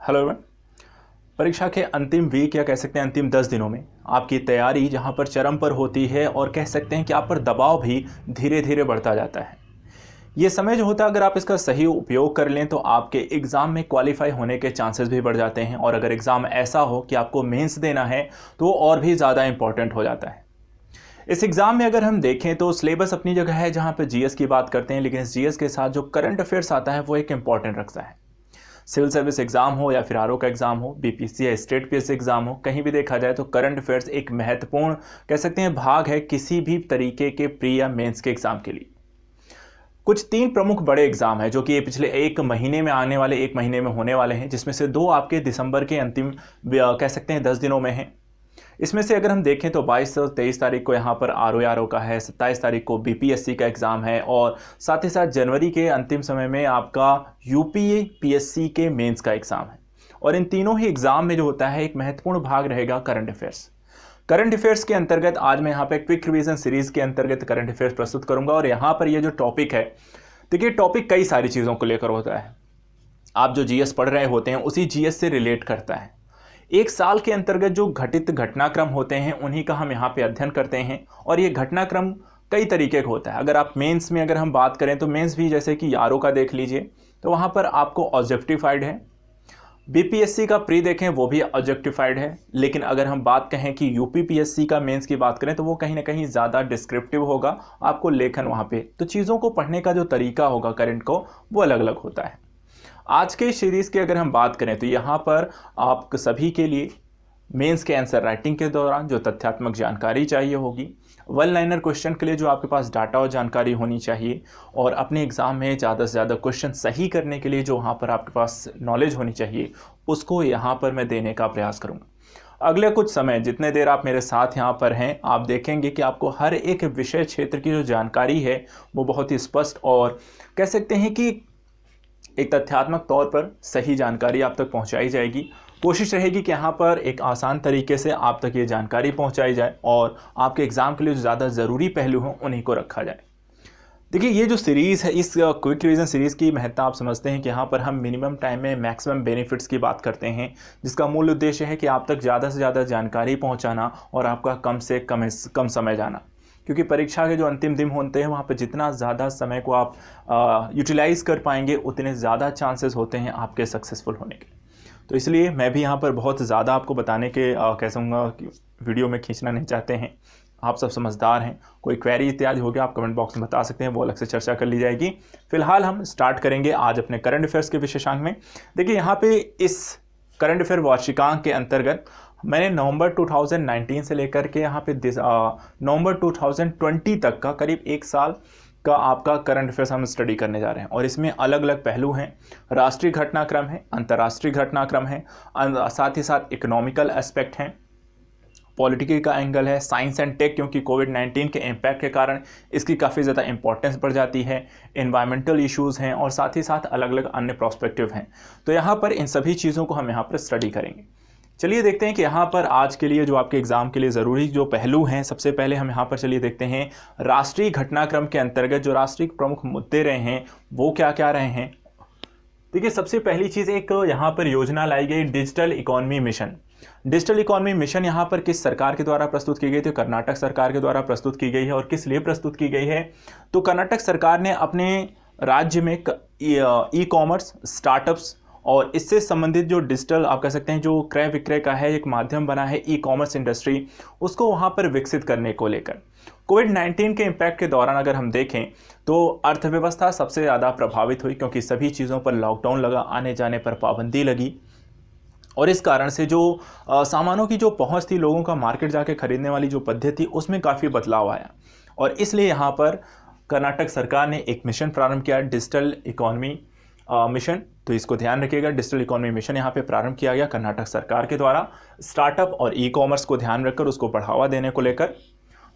Hello everyone. परीक्षा के अंतिम वीक या कह सकते हैं अंतिम 10 दिनों में आपकी तैयारी जहां पर चरम पर होती है और कह सकते हैं कि आप पर दबाव भी धीरे धीरे बढ़ता जाता है। ये समय जो होता है, अगर आप इसका सही उपयोग कर लें तो आपके एग्ज़ाम में क्वालिफाई होने के चांसेस भी बढ़ जाते हैं। और अगर एग्ज़ाम ऐसा हो कि आपको मेंस देना है तो और भी ज़्यादा इंपॉर्टेंट हो जाता है। इस एग्ज़ाम में अगर हम देखें तो सिलेबस अपनी जगह है जहाँ पर जीएस की बात करते हैं, लेकिन इस जीएस के साथ जो करंट अफेयर्स आता है वो एक इंपॉर्टेंट रखता है। सिविल सर्विस एग्जाम हो या फिर आरओ का एग्जाम हो, बीपीएससी या स्टेट पीएससी एग्जाम हो, कहीं भी देखा जाए तो करंट अफेयर्स एक महत्वपूर्ण कह सकते हैं भाग है किसी भी तरीके के प्री या मेंस के एग्जाम के लिए। कुछ 3 प्रमुख बड़े एग्जाम हैं जो कि पिछले 1 महीने में आने वाले 1 महीने में होने वाले हैं, जिसमें से 2 आपके दिसंबर के अंतिम कह सकते हैं 10 दिनों में हैं। इसमें से अगर हम देखें तो 22 और 23 तारीख को यहाँ पर आरओ का है, 27 तारीख को बीपीएससी का एग्ज़ाम है और साथ ही साथ जनवरी के अंतिम समय में आपका यूपीएससी के मेंस का एग्ज़ाम है। और इन तीनों ही एग्ज़ाम में जो होता है एक महत्वपूर्ण भाग रहेगा करंट अफेयर्स। करंट अफेयर्स के अंतर्गत आज मैं यहाँ पे क्विक रिवीजन सीरीज़ के अंतर्गत करंट अफेयर्स प्रस्तुत करूँगा। और यहाँ पर ये जो टॉपिक है, देखिए टॉपिक कई सारी चीज़ों को लेकर होता है। आप जो जीएस पढ़ रहे होते हैं उसी जीएस से रिलेट करता है। एक साल के अंतर्गत जो घटित घटनाक्रम होते हैं उन्हीं का हम यहाँ पे अध्ययन करते हैं। और ये घटनाक्रम कई तरीके का होता है। अगर आप मेंस में अगर हम बात करें तो मेंस भी जैसे कि आरओ का देख लीजिए तो वहाँ पर आपको ऑब्जेक्टिफाइड है। बीपीएससी का प्री देखें वो भी ऑब्जेक्टिफाइड है। लेकिन अगर हम बात कहें कि यूपीपीएससी का मेंस की बात करें तो वो कहीं ना कहीं ज़्यादा डिस्क्रिप्टिव होगा, आपको लेखन वहाँ पे तो चीज़ों को पढ़ने का जो तरीका होगा करंट को वो अलग अलग होता है। आज के सीरीज़ की अगर हम बात करें तो यहाँ पर आप सभी के लिए मेंस के आंसर राइटिंग के दौरान जो तथ्यात्मक जानकारी चाहिए होगी, वन लाइनर क्वेश्चन के लिए जो आपके पास डाटा और जानकारी होनी चाहिए, और अपने एग्ज़ाम में ज़्यादा से ज़्यादा क्वेश्चन सही करने के लिए जो वहाँ पर आपके पास नॉलेज होनी चाहिए उसको यहाँ पर मैं देने का प्रयास करूँगा। अगले कुछ समय जितने देर आप मेरे साथ यहाँ पर हैं, आप देखेंगे कि आपको हर एक विषय क्षेत्र की जो जानकारी है वो बहुत ही स्पष्ट और कह सकते हैं कि एक तथ्यात्मक तौर पर सही जानकारी आप तक पहुंचाई जाएगी। कोशिश रहेगी कि यहाँ पर एक आसान तरीके से आप तक ये जानकारी पहुंचाई जाए और आपके एग्ज़ाम के लिए जो ज़्यादा ज़रूरी पहलू हों उन्हीं को रखा जाए। देखिए ये जो सीरीज़ है, इस क्विक रिवीजन सीरीज़ की महत्ता आप समझते हैं कि यहाँ पर हम मिनिमम टाइम में मैक्सिमम बेनिफिट्स की बात करते हैं, जिसका मूल उद्देश्य है कि आप तक ज़्यादा से ज़्यादा जानकारी पहुँचाना और आपका कम से कम समय जाना। क्योंकि परीक्षा के जो अंतिम दिन होते हैं वहाँ पर जितना ज़्यादा समय को आप यूटिलाइज़ कर पाएंगे उतने ज़्यादा चांसेस होते हैं आपके सक्सेसफुल होने के। तो इसलिए मैं भी यहाँ पर बहुत ज़्यादा आपको बताने के कह सकूँगा कि वीडियो में खींचना नहीं चाहते हैं। आप सब समझदार हैं, कोई क्वेरी इत्यादि हो गया आप कमेंट बॉक्स में बता सकते हैं, वो अलग से चर्चा कर ली जाएगी। फिलहाल हम स्टार्ट करेंगे आज अपने करंट अफेयर्स के विशेषांक में। देखिए यहाँ पे इस करंट अफेयर वार्षिकांक के अंतर्गत मैंने नवंबर 2019 से लेकर के यहाँ पे नवंबर 2020 तक का करीब 1 साल का आपका करंट अफेयर्स हम स्टडी करने जा रहे हैं। और इसमें अलग अलग पहलू हैं, राष्ट्रीय घटनाक्रम है, अंतर्राष्ट्रीय घटनाक्रम है, साथ ही साथ इकोनॉमिकल एस्पेक्ट हैं, पॉलिटिकल का एंगल है, साइंस एंड टेक क्योंकि कोविड-19 के इम्पैक्ट के कारण इसकी काफ़ी ज़्यादा इंपॉर्टेंस बढ़ जाती है, एनवायरमेंटल इश्यूज़ हैं और साथ ही साथ अलग अलग अन्य प्रोस्पेक्टिव हैं। तो यहाँ पर इन सभी चीज़ों को हम यहाँ पर स्टडी करेंगे। चलिए देखते हैं कि यहाँ पर आज के लिए जो आपके एग्ज़ाम के लिए ज़रूरी जो पहलू हैं, सबसे पहले हम यहाँ पर चलिए देखते हैं राष्ट्रीय घटनाक्रम के अंतर्गत जो राष्ट्रीय प्रमुख मुद्दे रहे हैं वो क्या क्या रहे हैं। देखिए सबसे पहली चीज़ एक यहाँ पर योजना लाई गई digital economy mission. Digital economy mission यहाँ पर किस सरकार के द्वारा प्रस्तुत की गई थी? कर्नाटक सरकार के द्वारा प्रस्तुत की गई है। और किस लिए प्रस्तुत की गई है? तो कर्नाटक सरकार ने अपने राज्य में ई कॉमर्स, स्टार्टअप्स और इससे संबंधित जो डिजिटल आप कह सकते हैं जो क्रय विक्रय का है एक माध्यम बना है ई कॉमर्स इंडस्ट्री, उसको वहाँ पर विकसित करने को लेकर कोविड-19 के इम्पैक्ट के दौरान अगर हम देखें तो अर्थव्यवस्था सबसे ज़्यादा प्रभावित हुई क्योंकि सभी चीज़ों पर लॉकडाउन लगा, आने जाने पर पाबंदी लगी और इस कारण से जो सामानों की जो पहुँच थी, लोगों का मार्केट जाके खरीदने वाली जो पद्धति थी उसमें काफ़ी बदलाव आया। और इसलिए यहाँ पर कर्नाटक सरकार ने एक मिशन प्रारंभ किया, डिजिटल इकोनॉमी मिशन। तो इसको ध्यान रखिएगा, डिजिटल इकोनॉमी मिशन यहाँ पे प्रारंभ किया गया कर्नाटक सरकार के द्वारा, स्टार्टअप और ई कॉमर्स को ध्यान रखकर उसको बढ़ावा देने को लेकर।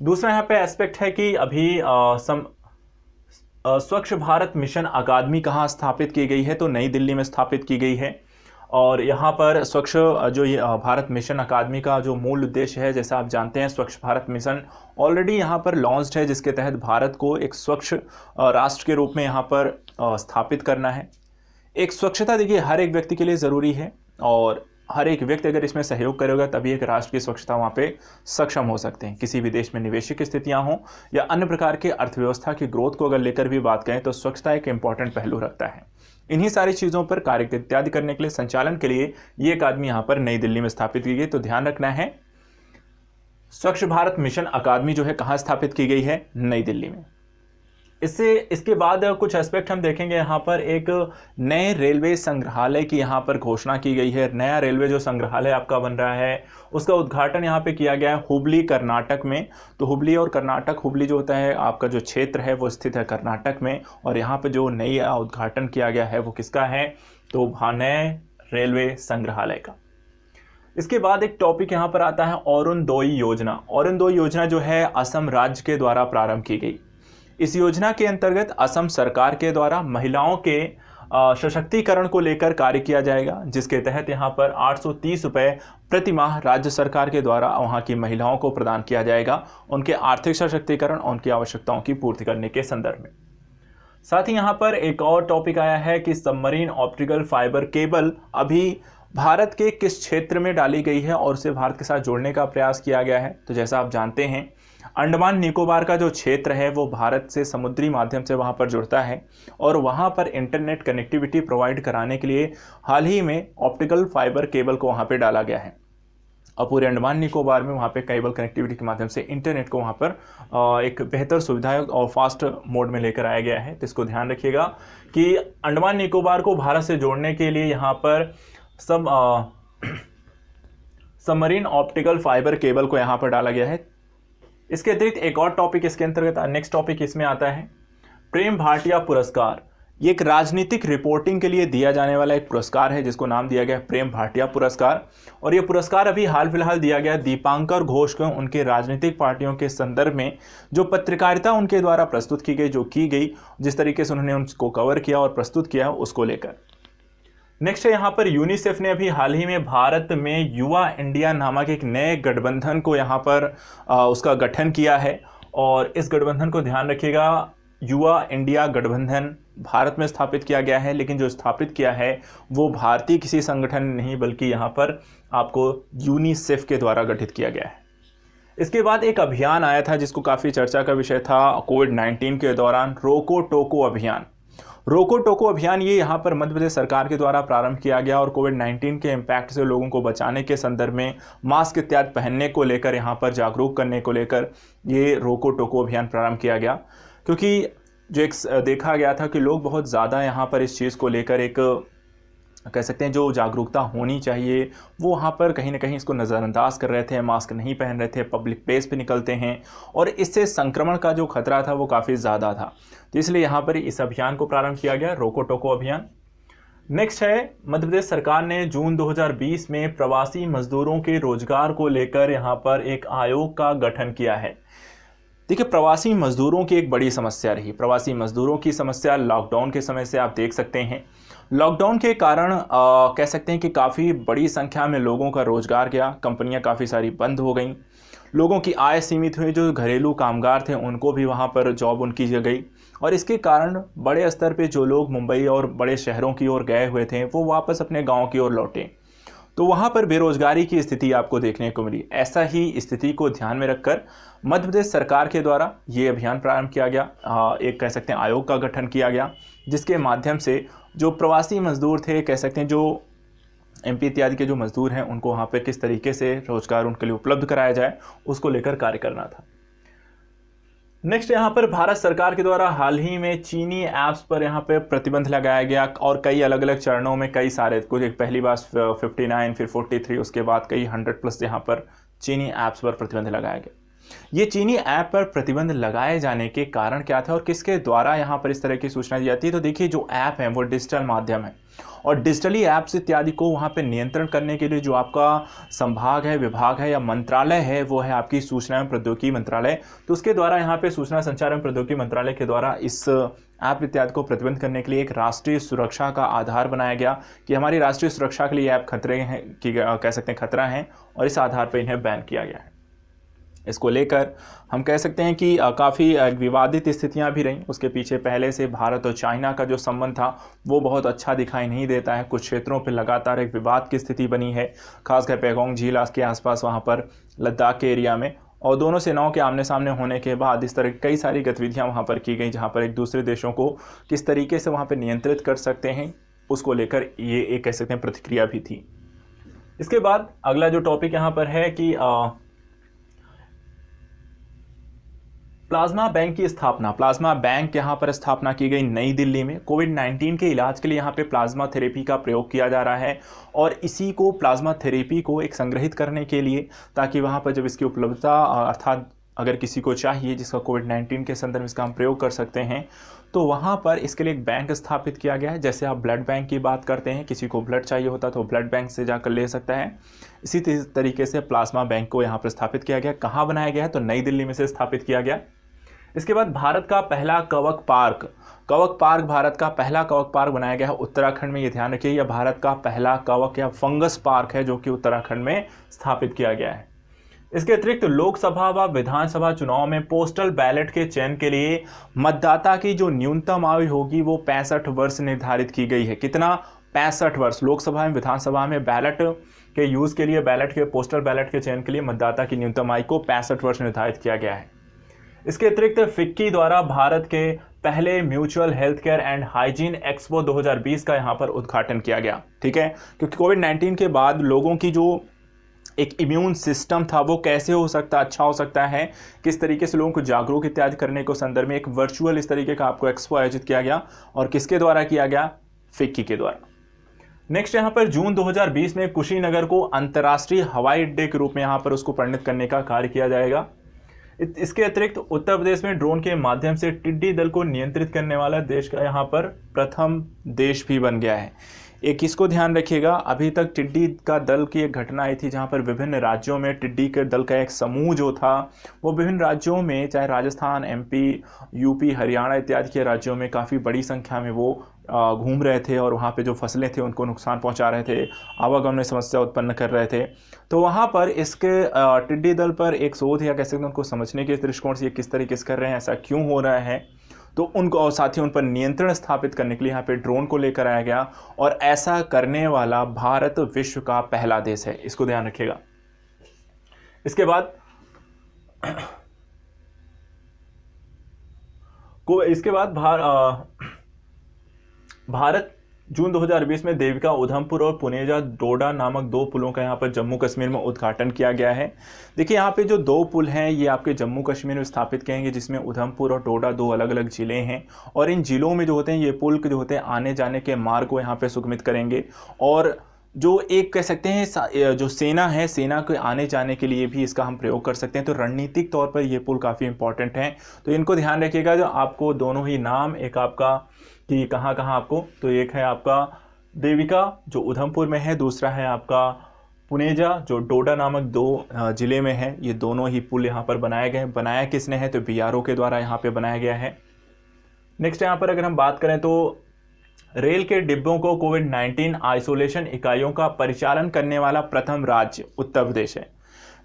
दूसरा यहाँ पे एस्पेक्ट है कि अभी स्वच्छ भारत मिशन अकादमी कहाँ स्थापित की गई है? तो नई दिल्ली में स्थापित की गई है। और यहाँ पर स्वच्छ जो ये भारत मिशन अकादमी का जो मूल उद्देश्य है, जैसा आप जानते हैं स्वच्छ भारत मिशन ऑलरेडी यहाँ पर लॉन्च्ड है, जिसके तहत भारत को एक स्वच्छ राष्ट्र के रूप में यहाँ पर स्थापित करना है। एक स्वच्छता देखिए हर एक व्यक्ति के लिए ज़रूरी है और हर एक व्यक्ति अगर इसमें सहयोग करेगा तभी एक राष्ट्र की स्वच्छता वहाँ पे सक्षम हो सकते हैं। किसी भी देश में निवेशिक स्थितियाँ हों या अन्य प्रकार के अर्थव्यवस्था की ग्रोथ को अगर लेकर भी बात करें तो स्वच्छता एक इंपॉर्टेंट पहलू रखता है। इन्हीं सारी चीज़ों पर कार्य इत्यादि करने के लिए, संचालन के लिए ये अकादमी यहाँ पर नई दिल्ली में स्थापित की गई। तो ध्यान रखना है, स्वच्छ भारत मिशन अकादमी जो है कहाँ स्थापित की गई है? नई दिल्ली में। इसके बाद कुछ एस्पेक्ट हम देखेंगे। यहाँ पर एक नए रेलवे संग्रहालय की यहाँ पर घोषणा की गई है। नया रेलवे जो संग्रहालय आपका बन रहा है उसका उद्घाटन यहाँ पे किया गया है हुबली, कर्नाटक में। तो हुबली और कर्नाटक, हुबली जो होता है आपका जो क्षेत्र है वो स्थित है कर्नाटक में, और यहाँ पे जो नई उद्घाटन किया गया है वो किसका है? तो नए रेलवे संग्रहालय का। इसके बाद एक टॉपिक यहाँ पर आता है अरुणोदय योजना। अरुणोदय योजना जो है असम राज्य के द्वारा प्रारंभ की गई। इस योजना के अंतर्गत असम सरकार के द्वारा महिलाओं के सशक्तिकरण को लेकर कार्य किया जाएगा, जिसके तहत यहाँ पर 830 रुपये प्रति माह राज्य सरकार के द्वारा वहाँ की महिलाओं को प्रदान किया जाएगा, उनके आर्थिक सशक्तिकरण, उनकी आवश्यकताओं की पूर्ति करने के संदर्भ में। साथ ही यहाँ पर एक और टॉपिक आया है कि सबमरीन ऑप्टिकल फाइबर केबल अभी भारत के किस क्षेत्र में डाली गई है और उसे भारत के साथ जोड़ने का प्रयास किया गया है। तो जैसा आप जानते हैं, अंडमान निकोबार का जो क्षेत्र है वो भारत से समुद्री माध्यम से वहाँ पर जुड़ता है, और वहाँ पर इंटरनेट कनेक्टिविटी प्रोवाइड कराने के लिए हाल ही में ऑप्टिकल फाइबर केबल को वहाँ पर डाला गया है। और पूरे अंडमान निकोबार में वहाँ पे केबल कनेक्टिविटी के माध्यम से इंटरनेट को वहाँ पर एक बेहतर सुविधा और फास्ट मोड में लेकर आया गया है। तो इसको ध्यान रखिएगा कि अंडमान निकोबार को भारत से जोड़ने के लिए यहाँ पर सबमरीन ऑप्टिकल फाइबर केबल को यहाँ पर डाला गया है। इसके अतिरिक्त एक और टॉपिक इसके अंतर्गत, नेक्स्ट टॉपिक इसमें आता है प्रेम भाटिया पुरस्कार। ये एक राजनीतिक रिपोर्टिंग के लिए दिया जाने वाला एक पुरस्कार है जिसको नाम दिया गया है प्रेम भाटिया पुरस्कार। और ये पुरस्कार अभी हाल फिलहाल दिया गया दीपांकर घोष को उनके राजनीतिक पार्टियों के संदर्भ में जो पत्रकारिता उनके द्वारा प्रस्तुत की गई, जिस तरीके से उन्होंने उसको कवर किया और प्रस्तुत किया उसको लेकर। नेक्स्ट है यहाँ पर यूनिसेफ ने अभी हाल ही में भारत में युवा इंडिया नामक एक नए गठबंधन को यहाँ पर उसका गठन किया है। और इस गठबंधन को ध्यान रखिएगा, युवा इंडिया गठबंधन भारत में स्थापित किया गया है, लेकिन जो स्थापित किया है वो भारतीय किसी संगठन नहीं बल्कि यहाँ पर आपको यूनिसेफ के द्वारा गठित किया गया है। इसके बाद एक अभियान आया था जिसको काफ़ी चर्चा का विषय था कोविड-19 के दौरान, रोको टोको अभियान। रोको टोको अभियान ये यहाँ पर मध्य प्रदेश सरकार के द्वारा प्रारंभ किया गया और कोविड-19 के इम्पैक्ट से लोगों को बचाने के संदर्भ में मास्क इत्यादि पहनने को लेकर, यहाँ पर जागरूक करने को लेकर ये रोको टोको अभियान प्रारंभ किया गया। क्योंकि जो एक देखा गया था कि लोग बहुत ज़्यादा यहाँ पर इस चीज़ को लेकर एक कह सकते हैं जो जागरूकता होनी चाहिए वो वहाँ पर कहीं ना कहीं इसको नज़रअंदाज कर रहे थे, मास्क नहीं पहन रहे थे, पब्लिक प्लेस पे निकलते हैं और इससे संक्रमण का जो खतरा था वो काफ़ी ज़्यादा था। तो इसलिए यहाँ पर इस अभियान को प्रारंभ किया गया, रोको टोको अभियान। नेक्स्ट है मध्य प्रदेश सरकार ने जून 2020 में प्रवासी मजदूरों के रोजगार को लेकर यहाँ पर एक आयोग का गठन किया है। देखिए, प्रवासी मजदूरों की एक बड़ी समस्या रही। प्रवासी मजदूरों की समस्या लॉकडाउन के समय से आप देख सकते हैं। लॉकडाउन के कारण कह सकते हैं कि काफ़ी बड़ी संख्या में लोगों का रोजगार गया, कंपनियां काफ़ी सारी बंद हो गईं, लोगों की आय सीमित हुई, जो घरेलू कामगार थे उनको भी वहां पर जॉब उनकी गई और इसके कारण बड़े स्तर पे जो लोग मुंबई और बड़े शहरों की ओर गए हुए थे वो वापस अपने गाँव की ओर लौटे, तो वहाँ पर बेरोजगारी की स्थिति आपको देखने को मिली। ऐसा ही स्थिति को ध्यान में रखकर मध्य प्रदेश सरकार के द्वारा ये अभियान प्रारंभ किया गया, एक कह सकते हैं आयोग का गठन किया गया, जिसके माध्यम से जो प्रवासी मजदूर थे, कह सकते हैं जो एमपी इत्यादि के जो मजदूर हैं, उनको वहाँ पर किस तरीके से रोजगार उनके लिए उपलब्ध कराया जाए उसको लेकर कार्य करना था। नेक्स्ट यहाँ पर भारत सरकार के द्वारा हाल ही में चीनी ऐप्स पर यहाँ पे प्रतिबंध लगाया गया और कई अलग अलग चरणों में कई सारे, कुछ एक पहली बार 59 फिर 43, उसके बाद कई 100+ यहाँ पर चीनी ऐप्स पर प्रतिबंध लगाया गया। ये चीनी ऐप पर प्रतिबंध लगाए जाने के कारण क्या था और किसके द्वारा यहाँ पर इस तरह की सूचना दी जाती है? तो देखिए, जो ऐप है वो डिजिटल माध्यम है और डिजिटली ऐप्स इत्यादि को वहाँ पे नियंत्रण करने के लिए जो आपका संभाग है, विभाग है या मंत्रालय है, वो है आपकी सूचना एवं प्रौद्योगिकी मंत्रालय। तो उसके द्वारा यहाँ पे सूचना संचार एवं प्रौद्योगिकी मंत्रालय के द्वारा इस ऐप इत्यादि को प्रतिबंध करने के लिए एक राष्ट्रीय सुरक्षा का आधार बनाया गया कि हमारी राष्ट्रीय सुरक्षा के लिए ऐप खतरे हैं, कि कह सकते हैं खतरा है, और इस आधार पर इन्हें बैन किया गया है। इसको लेकर हम कह सकते हैं कि काफ़ी विवादित स्थितियां भी रहीं। उसके पीछे पहले से भारत और चाइना का जो संबंध था वो बहुत अच्छा दिखाई नहीं देता है। कुछ क्षेत्रों पर लगातार एक विवाद की स्थिति बनी है, खासकर पैगोंग झील के आसपास, वहाँ पर लद्दाख के एरिया में। और दोनों सेनाओं के आमने सामने होने के बाद इस तरह कई सारी गतिविधियां वहाँ पर की गई, जहाँ पर एक दूसरे देशों को किस तरीके से वहाँ पर नियंत्रित कर सकते हैं, उसको लेकर ये एक कह सकते हैं प्रतिक्रिया भी थी। इसके बाद अगला जो टॉपिक यहाँ पर है कि प्लाज्मा बैंक की स्थापना। प्लाज्मा बैंक यहाँ पर स्थापना की गई नई दिल्ली में। कोविड-19 के इलाज के लिए यहाँ पे प्लाज्मा थेरेपी का प्रयोग किया जा रहा है और इसी को प्लाज्मा थेरेपी को एक संग्रहित करने के लिए, ताकि वहाँ पर जब इसकी उपलब्धता अर्थात अगर किसी को चाहिए जिसका कोविड-19 के संदर्भ में इसका हम प्रयोग कर सकते हैं, तो वहाँ पर इसके लिए एक बैंक स्थापित किया गया है। जैसे आप ब्लड बैंक की बात करते हैं, किसी को ब्लड चाहिए होता तो ब्लड बैंक से जाकर ले सकता है, इसी तरीके से प्लाज्मा बैंक को यहाँ पर स्थापित किया गया। कहाँ बनाया गया है? तो नई दिल्ली में से स्थापित किया गया। इसके बाद भारत का पहला कवक पार्क। कवक पार्क भारत का पहला कवक पार्क बनाया गया है उत्तराखंड में। ये ध्यान रखिए, यह भारत का पहला कवक या फंगस पार्क है जो कि उत्तराखंड में स्थापित किया गया है। इसके अतिरिक्त लोकसभा व विधानसभा चुनाव में पोस्टल बैलेट के चयन के लिए मतदाता की जो न्यूनतम आयु होगी वो 65 वर्ष निर्धारित की गई है। कितना? 65 वर्ष। लोकसभा में विधानसभा में बैलेट के यूज़ के लिए, बैलेट के पोस्टल बैलेट के चयन के लिए मतदाता की न्यूनतम आयु को 65 वर्ष निर्धारित किया गया है। इसके अतिरिक्त फिक्की द्वारा भारत के पहले mutual health care and hygiene expo 2020 का यहाँ पर उद्घाटन किया गया। ठीक है, क्योंकि कोविड-19 के बाद लोगों की जो एक इम्यून सिस्टम था वो कैसे हो सकता, अच्छा हो सकता है, किस तरीके से लोगों को जागरूक इत्यादि करने को संदर्भ में एक वर्चुअल इस तरीके का आपको एक्सपो आयोजित किया गया। और किसके द्वारा किया गया? फिक्की के द्वारा। नेक्स्ट यहाँ पर जून 2020 में कुशीनगर को अंतर्राष्ट्रीय हवाई अड्डे के रूप में यहाँ पर उसको परिणत करने का कार्य किया जाएगा। इसके अतिरिक्त उत्तर प्रदेश में ड्रोन के माध्यम से टिड्डी दल को नियंत्रित करने वाला देश का यहाँ पर प्रथम देश भी बन गया है। एक इसको ध्यान रखिएगा, अभी तक टिड्डी का दल की एक घटना आई थी जहाँ पर विभिन्न राज्यों में टिड्डी के दल का एक समूह जो था वो विभिन्न राज्यों में, चाहे राजस्थान, एमपी, यूपी, हरियाणा इत्यादि के राज्यों में काफ़ी बड़ी संख्या में वो घूम रहे थे और वहाँ पे जो फसलें थे उनको नुकसान पहुँचा रहे थे, आवागमन में समस्या उत्पन्न कर रहे थे। तो वहाँ पर इसके टिड्डी दल पर एक शोध या कह सकते हैं उनको समझने के दृष्टिकोण से ये किस तरीके से कर रहे हैं, ऐसा क्यों हो रहा है, तो उनको और साथ ही उन पर नियंत्रण स्थापित करने के लिए यहाँ पे ड्रोन को लेकर आया गया। और ऐसा करने वाला भारत विश्व का पहला देश है, इसको ध्यान रखिएगा। इसके बाद भारत जून 2020 में देविका उधमपुर और पुनेजा डोडा नामक 2 पुलों का यहाँ पर जम्मू कश्मीर में उद्घाटन किया गया है। देखिए यहाँ पे जो 2 पुल हैं ये आपके जम्मू कश्मीर में स्थापित करेंगे, जिसमें उधमपुर और डोडा 2 अलग अलग ज़िले हैं। और इन ज़िलों में जो होते हैं ये पुल जो होते हैं आने जाने के मार्ग को यहाँ पे सुगमित करेंगे। और जो एक कह सकते हैं जो सेना है, सेना के आने जाने के लिए भी इसका हम प्रयोग कर सकते हैं। तो रणनीतिक तौर पर ये पुल काफ़ी इंपॉर्टेंट हैं, तो इनको ध्यान रखिएगा। जो आपको दोनों ही नाम, एक आपका कि कहाँ कहाँ आपको, तो एक है आपका देविका जो उधमपुर में है, दूसरा है आपका पुनेजा जो डोडा नामक 2 ज़िले में है। ये दोनों ही पुल यहाँ पर बनाए गए। बनाया किसने है? तो बीआरओ के द्वारा यहाँ पे बनाया गया है। नेक्स्ट यहाँ पर अगर हम बात करें तो रेल के डिब्बों को कोविड-19 आइसोलेशन इकाइयों का परिचालन करने वाला प्रथम राज्य उत्तर प्रदेश है।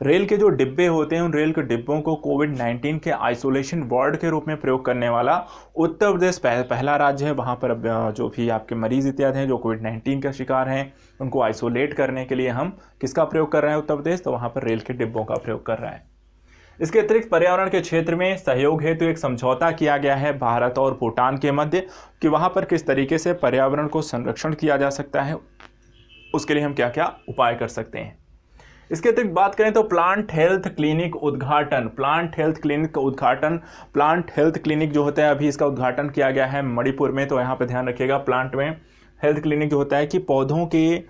रेल के जो डिब्बे होते हैं उन रेल के डिब्बों को कोविड-19 के आइसोलेशन वार्ड के रूप में प्रयोग करने वाला उत्तर प्रदेश पहला राज्य है। वहाँ पर जो भी आपके मरीज इत्यादि हैं जो कोविड-19 का शिकार हैं उनको आइसोलेट करने के लिए हम किसका प्रयोग कर रहे हैं उत्तर प्रदेश? तो वहाँ पर रेल के डिब्बों का प्रयोग कर रहा है। इसके अतिरिक्त पर्यावरण के क्षेत्र में सहयोग हेतु एक समझौता किया गया है भारत और भूटान के मध्य कि वहाँ पर किस तरीके से पर्यावरण को संरक्षण किया जा सकता है, उसके लिए हम क्या क्या उपाय कर सकते हैं। इसके अतिरिक्त बात करें तो प्लांट हेल्थ क्लिनिक उद्घाटन। प्लांट हेल्थ क्लिनिक का उद्घाटन, प्लांट हेल्थ क्लिनिक जो होता है अभी इसका उद्घाटन किया गया है मणिपुर में। तो यहाँ पे ध्यान रखिएगा, प्लांट में हेल्थ क्लिनिक जो होता है कि पौधों के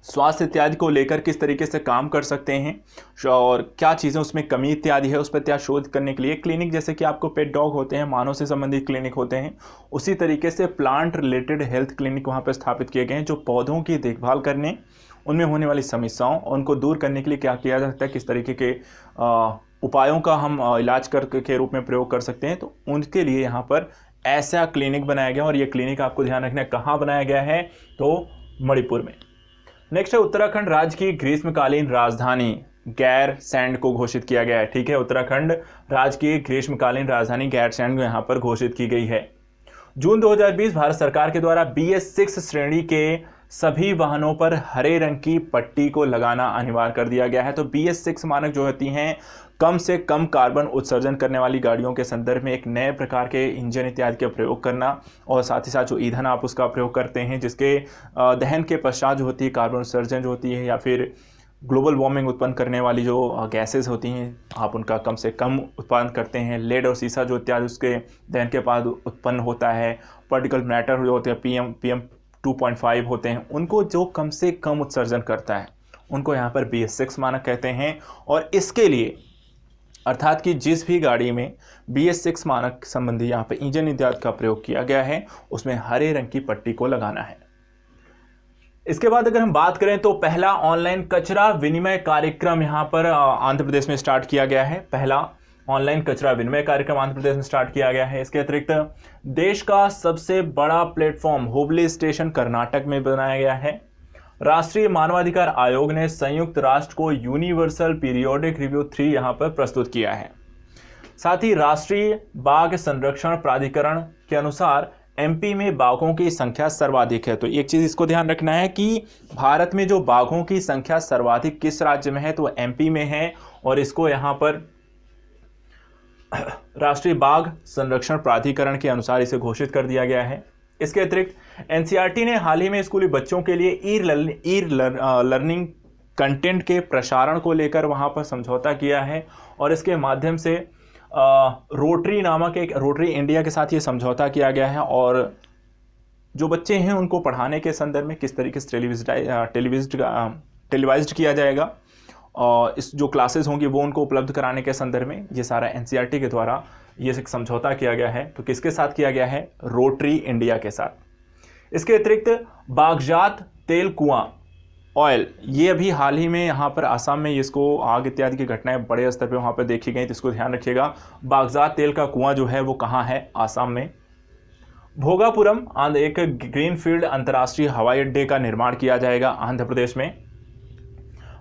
स्वास्थ्य इत्यादि को लेकर किस तरीके से काम कर सकते हैं और क्या चीज़ें उसमें कमी इत्यादि है उस पर क्या शोध करने के लिए क्लिनिक, जैसे कि आपको पेट डॉग होते हैं, मानव से संबंधित क्लिनिक होते हैं, उसी तरीके से प्लांट रिलेटेड हेल्थ क्लिनिक वहाँ पर स्थापित किए गए हैं जो पौधों की देखभाल करने, उनमें होने वाली समस्याओं और उनको दूर करने के लिए क्या किया जा सकता है, किस तरीके के उपायों का हम इलाज के रूप में प्रयोग कर सकते हैं। तो उनके लिए यहाँ पर ऐसा क्लिनिक बनाया गया और ये क्लिनिक आपको ध्यान रखना है कहाँ बनाया गया है, तो मणिपुर में। नेक्स्ट है उत्तराखंड राज्य की ग्रीष्मकालीन राजधानी। गैरसैंण को घोषित किया गया है। ठीक है, उत्तराखंड राज्य की ग्रीष्मकालीन राजधानी गैरसैंण यहाँ पर घोषित की गई है। जून 2020 भारत सरकार के द्वारा BS6 श्रेणी के सभी वाहनों पर हरे रंग की पट्टी को लगाना अनिवार्य कर दिया गया है। तो BS6 मानक जो होती हैं कम से कम कार्बन उत्सर्जन करने वाली गाड़ियों के संदर्भ में एक नए प्रकार के इंजन इत्यादि का प्रयोग करना, और साथ ही साथ जो ईंधन आप उसका प्रयोग करते हैं जिसके दहन के पश्चात जो होती है कार्बन उत्सर्जन जो होती है या फिर ग्लोबल वार्मिंग उत्पन्न करने वाली जो गैसेस होती हैं आप उनका कम से कम उत्पादन करते हैं। लेड और सीसा जो इत्यादि उसके दहन के बाद उत्पन्न होता है, पार्टिकल मैटर जो होते हैं PM 2.5 होते हैं, उनको जो कम से कम उत्सर्जन करता है उनको यहाँ पर BS6 मानक कहते हैं। और इसके लिए अर्थात कि जिस भी गाड़ी में BS6 मानक संबंधी यहाँ पर इंजन इत्यादि का प्रयोग किया गया है उसमें हरे रंग की पट्टी को लगाना है। इसके बाद अगर हम बात करें तो पहला ऑनलाइन कचरा विनिमय कार्यक्रम यहाँ पर आंध्र प्रदेश में स्टार्ट किया गया है। पहला ऑनलाइन कचरा विनिमय कार्यक्रम आंध्र प्रदेश में स्टार्ट किया गया है। इसके अतिरिक्त देश का सबसे बड़ा प्लेटफॉर्म हुबली स्टेशन कर्नाटक में बनाया गया है। राष्ट्रीय मानवाधिकार आयोग ने संयुक्त राष्ट्र को यूनिवर्सल पीरियोडिक रिव्यू 3 यहाँ पर प्रस्तुत किया है। साथ ही राष्ट्रीय बाघ संरक्षण प्राधिकरण के अनुसार MP में बाघों की संख्या सर्वाधिक है। तो एक चीज़ इसको ध्यान रखना है कि भारत में जो बाघों की संख्या सर्वाधिक किस राज्य में है तो MP में है, और इसको यहाँ पर राष्ट्रीय बाघ संरक्षण प्राधिकरण के अनुसार इसे घोषित कर दिया गया है। इसके अतिरिक्त NCERT ने हाल ही में स्कूली बच्चों के लिए ई लर्निंग कंटेंट के प्रसारण को लेकर वहाँ पर समझौता किया है, और इसके माध्यम से रोटरी नामक एक रोटरी इंडिया के साथ ये समझौता किया गया है। और जो बच्चे हैं उनको पढ़ाने के संदर्भ में किस तरीके से टेलीवाइज्ड किया जाएगा और इस जो क्लासेस होंगी वो उनको उपलब्ध कराने के संदर्भ में ये सारा NCERT के द्वारा ये एक समझौता किया गया है। तो किसके साथ किया गया है? रोटरी इंडिया के साथ। इसके अतिरिक्त बागजात तेल कुआं ऑयल, ये अभी हाल ही में यहाँ पर आसाम में इसको आग इत्यादि की घटनाएं बड़े स्तर पे वहाँ पर देखी गई, तो इसको ध्यान रखिएगा। बागजात तेल का कुआं जो है वो कहाँ है? आसाम में। भोगापुरम एक ग्रीनफील्ड अंतर्राष्ट्रीय हवाई अड्डे का निर्माण किया जाएगा आंध्र प्रदेश में।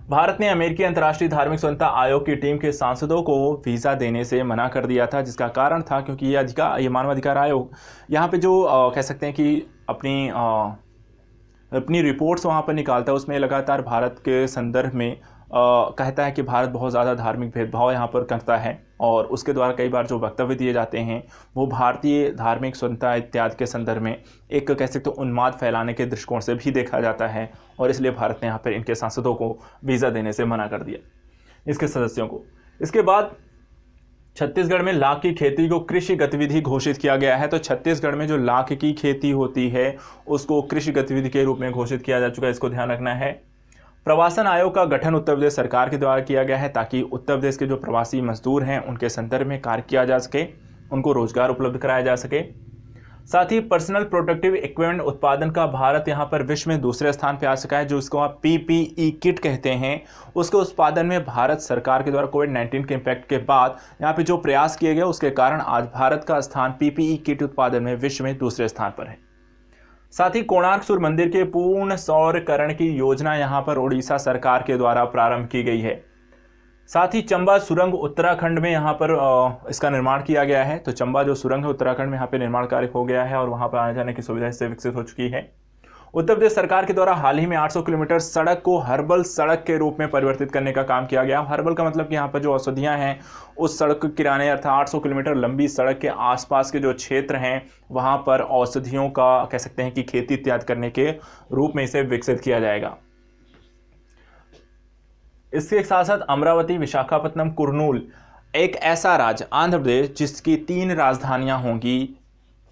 भारत ने अमेरिकी अंतर्राष्ट्रीय धार्मिक स्वतंत्रता आयोग की टीम के सांसदों को वीज़ा देने से मना कर दिया था, जिसका कारण था क्योंकि ये मानवाधिकार आयोग यहाँ पे जो कह सकते हैं कि अपनी रिपोर्ट्स वहाँ पर निकालता है, उसमें लगातार भारत के संदर्भ में कहता है कि भारत बहुत ज़्यादा धार्मिक भेदभाव यहाँ पर करता है, और उसके द्वारा कई बार जो वक्तव्य दिए जाते हैं वो भारतीय धार्मिक स्वतंत्रता इत्यादि के संदर्भ में एक कह सकते हो उन्माद फैलाने के दृष्टिकोण से भी देखा जाता है, और इसलिए भारत ने यहाँ पर इनके सांसदों को वीज़ा देने से मना कर दिया, इसके सदस्यों को। इसके बाद छत्तीसगढ़ में लाख की खेती को कृषि गतिविधि घोषित किया गया है। तो छत्तीसगढ़ में जो लाख की खेती होती है उसको कृषि गतिविधि के रूप में घोषित किया जा चुका है, इसको ध्यान रखना है। प्रवासन आयोग का गठन उत्तर प्रदेश सरकार के द्वारा किया गया है ताकि उत्तर प्रदेश के जो प्रवासी मजदूर हैं उनके संदर्भ में कार्य किया जा सके, उनको रोजगार उपलब्ध कराया जा सके। साथ ही पर्सनल प्रोटेक्टिव इक्विपमेंट उत्पादन का भारत यहाँ पर विश्व में दूसरे स्थान पर आ सका है, जो इसको आप PPE किट कहते हैं। उसके उत्पादन में भारत सरकार के द्वारा कोविड-19 के इम्पैक्ट के बाद यहाँ पे जो प्रयास किए गए उसके कारण आज भारत का स्थान PPE किट उत्पादन में विश्व में दूसरे स्थान पर है। साथ ही कोणार्क सूर्य मंदिर के पूर्ण सौरकरण की योजना यहाँ पर उड़ीसा सरकार के द्वारा प्रारंभ की गई है। साथ ही चंबा सुरंग उत्तराखंड में यहाँ पर इसका निर्माण किया गया है। तो चंबा जो सुरंग है उत्तराखंड में यहाँ पे निर्माण कार्य हो गया है और वहाँ पर आने जाने की सुविधा इससे विकसित हो चुकी है। उत्तर प्रदेश सरकार के द्वारा हाल ही में 800 किलोमीटर सड़क को हर्बल सड़क के रूप में परिवर्तित करने का काम किया गया। हर्बल का मतलब कि यहाँ पर जो औषधियाँ हैं उस सड़क के किनारे अर्थात 800 किलोमीटर लंबी सड़क के आसपास के जो क्षेत्र हैं वहाँ पर औषधियों का कह सकते हैं कि खेती इत्यादि करने के रूप में इसे विकसित किया जाएगा। इसके साथ साथ अमरावती, विशाखापट्टनम, कुर्नूल एक ऐसा राज्य आंध्र प्रदेश जिसकी 3 राजधानियां होंगी,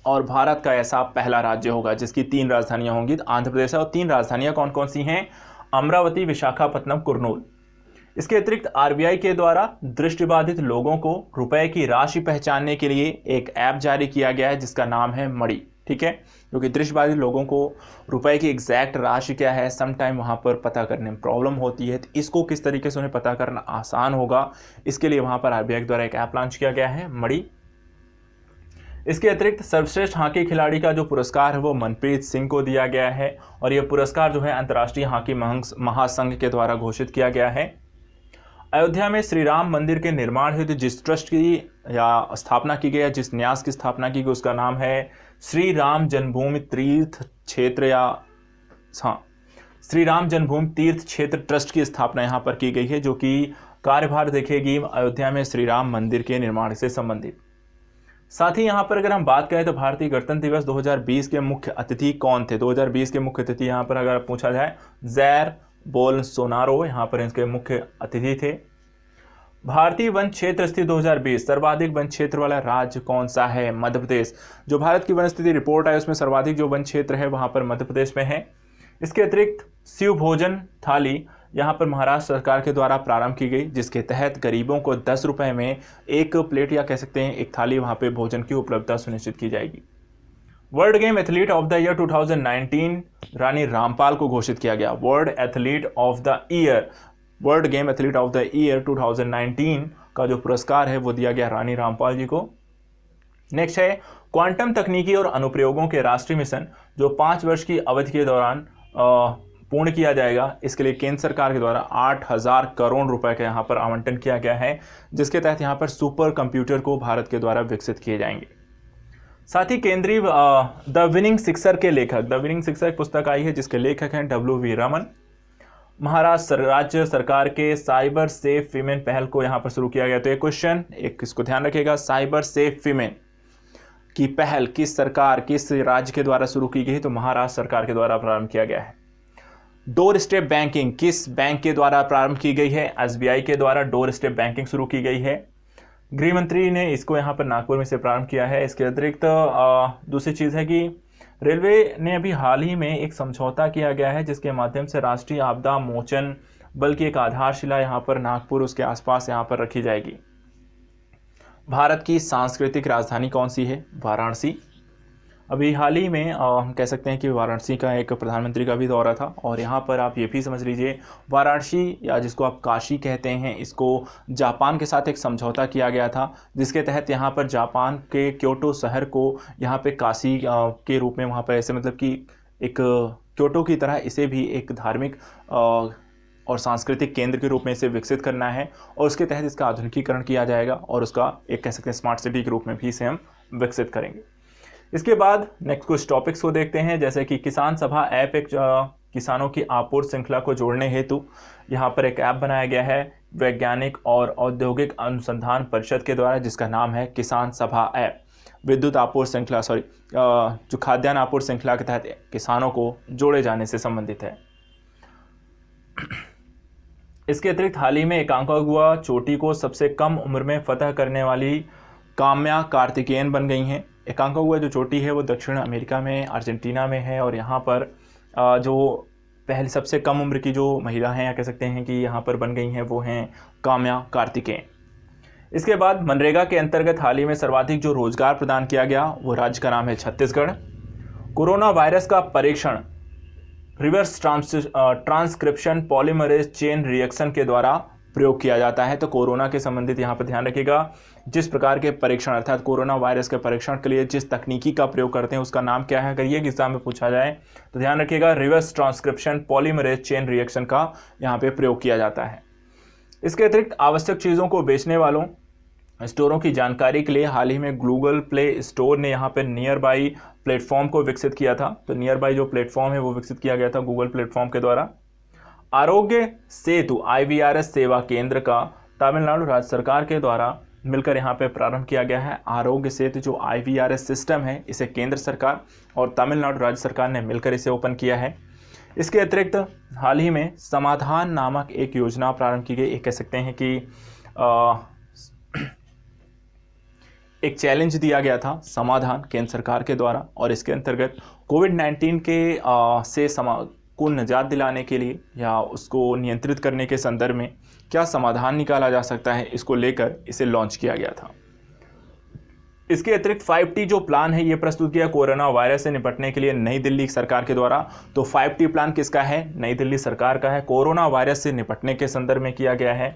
और भारत का ऐसा पहला राज्य होगा जिसकी 3 राजधानियां होंगी। आंध्र प्रदेश है, और 3 राजधानियां कौन कौन सी हैं? अमरावती, विशाखापट्टनम, कुर्नूल। इसके अतिरिक्त RBI के द्वारा दृष्टिबाधित लोगों को रुपए की राशि पहचानने के लिए एक ऐप जारी किया गया है जिसका नाम है मणि। ठीक है, क्योंकि दृष्टिबाधित लोगों को रुपए की एग्जैक्ट राशि क्या है सम टाइम वहाँ पर पता करने में प्रॉब्लम होती है, तो इसको किस तरीके से उन्हें पता करना आसान होगा, इसके लिए वहाँ पर RBI के द्वारा एक ऐप लॉन्च किया गया है मणि। इसके अतिरिक्त सर्वश्रेष्ठ हॉकी खिलाड़ी का जो पुरस्कार है वो मनप्रीत सिंह को दिया गया है, और यह पुरस्कार जो है अंतर्राष्ट्रीय हॉकी महासंघ के द्वारा घोषित किया गया है। अयोध्या में श्री राम मंदिर के निर्माण हेतु जिस ट्रस्ट की या स्थापना की गई है, जिस न्यास की स्थापना की गई, उसका नाम है श्री राम जन्मभूमि तीर्थ क्षेत्र श्री राम जन्मभूमि तीर्थ क्षेत्र ट्रस्ट की स्थापना यहाँ पर की गई है, जो कि कार्यभार देखेगी अयोध्या में श्री राम मंदिर के निर्माण से संबंधित। साथ ही यहाँ पर अगर हम बात करें तो भारतीय गणतंत्र दिवस 2020 के मुख्य अतिथि कौन थे। 2020 के मुख्य अतिथि यहाँ पर अगर पूछा जाए, जैर बोल्सोनारो यहाँ पर इसके मुख्य अतिथि थे। भारतीय वन क्षेत्र स्थिति 2020 सर्वाधिक वन क्षेत्र वाला राज्य कौन सा है? मध्य प्रदेश। जो भारत की वन स्थिति रिपोर्ट है उसमें सर्वाधिक जो वन क्षेत्र है वहाँ पर मध्य प्रदेश में है। इसके अतिरिक्त शिव भोजन थाली यहाँ पर महाराष्ट्र सरकार के द्वारा प्रारंभ की गई, जिसके तहत गरीबों को 10 रुपये में एक प्लेट या कह सकते हैं एक थाली वहाँ पे भोजन की उपलब्धता सुनिश्चित की जाएगी। World game athlete of the year 2019 Rani Rampal को घोषित किया गया। World game athlete of the year 2019 का जो पुरस्कार है वो दिया गया रानी रामपाल जी को। नेक्स्ट है क्वांटम तकनीकी और अनुप्रयोगों के राष्ट्रीय मिशन जो 5 वर्ष की अवधि के दौरान पूर्ण किया जाएगा। इसके लिए केंद्र सरकार के द्वारा 8,000 करोड़ रुपए का यहाँ पर आवंटन किया गया है, जिसके तहत यहाँ पर सुपर कंप्यूटर को भारत के द्वारा विकसित किए जाएंगे। साथ ही केंद्रीय द विनिंग सिक्सर के लेखक, द विनिंग सिक्सर एक पुस्तक आई है जिसके लेखक हैं W.V. रमन। महाराष्ट्र राज्य सरकार के साइबर सेफ विमेन पहल को यहाँ पर शुरू किया गया। तो एक क्वेश्चन इसको ध्यान रखिएगा, साइबर सेफ विमेन की पहल किस सरकार किस राज्य के द्वारा शुरू की गई? तो महाराष्ट्र सरकार के द्वारा प्रारंभ किया गया है। डोर स्टेप बैंकिंग किस बैंक के द्वारा प्रारंभ की गई है? SBI के द्वारा डोर स्टेप बैंकिंग शुरू की गई है। गृह मंत्री ने इसको यहाँ पर नागपुर में से प्रारंभ किया है। इसके अतिरिक्त दूसरी चीज़ है कि रेलवे ने अभी हाल ही में एक समझौता किया गया है, जिसके माध्यम से राष्ट्रीय आपदा मोचन बल की एक आधारशिला यहाँ पर नागपुर उसके आसपास यहाँ पर रखी जाएगी। भारत की सांस्कृतिक राजधानी कौन सी है? वाराणसी। अभी हाल ही में हम कह सकते हैं कि वाराणसी का एक प्रधानमंत्री का भी दौरा था, और यहाँ पर आप ये भी समझ लीजिए वाराणसी या जिसको आप काशी कहते हैं, इसको जापान के साथ एक समझौता किया गया था, जिसके तहत यहाँ पर जापान के क्योटो शहर को यहाँ पे काशी के रूप में वहाँ पर ऐसे मतलब कि एक क्योटो की तरह इसे भी एक धार्मिक और सांस्कृतिक केंद्र के रूप में इसे विकसित करना है, और उसके तहत इसका आधुनिकीकरण किया जाएगा और उसका एक कह सकते हैं स्मार्ट सिटी के रूप में भी इसे हम विकसित करेंगे। इसके बाद नेक्स्ट कुछ टॉपिक्स को देखते हैं, जैसे कि किसान सभा ऐप एक किसानों की आपूर्ति श्रृंखला को जोड़ने हेतु यहाँ पर एक ऐप बनाया गया है वैज्ञानिक और औद्योगिक अनुसंधान परिषद के द्वारा, जिसका नाम है किसान सभा ऐप। विद्युत आपूर्ति श्रृंखला जो खाद्यान्न आपूर्ति श्रृंखला के तहत किसानों को जोड़े जाने से संबंधित है। इसके अतिरिक्त हाल ही में एकांकागुआ चोटी को सबसे कम उम्र में फतह करने वाली काम्या कार्तिकेयन बन गई हैं। एकांकागुआ जो चोटी है वो दक्षिण अमेरिका में अर्जेंटीना में है, और यहाँ पर जो पहले सबसे कम उम्र की जो महिला हैं या कह सकते हैं कि यहाँ पर बन गई हैं वो हैं काम्या कार्तिकेयन। इसके बाद मनरेगा के अंतर्गत हाल ही में सर्वाधिक जो रोजगार प्रदान किया गया वो राज्य का नाम है छत्तीसगढ़। कोरोना वायरस का परीक्षण reverse transcription polymerase chain reaction के द्वारा प्रयोग किया जाता है। तो कोरोना के संबंधित यहाँ पर ध्यान रखिएगा, जिस प्रकार के परीक्षण अर्थात कोरोना वायरस के परीक्षण के लिए जिस तकनीकी का प्रयोग करते हैं उसका नाम क्या है? अगर ये एग्जाम में पूछा जाए तो ध्यान रखिएगा reverse transcription polymerase chain reaction का यहाँ पे प्रयोग किया जाता है। इसके अतिरिक्त आवश्यक चीज़ों को बेचने वालों स्टोरों की जानकारी के लिए हाल ही में गूगल प्ले स्टोर ने यहाँ पे नियर बाई प्लेटफॉर्म को विकसित किया था। तो नियर बाई जो प्लेटफॉर्म है वो विकसित किया गया था गूगल प्लेटफॉर्म के द्वारा। आरोग्य सेतु IVRS सेवा केंद्र का तमिलनाडु राज्य सरकार के द्वारा मिलकर यहाँ पे प्रारंभ किया गया है। आरोग्य सेतु जो IVRS सिस्टम है इसे केंद्र सरकार और तमिलनाडु राज्य सरकार ने मिलकर इसे ओपन किया है। इसके अतिरिक्त हाल ही में समाधान नामक एक योजना प्रारंभ की गई। एक कह सकते हैं कि एक चैलेंज दिया गया था समाधान केंद्र सरकार के द्वारा, और इसके अंतर्गत कोविड-19 के से को निजात दिलाने के लिए या उसको नियंत्रित करने के संदर्भ में क्या समाधान निकाला जा सकता है, इसको लेकर इसे लॉन्च किया गया था। इसके अतिरिक्त 5T जो प्लान है ये प्रस्तुत किया कोरोना वायरस से निपटने के लिए नई दिल्ली सरकार के द्वारा। तो 5T प्लान किसका है? नई दिल्ली सरकार का है। कोरोना वायरस से निपटने के संदर्भ में किया गया है।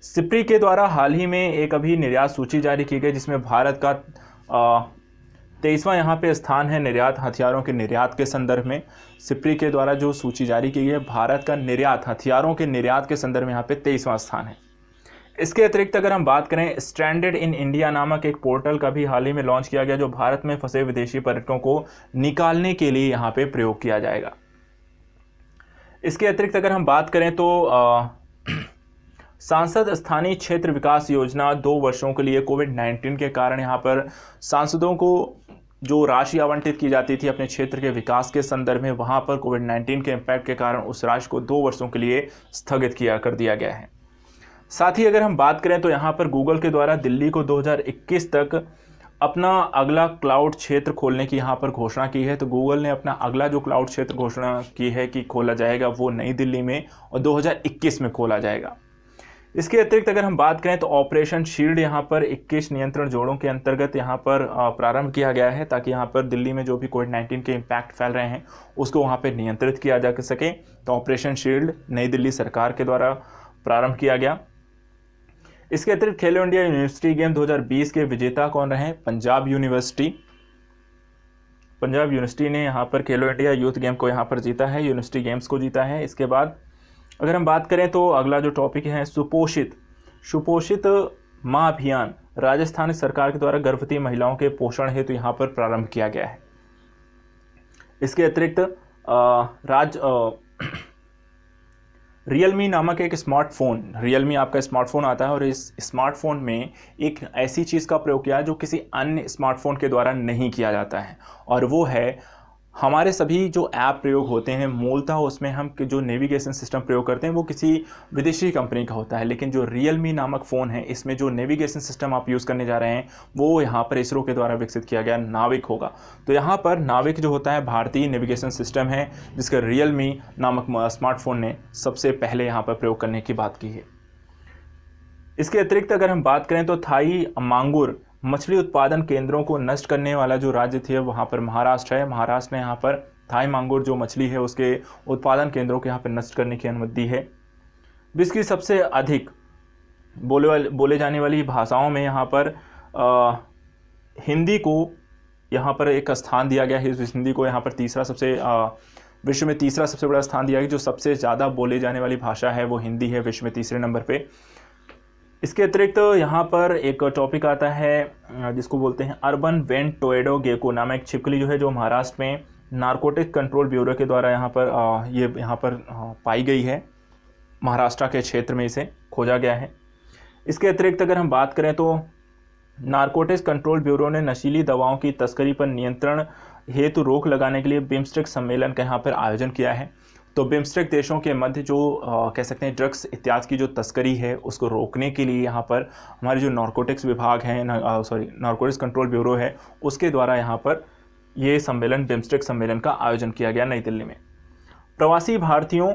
सिप्री के द्वारा हाल ही में एक अभी निर्यात सूची जारी की गई, जिसमें भारत का 23वां यहाँ पे स्थान है निर्यात हथियारों के निर्यात के संदर्भ में। सिप्री के द्वारा जो सूची जारी की गई है, भारत का निर्यात हथियारों के निर्यात के संदर्भ में यहाँ पे 23वां स्थान है। इसके अतिरिक्त अगर हम बात करें, स्ट्रैंडेड इन इंडिया नामक एक पोर्टल का भी हाल ही में लॉन्च किया गया, जो भारत में फंसे विदेशी पर्यटकों को निकालने के लिए यहाँ पे प्रयोग किया जाएगा। इसके अतिरिक्त अगर हम बात करें तो सांसद स्थानीय क्षेत्र विकास योजना 2 वर्षों के लिए कोविड-19 के कारण यहाँ पर सांसदों को जो राशि आवंटित की जाती थी अपने क्षेत्र के विकास के संदर्भ में, वहाँ पर कोविड-19 के इम्पैक्ट के कारण उस राशि को 2 वर्षों के लिए स्थगित कर दिया गया है। साथ ही अगर हम बात करें तो यहाँ पर गूगल के द्वारा दिल्ली को 2021 तक अपना अगला क्लाउड क्षेत्र खोलने की यहाँ पर घोषणा की है। तो गूगल ने अपना अगला जो क्लाउड क्षेत्र घोषणा की है कि खोला जाएगा, वो नई दिल्ली में और 2021 में खोला जाएगा। इसके अतिरिक्त अगर हम बात करें तो ऑपरेशन शील्ड यहाँ पर 21 नियंत्रण जोड़ों के अंतर्गत यहाँ पर प्रारंभ किया गया है, ताकि यहाँ पर दिल्ली में जो भी कोविड-19 के इम्पैक्ट फैल रहे हैं उसको वहाँ पर नियंत्रित किया जा सके। तो ऑपरेशन शील्ड नई दिल्ली सरकार के द्वारा प्रारंभ किया गया। इसके अतिरिक्त खेलो इंडिया यूनिवर्सिटी गेम 2020 के विजेता कौन रहे? पंजाब यूनिवर्सिटी। पंजाब यूनिवर्सिटी ने यहाँ पर खेलो इंडिया यूथ गेम को यहाँ पर जीता है, यूनिवर्सिटी गेम्स को जीता है। इसके बाद अगर हम बात करें तो अगला जो टॉपिक है सुपोषित माँ अभियान राजस्थान सरकार के द्वारा गर्भवती महिलाओं के पोषण हेतु तो यहाँ पर प्रारंभ किया गया है। इसके अतिरिक्त रियलमी नामक एक स्मार्टफोन, रियलमी आपका स्मार्टफोन आता है और इस स्मार्टफोन में एक ऐसी चीज़ का प्रयोग किया है जो किसी अन्य स्मार्टफोन के द्वारा नहीं किया जाता है, और वो है हमारे सभी जो ऐप प्रयोग होते हैं मूलतः उसमें हम जो नेविगेशन सिस्टम प्रयोग करते हैं वो किसी विदेशी कंपनी का होता है, लेकिन जो रियलमी नामक फ़ोन है इसमें जो नेविगेशन सिस्टम आप यूज़ करने जा रहे हैं वो यहाँ पर इसरो के द्वारा विकसित किया गया नाविक होगा। तो यहाँ पर नाविक जो होता है भारतीय नेविगेशन सिस्टम है, जिसका रियलमी नामक स्मार्टफोन ने सबसे पहले यहाँ पर प्रयोग करने की बात की है। इसके अतिरिक्त अगर हम बात करें तो थाई मांगुर मछली उत्पादन केंद्रों को नष्ट करने वाला जो राज्य थे वहाँ पर महाराष्ट्र है। महाराष्ट्र ने यहाँ पर थाई मांगुर जो मछली है उसके उत्पादन केंद्रों को यहाँ पर नष्ट करने की अनुमति दी है। विश्व की सबसे अधिक बोले जाने वाली भाषाओं में यहाँ पर हिंदी को यहाँ पर एक स्थान दिया गया है। हिंदी को यहाँ पर विश्व में तीसरा सबसे बड़ा स्थान दिया गया। जो सबसे ज़्यादा बोले जाने वाली भाषा है वो हिंदी है, विश्व में तीसरे नंबर पे। इसके अतिरिक्त यहाँ पर एक टॉपिक आता है जिसको बोलते हैं अर्बन वेंट टोएडो गेको नामक एक छिपकली जो है, जो महाराष्ट्र में नारकोटिक कंट्रोल ब्यूरो के द्वारा यहाँ पर पाई गई है। महाराष्ट्र के क्षेत्र में इसे खोजा गया है। इसके अतिरिक्त अगर हम बात करें तो नारकोटिक्स कंट्रोल ब्यूरो ने नशीली दवाओं की तस्करी पर नियंत्रण हेतु रोक लगाने के लिए बिम्स्टेक सम्मेलन का यहाँ पर आयोजन किया है। तो बिम्स्टेक देशों के मध्य जो कह सकते हैं ड्रग्स इत्यादि की जो तस्करी है उसको रोकने के लिए यहाँ पर हमारे जो नारकोटिक्स विभाग है नारकोटिक्स कंट्रोल ब्यूरो है उसके द्वारा यहाँ पर ये सम्मेलन बिम्स्टेक सम्मेलन का आयोजन किया गया नई दिल्ली में। प्रवासी भारतीयों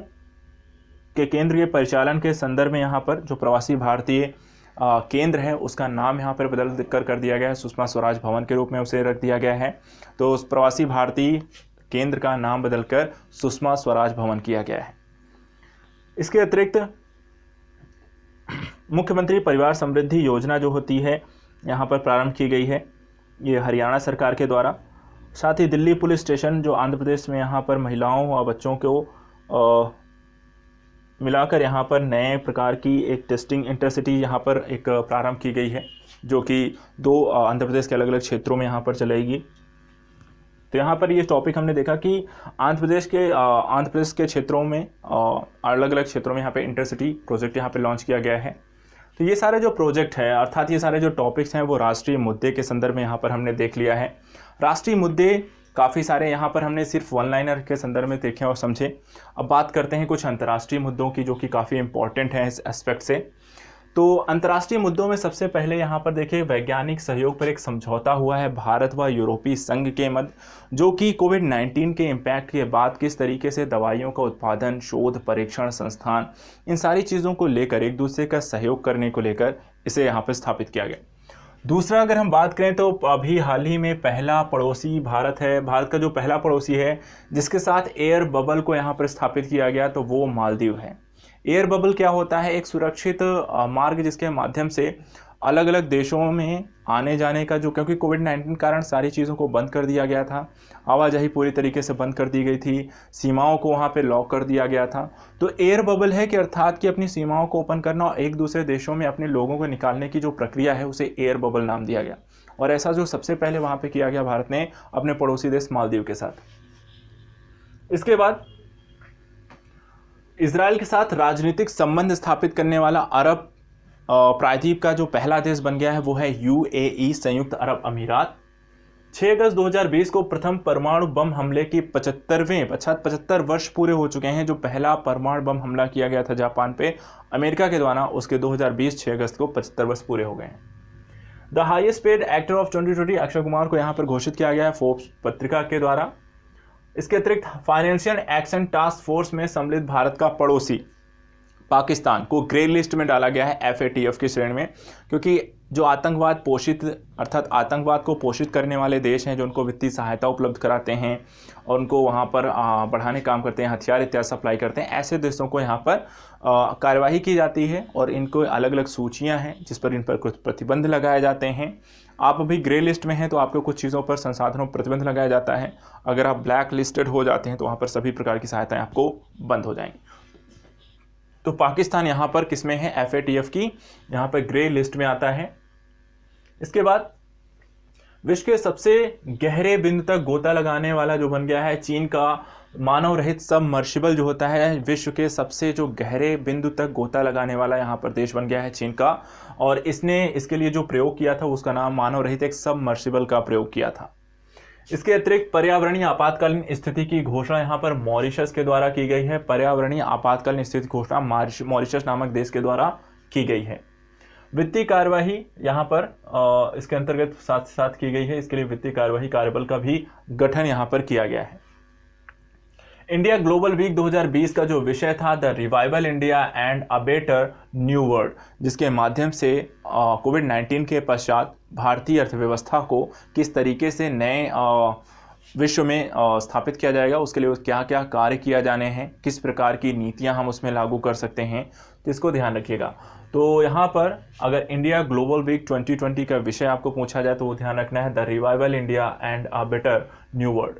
के केंद्र के परिचालन के संदर्भ में यहाँ पर जो प्रवासी भारतीय केंद्र है उसका नाम यहाँ पर बदल कर दिया गया है, सुषमा स्वराज भवन के रूप में उसे रख दिया गया है। तो उस प्रवासी भारतीय केंद्र का नाम बदलकर सुषमा स्वराज भवन किया गया है। इसके अतिरिक्त मुख्यमंत्री परिवार समृद्धि योजना जो होती है यहाँ पर प्रारंभ की गई है, ये हरियाणा सरकार के द्वारा। साथ ही दिल्ली पुलिस स्टेशन जो आंध्र प्रदेश में यहाँ पर महिलाओं और बच्चों को मिलाकर यहाँ पर नए प्रकार की एक टेस्टिंग इंटरसिटी यहाँ पर एक प्रारंभ की गई है, जो कि 2 आंध्र प्रदेश के अलग अलग क्षेत्रों में यहाँ पर चलेगी। तो यहाँ पर ये टॉपिक हमने देखा कि आंध्र प्रदेश के क्षेत्रों में अलग अलग क्षेत्रों में यहाँ पे इंटरसिटी प्रोजेक्ट यहाँ पे लॉन्च किया गया है। तो ये सारे जो प्रोजेक्ट है अर्थात ये सारे जो टॉपिक्स हैं वो राष्ट्रीय मुद्दे के संदर्भ में यहाँ पर हमने देख लिया है। राष्ट्रीय मुद्दे काफ़ी सारे यहाँ पर हमने सिर्फ वन लाइनर के संदर्भ में देखे और समझे। अब बात करते हैं कुछ अंतर्राष्ट्रीय मुद्दों की जो कि काफ़ी इंपॉर्टेंट हैं इस एस्पेक्ट से। तो अंतर्राष्ट्रीय मुद्दों में सबसे पहले यहाँ पर देखिए वैज्ञानिक सहयोग पर एक समझौता हुआ है भारत व यूरोपीय संघ के मध्य, जो कि कोविड-19 के इम्पैक्ट के बाद किस तरीके से दवाइयों का उत्पादन, शोध, परीक्षण संस्थान, इन सारी चीज़ों को लेकर एक दूसरे का सहयोग करने को लेकर इसे यहाँ पर स्थापित किया गया। दूसरा अगर हम बात करें तो अभी हाल ही में पहला पड़ोसी भारत है। भारत का जो पहला पड़ोसी है जिसके साथ एयर बबल को यहाँ पर स्थापित किया गया तो वो मालदीव है। एयर बबल क्या होता है? एक सुरक्षित मार्ग जिसके माध्यम से अलग अलग देशों में आने जाने का जो, क्योंकि कोविड-19 कारण सारी चीज़ों को बंद कर दिया गया था, आवाजाही पूरी तरीके से बंद कर दी गई थी, सीमाओं को वहाँ पे लॉक कर दिया गया था। तो एयर बबल है कि अर्थात कि अपनी सीमाओं को ओपन करना और एक दूसरे देशों में अपने लोगों को निकालने की जो प्रक्रिया है उसे एयर बबल नाम दिया गया। और ऐसा जो सबसे पहले वहाँ पे किया गया भारत ने अपने पड़ोसी देश मालदीव के साथ। इसके बाद इजराइल के साथ राजनीतिक संबंध स्थापित करने वाला अरब प्रायद्वीप का जो पहला देश बन गया है वो है यूएई, संयुक्त अरब अमीरात। 6 अगस्त 2020 को प्रथम परमाणु बम हमले की 75 वर्ष पूरे हो चुके हैं। जो पहला परमाणु बम हमला किया गया था जापान पे अमेरिका के द्वारा, उसके 2020 6 अगस्त को 75 वर्ष पूरे हो गए हैं। The highest paid actor of 2020 Akshay Kumar को यहाँ पर घोषित किया गया है फोर्ब्स पत्रिका के द्वारा। इसके अतिरिक्त फाइनेंशियल एक्शन टास्क फोर्स में सम्मिलित भारत का पड़ोसी पाकिस्तान को ग्रे लिस्ट में डाला गया है FATF की श्रेणी में, क्योंकि जो आतंकवाद पोषित अर्थात आतंकवाद को पोषित करने वाले देश हैं, जो उनको वित्तीय सहायता उपलब्ध कराते हैं और उनको वहाँ पर बढ़ाने काम करते हैं, हथियार इत्यादि सप्लाई करते हैं, ऐसे देशों को यहाँ पर कार्यवाही की जाती है और इनको अलग अलग सूचियाँ हैं जिस पर इन पर कुछ प्रतिबंध लगाए जाते हैं। आप अभी ग्रे लिस्ट में हैं तो आपको कुछ चीज़ों पर संसाधनों पर प्रतिबंध लगाया जाता है। अगर आप ब्लैक लिस्टेड हो जाते हैं तो वहाँ पर सभी प्रकार की सहायताएँ आपको बंद हो जाएंगी। तो पाकिस्तान यहाँ पर किस में है? FATF की यहाँ पर ग्रे लिस्ट में आता है। इसके बाद विश्व के सबसे गहरे बिंदु तक गोता लगाने वाला जो बन गया है चीन का मानव रहित सबमर्सिबल जो होता है, विश्व के सबसे जो गहरे बिंदु तक गोता लगाने वाला यहाँ पर देश बन गया है चीन का। और इसने इसके लिए जो प्रयोग किया था उसका नाम मानव रहित एक सबमर्सिबल का प्रयोग किया था। इसके अतिरिक्त पर्यावरणीय आपातकालीन स्थिति की घोषणा यहाँ पर मॉरिशस के द्वारा की गई है। पर्यावरणीय आपातकालीन स्थिति घोषणा मॉरिशस नामक देश के द्वारा की गई है। वित्तीय कार्यवाही यहाँ पर इसके अंतर्गत साथ साथ की गई है। इसके लिए वित्तीय कार्यवाही कार्यबल का भी गठन यहाँ पर किया गया है। इंडिया ग्लोबल वीक 2020 का जो विषय था the revival India and a better new world, जिसके माध्यम से कोविड-19 के पश्चात भारतीय अर्थव्यवस्था को किस तरीके से नए विश्व में स्थापित किया जाएगा, उसके लिए क्या क्या कार्य किया जाने हैं, किस प्रकार की नीतियां हम उसमें लागू कर सकते हैं, तो इसको ध्यान रखिएगा। तो यहाँ पर अगर इंडिया ग्लोबल वीक 2020 का विषय आपको पूछा जाए तो वो ध्यान रखना है the revival India and a better new world.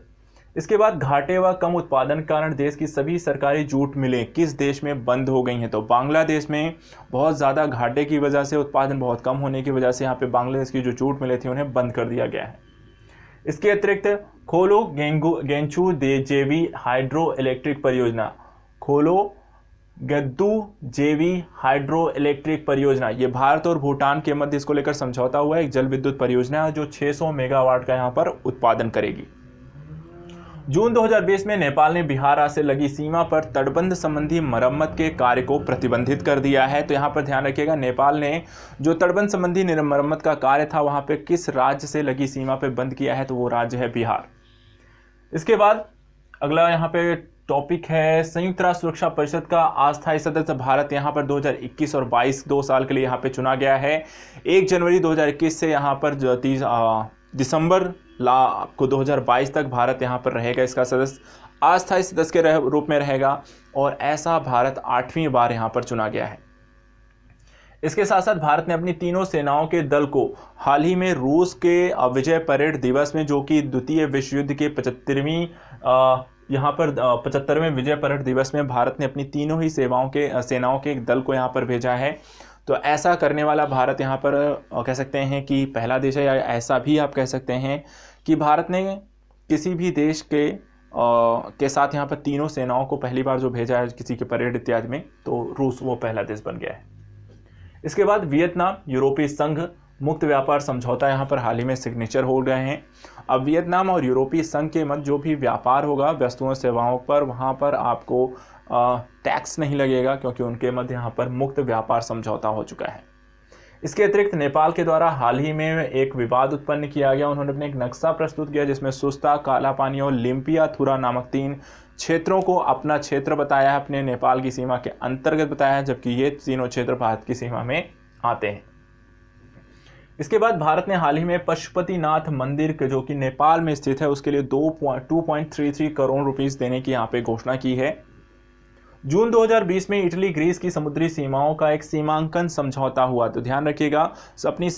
इसके बाद घाटे व कम उत्पादन के कारण देश की सभी सरकारी जूट मिलें किस देश में बंद हो गई हैं? तो बांग्लादेश में बहुत ज़्यादा घाटे की वजह से, उत्पादन बहुत कम होने की वजह से यहाँ पे बांग्लादेश की जो जूट मिलें थी उन्हें बंद कर दिया गया है। इसके अतिरिक्त खोलो गेंचू जेवी हाइड्रो इलेक्ट्रिक परियोजना, खोलो गद्दू जेवी हाइड्रो इलेक्ट्रिक परियोजना, ये भारत और भूटान के मध्य इसको लेकर समझौता हुआ है। एक जल विद्युत परियोजना है जो 600 मेगावाट का यहाँ पर उत्पादन करेगी। जून 2020 में नेपाल ने बिहार से लगी सीमा पर तटबंध संबंधी मरम्मत के कार्य को प्रतिबंधित कर दिया है। तो यहाँ पर ध्यान रखिएगा, नेपाल ने जो तटबंध संबंधी मरम्मत का कार्य था वहाँ पे किस राज्य से लगी सीमा पे बंद किया है, तो वो राज्य है बिहार। इसके बाद अगला यहाँ पे टॉपिक है संयुक्त राष्ट्र सुरक्षा परिषद का अस्थायी सदस्य भारत यहाँ पर 2021 और 22 2 साल के लिए यहाँ पे चुना गया है। 1 जनवरी 2021 से यहाँ पर 30 दिसंबर को 2022 तक भारत यहाँ पर रहेगा, इसका सदस्य अस्थायी सदस्य के रूप में रहेगा और ऐसा भारत 8वीं बार यहाँ पर चुना गया है। इसके साथ साथ भारत ने अपनी तीनों सेनाओं के दल को हाल ही में रूस के विजय परेड दिवस में, जो कि द्वितीय विश्व युद्ध के 75वें विजय परेड दिवस में भारत ने अपनी तीनों ही सेनाओं के एक दल को यहाँ पर भेजा है। तो ऐसा करने वाला भारत यहाँ पर कह सकते हैं कि पहला देश है, या ऐसा भी आप कह सकते हैं कि भारत ने किसी भी देश के साथ यहाँ पर तीनों सेनाओं को पहली बार जो भेजा है किसी के परेड इत्यादि में, तो रूस वो पहला देश बन गया है। इसके बाद वियतनाम यूरोपीय संघ मुक्त व्यापार समझौता यहाँ पर हाल ही में सिग्नेचर हो गए हैं। अब वियतनाम और यूरोपीय संघ के मध्य जो भी व्यापार होगा वस्तुओं सेवाओं पर, वहाँ पर आपको टैक्स नहीं लगेगा, क्योंकि उनके मध्य यहाँ पर मुक्त व्यापार समझौता हो चुका है। इसके अतिरिक्त नेपाल के द्वारा हाल ही में एक विवाद उत्पन्न किया गया। उन्होंने अपने एक नक्शा प्रस्तुत किया जिसमें सुस्ता, काला पानी और लिम्पियाथुरा नामक 3 क्षेत्रों को अपना क्षेत्र बताया है, अपने नेपाल की सीमा के अंतर्गत बताया है, जबकि ये तीनों क्षेत्र भारत की सीमा में आते हैं। इसके बाद भारत ने हाल ही में पशुपतिनाथ मंदिर के, जो कि नेपाल में स्थित है, उसके लिए 2.33 करोड़ रुपीस देने की यहाँ पे घोषणा की है। जून 2020 में इटली ग्रीस की समुद्री सीमाओं का एक सीमांकन समझौता हुआ। तो ध्यान रखिएगा, अपनी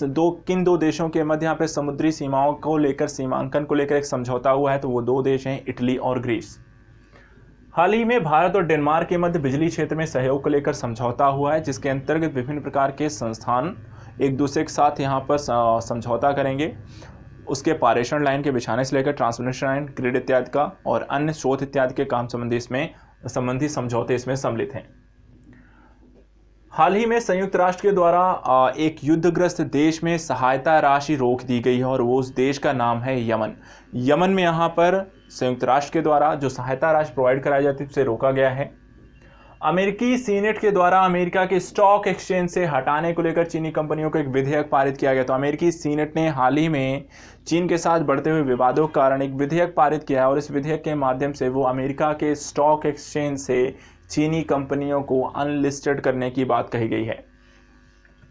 किन दो देशों के मध्य यहाँ पे समुद्री सीमाओं को लेकर, सीमांकन को लेकर एक समझौता हुआ है, तो वो दो देश हैं, इटली और ग्रीस। हाल ही में भारत और डेनमार्क के मध्य बिजली क्षेत्र में सहयोग को लेकर समझौता हुआ है, जिसके अंतर्गत विभिन्न प्रकार के संस्थान एक दूसरे के साथ यहाँ पर समझौता करेंगे। उसके पारेषण लाइन के बिछाने से लेकर ट्रांसमिशन लाइन, ग्रिड इत्यादि का और अन्य स्रोत इत्यादि के काम संबंधी समझौते इसमें सम्मिलित हैं। हाल ही में संयुक्त राष्ट्र के द्वारा एक युद्धग्रस्त देश में सहायता राशि रोक दी गई है और वो उस देश का नाम है यमन। यमन में यहाँ पर संयुक्त राष्ट्र के द्वारा जो सहायता राशि प्रोवाइड कराई जाती है उसे रोका गया है। अमेरिकी सीनेट के द्वारा अमेरिका के स्टॉक एक्सचेंज से हटाने को लेकर चीनी कंपनियों को एक विधेयक पारित किया गया। तो अमेरिकी सीनेट ने हाल ही में चीन के साथ बढ़ते हुए विवादों के कारण एक विधेयक पारित किया है और इस विधेयक के माध्यम से वो अमेरिका के स्टॉक एक्सचेंज से चीनी कंपनियों को अनलिस्टेड करने की बात कही गई है।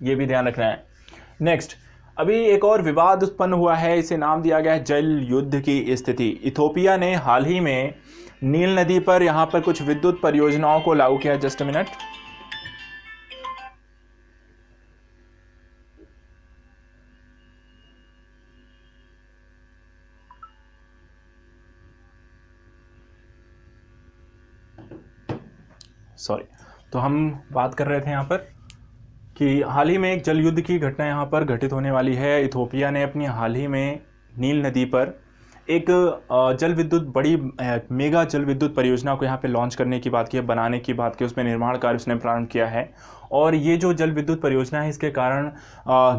ये भी ध्यान रखना है। नेक्स्ट, अभी एक और विवाद उत्पन्न हुआ है, इसे नाम दिया गया है जल युद्ध की स्थिति। इथोपिया ने हाल ही में नील नदी पर यहां पर कुछ विद्युत परियोजनाओं को लागू किया। Just a minute. सॉरी, तो हम बात कर रहे थे यहाँ पर कि हाल ही में एक जल युद्ध की घटना यहाँ पर घटित होने वाली है। इथोपिया ने अपनी हाल ही में नील नदी पर एक बड़ी मेगा जल विद्युत परियोजना को यहाँ पे लॉन्च करने की बात की है, बनाने की बात की, उसमें निर्माण कार्य उसने प्रारंभ किया है। और ये जो जल विद्युत परियोजना है, इसके कारण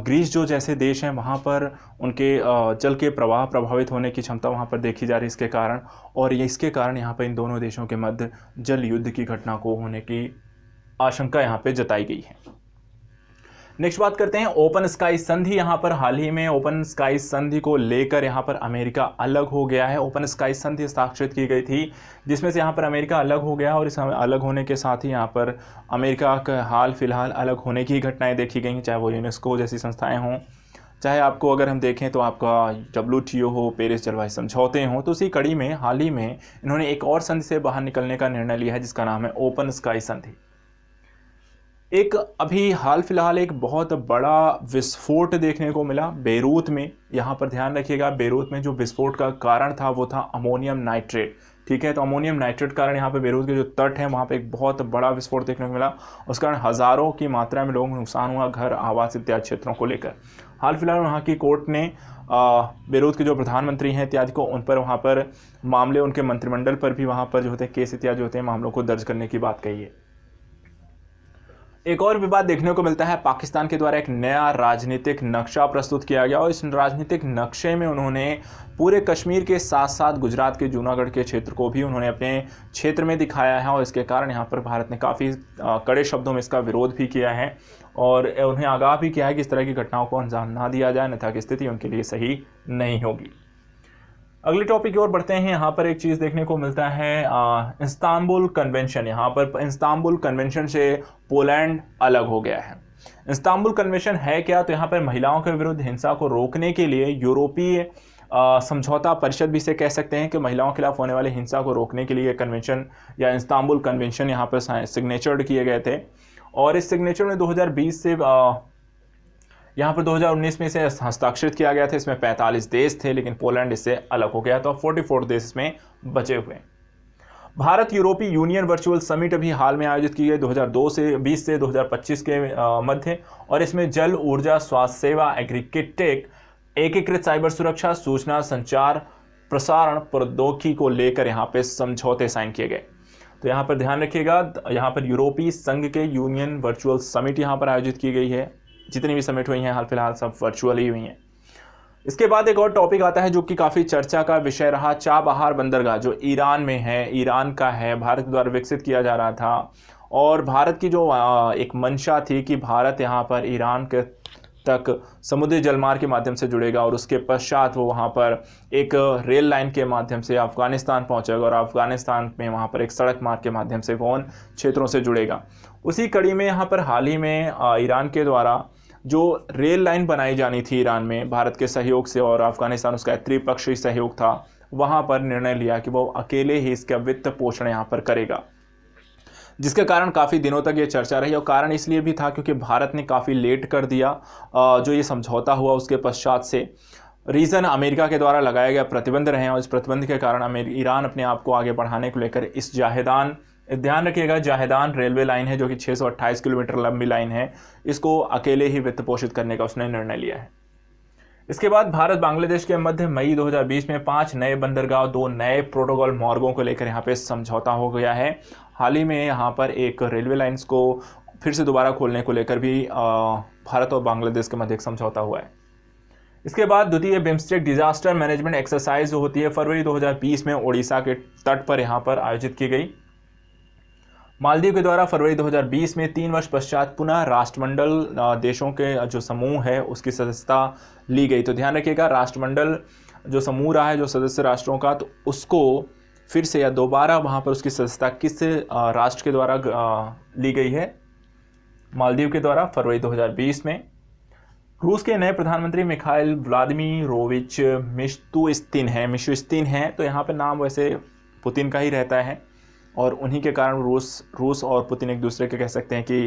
ग्रीस जो जैसे देश हैं वहाँ पर उनके जल के प्रवाह प्रभावित होने की क्षमता वहाँ पर देखी जा रही है इसके कारण, और इसके कारण यहाँ पर इन दोनों देशों के मध्य जल युद्ध की घटना को होने की आशंका यहाँ पे जताई गई है। नेक्स्ट बात करते हैं ओपन स्काई संधि। यहाँ पर हाल ही में ओपन स्काई संधि को लेकर यहाँ पर अमेरिका अलग हो गया है। ओपन स्काई संधि हस्ताक्षरित की गई थी जिसमें से यहाँ पर अमेरिका अलग हो गया और इस अलग होने के साथ ही यहाँ पर अमेरिका का हाल फिलहाल अलग होने की घटनाएं देखी गई, चाहे वो यूनेस्को जैसी संस्थाएं हों, चाहे आपको अगर हम देखें तो आपका WTO हो, पेरिस जलवायु समझौते हों। तो उसी कड़ी में हाल ही में इन्होंने एक और संधि से बाहर निकलने का निर्णय लिया है जिसका नाम है ओपन स्काई संधि। एक अभी हाल फिलहाल एक बहुत बड़ा विस्फोट देखने को मिला बेरूत में। यहाँ पर ध्यान रखिएगा, बेरूत में जो विस्फोट का कारण था वो था अमोनियम नाइट्रेट। ठीक है, तो अमोनियम नाइट्रेट कारण यहाँ पे बेरूत के जो तट हैं वहाँ पे एक बहुत बड़ा विस्फोट देखने को मिला। उस कारण हज़ारों की मात्रा में लोगों को नुकसान हुआ, घर, आवास इत्यादि क्षेत्रों को लेकर। हाल फिलहाल वहाँ की कोर्ट ने बेरूत के जो प्रधानमंत्री हैं इत्यादि को उन पर वहाँ पर मामले, उनके मंत्रिमंडल पर भी वहाँ पर जो होते हैं केस इत्यादि होते हैं, मामलों को दर्ज करने की बात कही है। एक और विवाद देखने को मिलता है, पाकिस्तान के द्वारा एक नया राजनीतिक नक्शा प्रस्तुत किया गया और इस राजनीतिक नक्शे में उन्होंने पूरे कश्मीर के साथ साथ गुजरात के जूनागढ़ के क्षेत्र को भी उन्होंने अपने क्षेत्र में दिखाया है और इसके कारण यहाँ पर भारत ने काफ़ी कड़े शब्दों में इसका विरोध भी किया है और उन्हें आगाह भी किया है कि इस तरह की घटनाओं को अंजाम ना दिया जाए, अन्यथा की स्थिति उनके लिए सही नहीं होगी। अगले टॉपिक की ओर बढ़ते हैं। यहाँ पर एक चीज़ देखने को मिलता है इस्तांबुल कन्वेंशन। यहाँ पर इस्तांबुल कन्वेंशन से पोलैंड अलग हो गया है। इस्तांबुल कन्वेंशन है क्या? तो यहाँ पर महिलाओं के विरुद्ध हिंसा को रोकने के लिए यूरोपीय समझौता परिषद भी इसे कह सकते हैं कि महिलाओं के खिलाफ होने वाली हिंसा को रोकने के लिए कन्वेंशन या इस्तांबुल कन्वेंशन यहाँ पर सिग्नेचर्ड किए गए थे और इस सिग्नेचर में 2020 से यहाँ पर 2019 में इसे हस्ताक्षरित किया गया था। इसमें 45 देश थे लेकिन पोलैंड इससे अलग हो गया, तो 44 देश इसमें बचे हुए। भारत यूरोपीय यूनियन वर्चुअल समिट अभी हाल में आयोजित की गई 2020 से 2025 के मध्य और इसमें जल, ऊर्जा, स्वास्थ्य सेवा, एग्रीटेक, एकीकृत साइबर सुरक्षा, सूचना संचार, प्रसारण प्रौद्योगिकी को लेकर यहाँ पे समझौते साइन किए गए। तो यहाँ पर ध्यान रखिएगा, यहाँ पर यूरोपीय संघ के यूनियन वर्चुअल समिट यहाँ पर आयोजित की गई है। जितनी भी समिट हुई हैं हाल फिलहाल सब वर्चुअल ही हुई हैं। इसके बाद एक और टॉपिक आता है जो कि काफ़ी चर्चा का विषय रहा, चाबहार बंदरगाह जो ईरान में है, ईरान का है, भारत द्वारा विकसित किया जा रहा था और भारत की जो एक मंशा थी कि भारत यहाँ पर ईरान के तक समुद्री जलमार्ग के माध्यम से जुड़ेगा और उसके पश्चात वो वहाँ पर एक रेल लाइन के माध्यम से अफ़गानिस्तान पहुँचेगा और अफ़गानिस्तान में वहाँ पर एक सड़क मार्ग के माध्यम से वो उन क्षेत्रों से जुड़ेगा। उसी कड़ी में यहाँ पर हाल ही में ईरान के द्वारा जो रेल लाइन बनाई जानी थी ईरान में भारत के सहयोग से और अफ़गानिस्तान उसका त्रिपक्षीय सहयोग था, वहाँ पर निर्णय लिया कि वो अकेले ही इसका वित्त पोषण यहाँ पर करेगा। जिसके कारण काफ़ी दिनों तक ये चर्चा रही। और कारण इसलिए भी था क्योंकि भारत ने काफ़ी लेट कर दिया जो ये समझौता हुआ उसके पश्चात से। रीज़न अमेरिका के द्वारा लगाया गया प्रतिबंध रहे हैं और इस प्रतिबंध के कारण ईरान अपने आप को आगे बढ़ाने को लेकर इस जाहेदान, ध्यान रखिएगा, जाहेदान रेलवे लाइन है जो कि 628 किलोमीटर लंबी लाइन है, इसको अकेले ही वित्त पोषित करने का उसने निर्णय लिया है। इसके बाद भारत बांग्लादेश के मध्य मई 2020 में 5 नए बंदरगाह, 2 नए प्रोटोकॉल मार्गों को लेकर यहाँ पे समझौता हो गया है। हाल ही में यहाँ पर एक रेलवे लाइन्स को फिर से दोबारा खोलने को लेकर भी भारत और बांग्लादेश के मध्य एक समझौता हुआ है। इसके बाद द्वितीय बिम्स्टेक डिजास्टर मैनेजमेंट एक्सरसाइज जो होती है फरवरी 2020 में ओडिशा के तट पर यहाँ पर आयोजित की गई। मालदीव के द्वारा फरवरी 2020 में 3 वर्ष पश्चात पुनः राष्ट्रमंडल देशों के जो समूह है उसकी सदस्यता ली गई। तो ध्यान रखिएगा, राष्ट्रमंडल जो समूह रहा है जो सदस्य राष्ट्रों का, तो उसको फिर से या दोबारा वहाँ पर उसकी सदस्यता किस राष्ट्र के द्वारा ली गई है? मालदीव के द्वारा फरवरी 2020 में। रूस के नए प्रधानमंत्री मिखाइल व्लादिमीरोविच मिशुस्तिन हैं। तो यहाँ पर नाम वैसे पुतिन का ही रहता है और उन्हीं के कारण रूस और पुतिन एक दूसरे के कह सकते हैं कि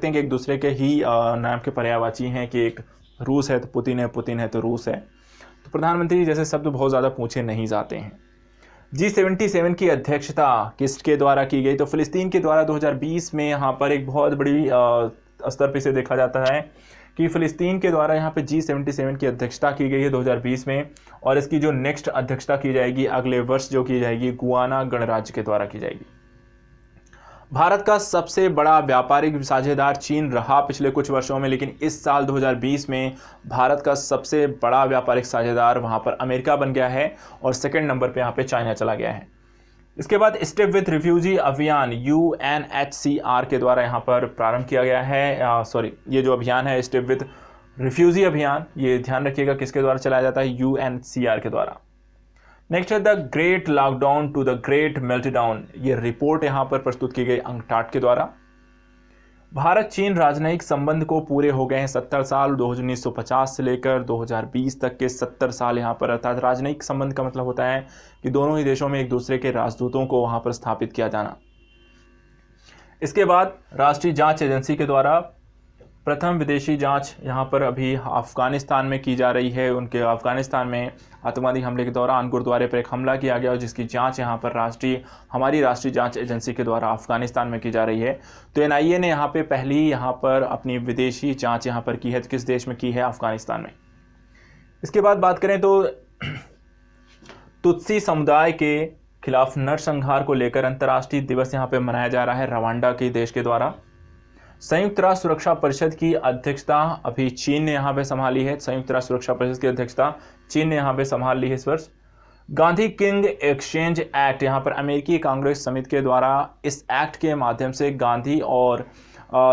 एक दूसरे के ही नाम के पर्यायवाची हैं कि एक रूस है तो पुतिन है, पुतिन है तो रूस है। तो प्रधानमंत्री जैसे शब्द बहुत ज़्यादा पूछे नहीं जाते हैं। G77 की अध्यक्षता किसके द्वारा की गई? तो फिलिस्तीन के द्वारा 2020 में यहाँ पर एक बहुत बड़ी स्तर पर से देखा जाता है कि फिलिस्तीन के द्वारा यहाँ पे G77 की अध्यक्षता की गई है 2020 में, और इसकी जो नेक्स्ट अध्यक्षता की जाएगी अगले वर्ष जो की जाएगी गुयाना गणराज्य के द्वारा की जाएगी। भारत का सबसे बड़ा व्यापारिक साझेदार चीन रहा पिछले कुछ वर्षों में, लेकिन इस साल 2020 में भारत का सबसे बड़ा व्यापारिक साझेदार वहाँ पर अमेरिका बन गया है और सेकेंड नंबर पर यहाँ पे चाइना चला गया है। इसके बाद स्टेप विथ रिफ्यूजी अभियान UNHCR के द्वारा यहाँ पर प्रारंभ किया गया है। ये जो अभियान है स्टेप विथ रिफ्यूजी अभियान, ये ध्यान रखिएगा किसके द्वारा चलाया जाता है? UNHCR के द्वारा। नेक्स्ट है the great lockdown to the great meltdown, ये रिपोर्ट यहाँ पर प्रस्तुत की गई अंकटाट के द्वारा। भारत चीन राजनयिक संबंध को पूरे हो गए हैं 70 साल। 1950 से लेकर 2020 तक के 70 साल यहाँ पर, अर्थात राजनयिक संबंध का मतलब होता है कि दोनों ही देशों में एक दूसरे के राजदूतों को वहाँ पर स्थापित किया जाना। इसके बाद राष्ट्रीय जांच एजेंसी के द्वारा प्रथम विदेशी जांच यहाँ पर अभी अफगानिस्तान में की जा रही है। उनके अफगानिस्तान में आतंकवादी हमले के दौरान गुरुद्वारे पर एक हमला किया गया और जिसकी जांच यहाँ पर हमारी राष्ट्रीय जांच एजेंसी के द्वारा अफगानिस्तान में की जा रही है। तो NIA ने यहाँ पे पहली यहाँ पर अपनी विदेशी जांच यहाँ पर की है। किस देश में की है? अफगानिस्तान में। इसके बाद बात करें तो तुत्सी समुदाय के खिलाफ नरसंहार को लेकर अंतर्राष्ट्रीय दिवस यहाँ पे मनाया जा रहा है रवांडा के देश के द्वारा। संयुक्त राष्ट्र सुरक्षा परिषद की अध्यक्षता अभी चीन ने यहाँ पे संभाली है। संयुक्त राष्ट्र सुरक्षा परिषद की अध्यक्षता चीन ने यहाँ पे संभाल ली है इस वर्ष। गांधी किंग एक्सचेंज एक्ट, यहाँ पर अमेरिकी कांग्रेस समिति के द्वारा इस एक्ट के माध्यम से गांधी और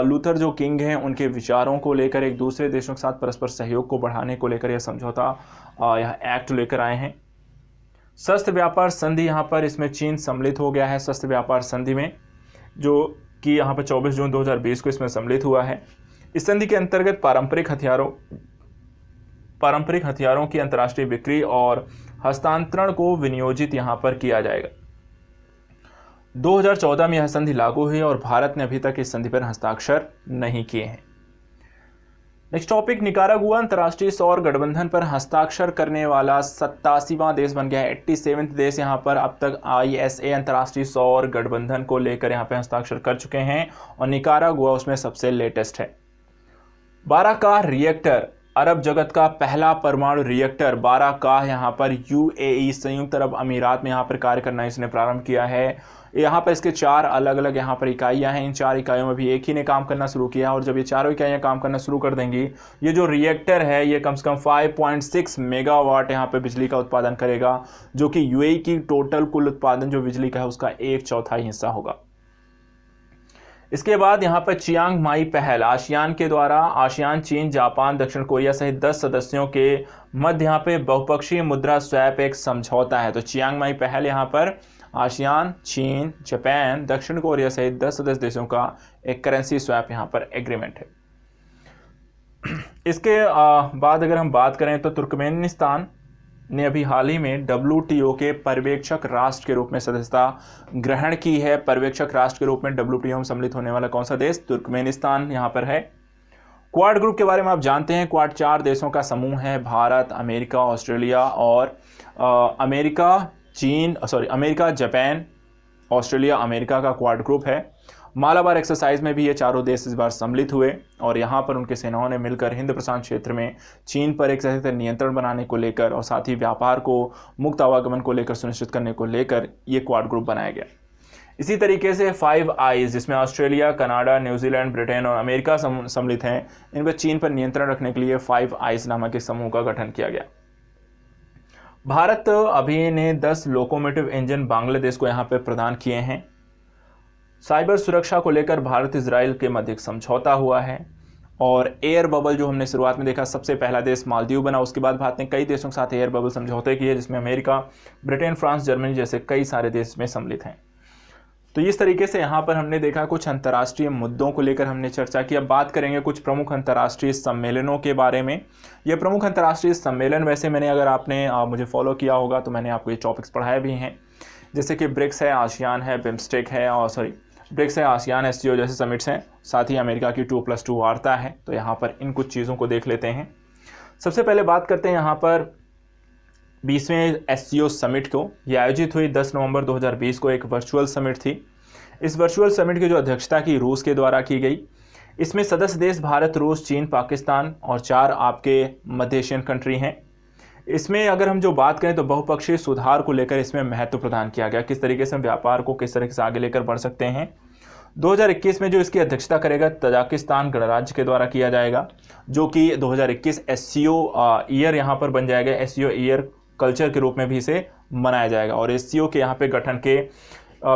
लूथर जो किंग हैं उनके विचारों को लेकर एक दूसरे देशों के साथ परस्पर सहयोग को बढ़ाने को लेकर यह समझौता यह एक्ट लेकर आए हैं। शस्त्र व्यापार संधि, यहाँ पर इसमें चीन सम्मिलित हो गया है शस्त्र व्यापार संधि में, जो कि यहाँ पर 24 जून 2020 को इसमें सम्मिलित हुआ है। इस संधि के अंतर्गत पारंपरिक हथियारों की अंतर्राष्ट्रीय बिक्री और हस्तांतरण को विनियोजित यहाँ पर किया जाएगा। 2014 में यह संधि लागू हुई और भारत ने अभी तक इस संधि पर हस्ताक्षर नहीं किए हैं। नेक्स्ट टॉपिक, निकारागुआ अंतर्राष्ट्रीय सौर गठबंधन पर हस्ताक्षर करने वाला 87वां देश बन गया है। 87वें देश यहाँ पर अब तक ISA अंतर्राष्ट्रीय सौर गठबंधन को लेकर यहाँ पे हस्ताक्षर कर चुके हैं और निकारागुआ उसमें सबसे लेटेस्ट है। 12 का रिएक्टर, अरब जगत का पहला परमाणु रिएक्टर 12 का यहाँ पर UAE संयुक्त अरब अमीरात में यहाँ पर कार्य करना इसने प्रारंभ किया है। यहाँ पर इसके 4 अलग अलग यहाँ पर इकाइयाँ हैं। इन 4 इकाइयों में भी एक ही ने काम करना शुरू किया और जब ये चारों इकाइयाँ काम करना शुरू कर देंगी, ये जो रिएक्टर है ये कम से कम 5.6 मेगावाट यहाँ पे बिजली का उत्पादन करेगा, जो कि UAE की टोटल कुल उत्पादन जो बिजली का है उसका 1/4 हिस्सा होगा। इसके बाद यहाँ पर चियांग माई पहल, आसियान के द्वारा आसियान चीन, जापान, दक्षिण कोरिया सहित 10 सदस्यों के मध्य यहाँ पे बहुपक्षीय मुद्रा स्वैप एक समझौता है। तो चियांग माई पहल यहाँ पर आसियान, चीन, जापान, दक्षिण कोरिया सहित 10 सदस्य देशों का एक करेंसी स्वैप यहाँ पर एग्रीमेंट है। इसके बाद अगर हम बात करें तो तुर्कमेनिस्तान ने अभी हाल ही में WTO के पर्यवेक्षक राष्ट्र के रूप में सदस्यता ग्रहण की है। पर्यवेक्षक राष्ट्र के रूप में WTO में सम्मिलित होने वाला कौन सा देश? तुर्कमेनिस्तान यहाँ पर है। क्वाड ग्रुप के बारे में आप जानते हैं, क्वाड 4 देशों का समूह है, भारत, अमेरिका, ऑस्ट्रेलिया और अमेरिका, जापान, ऑस्ट्रेलिया, अमेरिका का क्वाड ग्रुप है। मालाबार एक्सरसाइज में भी ये चारों देश इस बार सम्मिलित हुए और यहाँ पर उनके सेनाओं ने मिलकर हिंद प्रशांत क्षेत्र में चीन पर एक सशक्त नियंत्रण बनाने को लेकर और साथ ही व्यापार को, मुक्त आवागमन को लेकर सुनिश्चित करने को लेकर ये क्वाड ग्रुप बनाया गया। इसी तरीके से 5 आईज, जिसमें ऑस्ट्रेलिया, कनाडा, न्यूजीलैंड, ब्रिटेन और अमेरिका सम्मिलित हैं, इन पर चीन पर नियंत्रण रखने के लिए 5 आईज नामक एक समूह का गठन किया गया। भारत अभी ने 10 लोकोमोटिव इंजन बांग्लादेश को यहाँ पर प्रदान किए हैं। साइबर सुरक्षा को लेकर भारत इजराइल के मध्य एक समझौता हुआ है और एयर बबल जो हमने शुरुआत में देखा, सबसे पहला देश मालदीव बना। उसके बाद भारत ने कई देशों के साथ एयर बबल समझौते किए, जिसमें अमेरिका, ब्रिटेन, फ्रांस, जर्मनी जैसे कई सारे देश में सम्मिलित हैं। तो इस तरीके से यहाँ पर हमने देखा कुछ अंतर्राष्ट्रीय मुद्दों को लेकर हमने चर्चा की। अब बात करेंगे कुछ प्रमुख अंतर्राष्ट्रीय सम्मेलनों के बारे में। ये प्रमुख अंतर्राष्ट्रीय सम्मेलन, वैसे मैंने, अगर आपने मुझे फॉलो किया होगा तो मैंने आपको ये टॉपिक्स पढ़ाए भी हैं, जैसे कि ब्रिक्स है, आसियान है, बिम्स्टेक है, ब्रिक्स है, आसियान, SCO जैसे समिट्स हैं। साथ ही अमेरिका की 2+2 वार्ता है। तो यहाँ पर इन कुछ चीज़ों को देख लेते हैं। सबसे पहले बात करते हैं यहाँ पर 20वें SCO समिट को। ये आयोजित हुई 10 नवंबर 2020 को, एक वर्चुअल समिट थी। इस वर्चुअल समिट की जो अध्यक्षता की रूस के द्वारा की गई। इसमें सदस्य देश भारत, रूस, चीन, पाकिस्तान और 4 आपके मध्य एशियन कंट्री हैं। इसमें अगर हम जो बात करें तो बहुपक्षीय सुधार को लेकर इसमें महत्व प्रदान किया गया, किस तरीके से व्यापार को किस तरीके से आगे लेकर बढ़ सकते हैं। 2021 में जो इसकी अध्यक्षता करेगा तजाकिस्तान गणराज्य के द्वारा किया जाएगा, जो कि 2021 SCO ईयर यहाँ पर बन जाएगा। SCO ईयर कल्चर के रूप में भी इसे मनाया जाएगा और SCO के यहाँ पे गठन के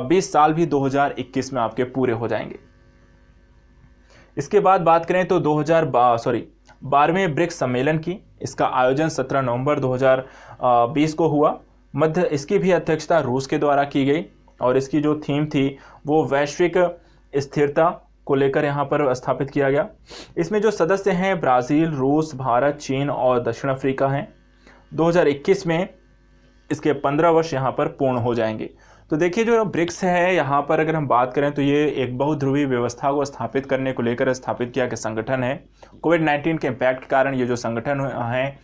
20 साल भी 2021 में आपके पूरे हो जाएंगे। इसके बाद बात करें तो 12वें ब्रिक्स सम्मेलन की, इसका आयोजन 17 नवंबर 2020 को हुआ। इसकी भी अध्यक्षता रूस के द्वारा की गई और इसकी जो थीम थी वो वैश्विक स्थिरता को लेकर यहाँ पर स्थापित किया गया। इसमें जो सदस्य हैं ब्राज़ील, रूस, भारत, चीन और दक्षिण अफ्रीका हैं। 2021 में इसके 15 वर्ष यहाँ पर पूर्ण हो जाएंगे। तो देखिए जो ब्रिक्स है, यहाँ पर अगर हम बात करें तो ये एक बहुध्रुवीय व्यवस्था को स्थापित करने को लेकर स्थापित किया गया संगठन है। कोविड-19 के इम्पैक्ट के कारण ये जो संगठन हैं,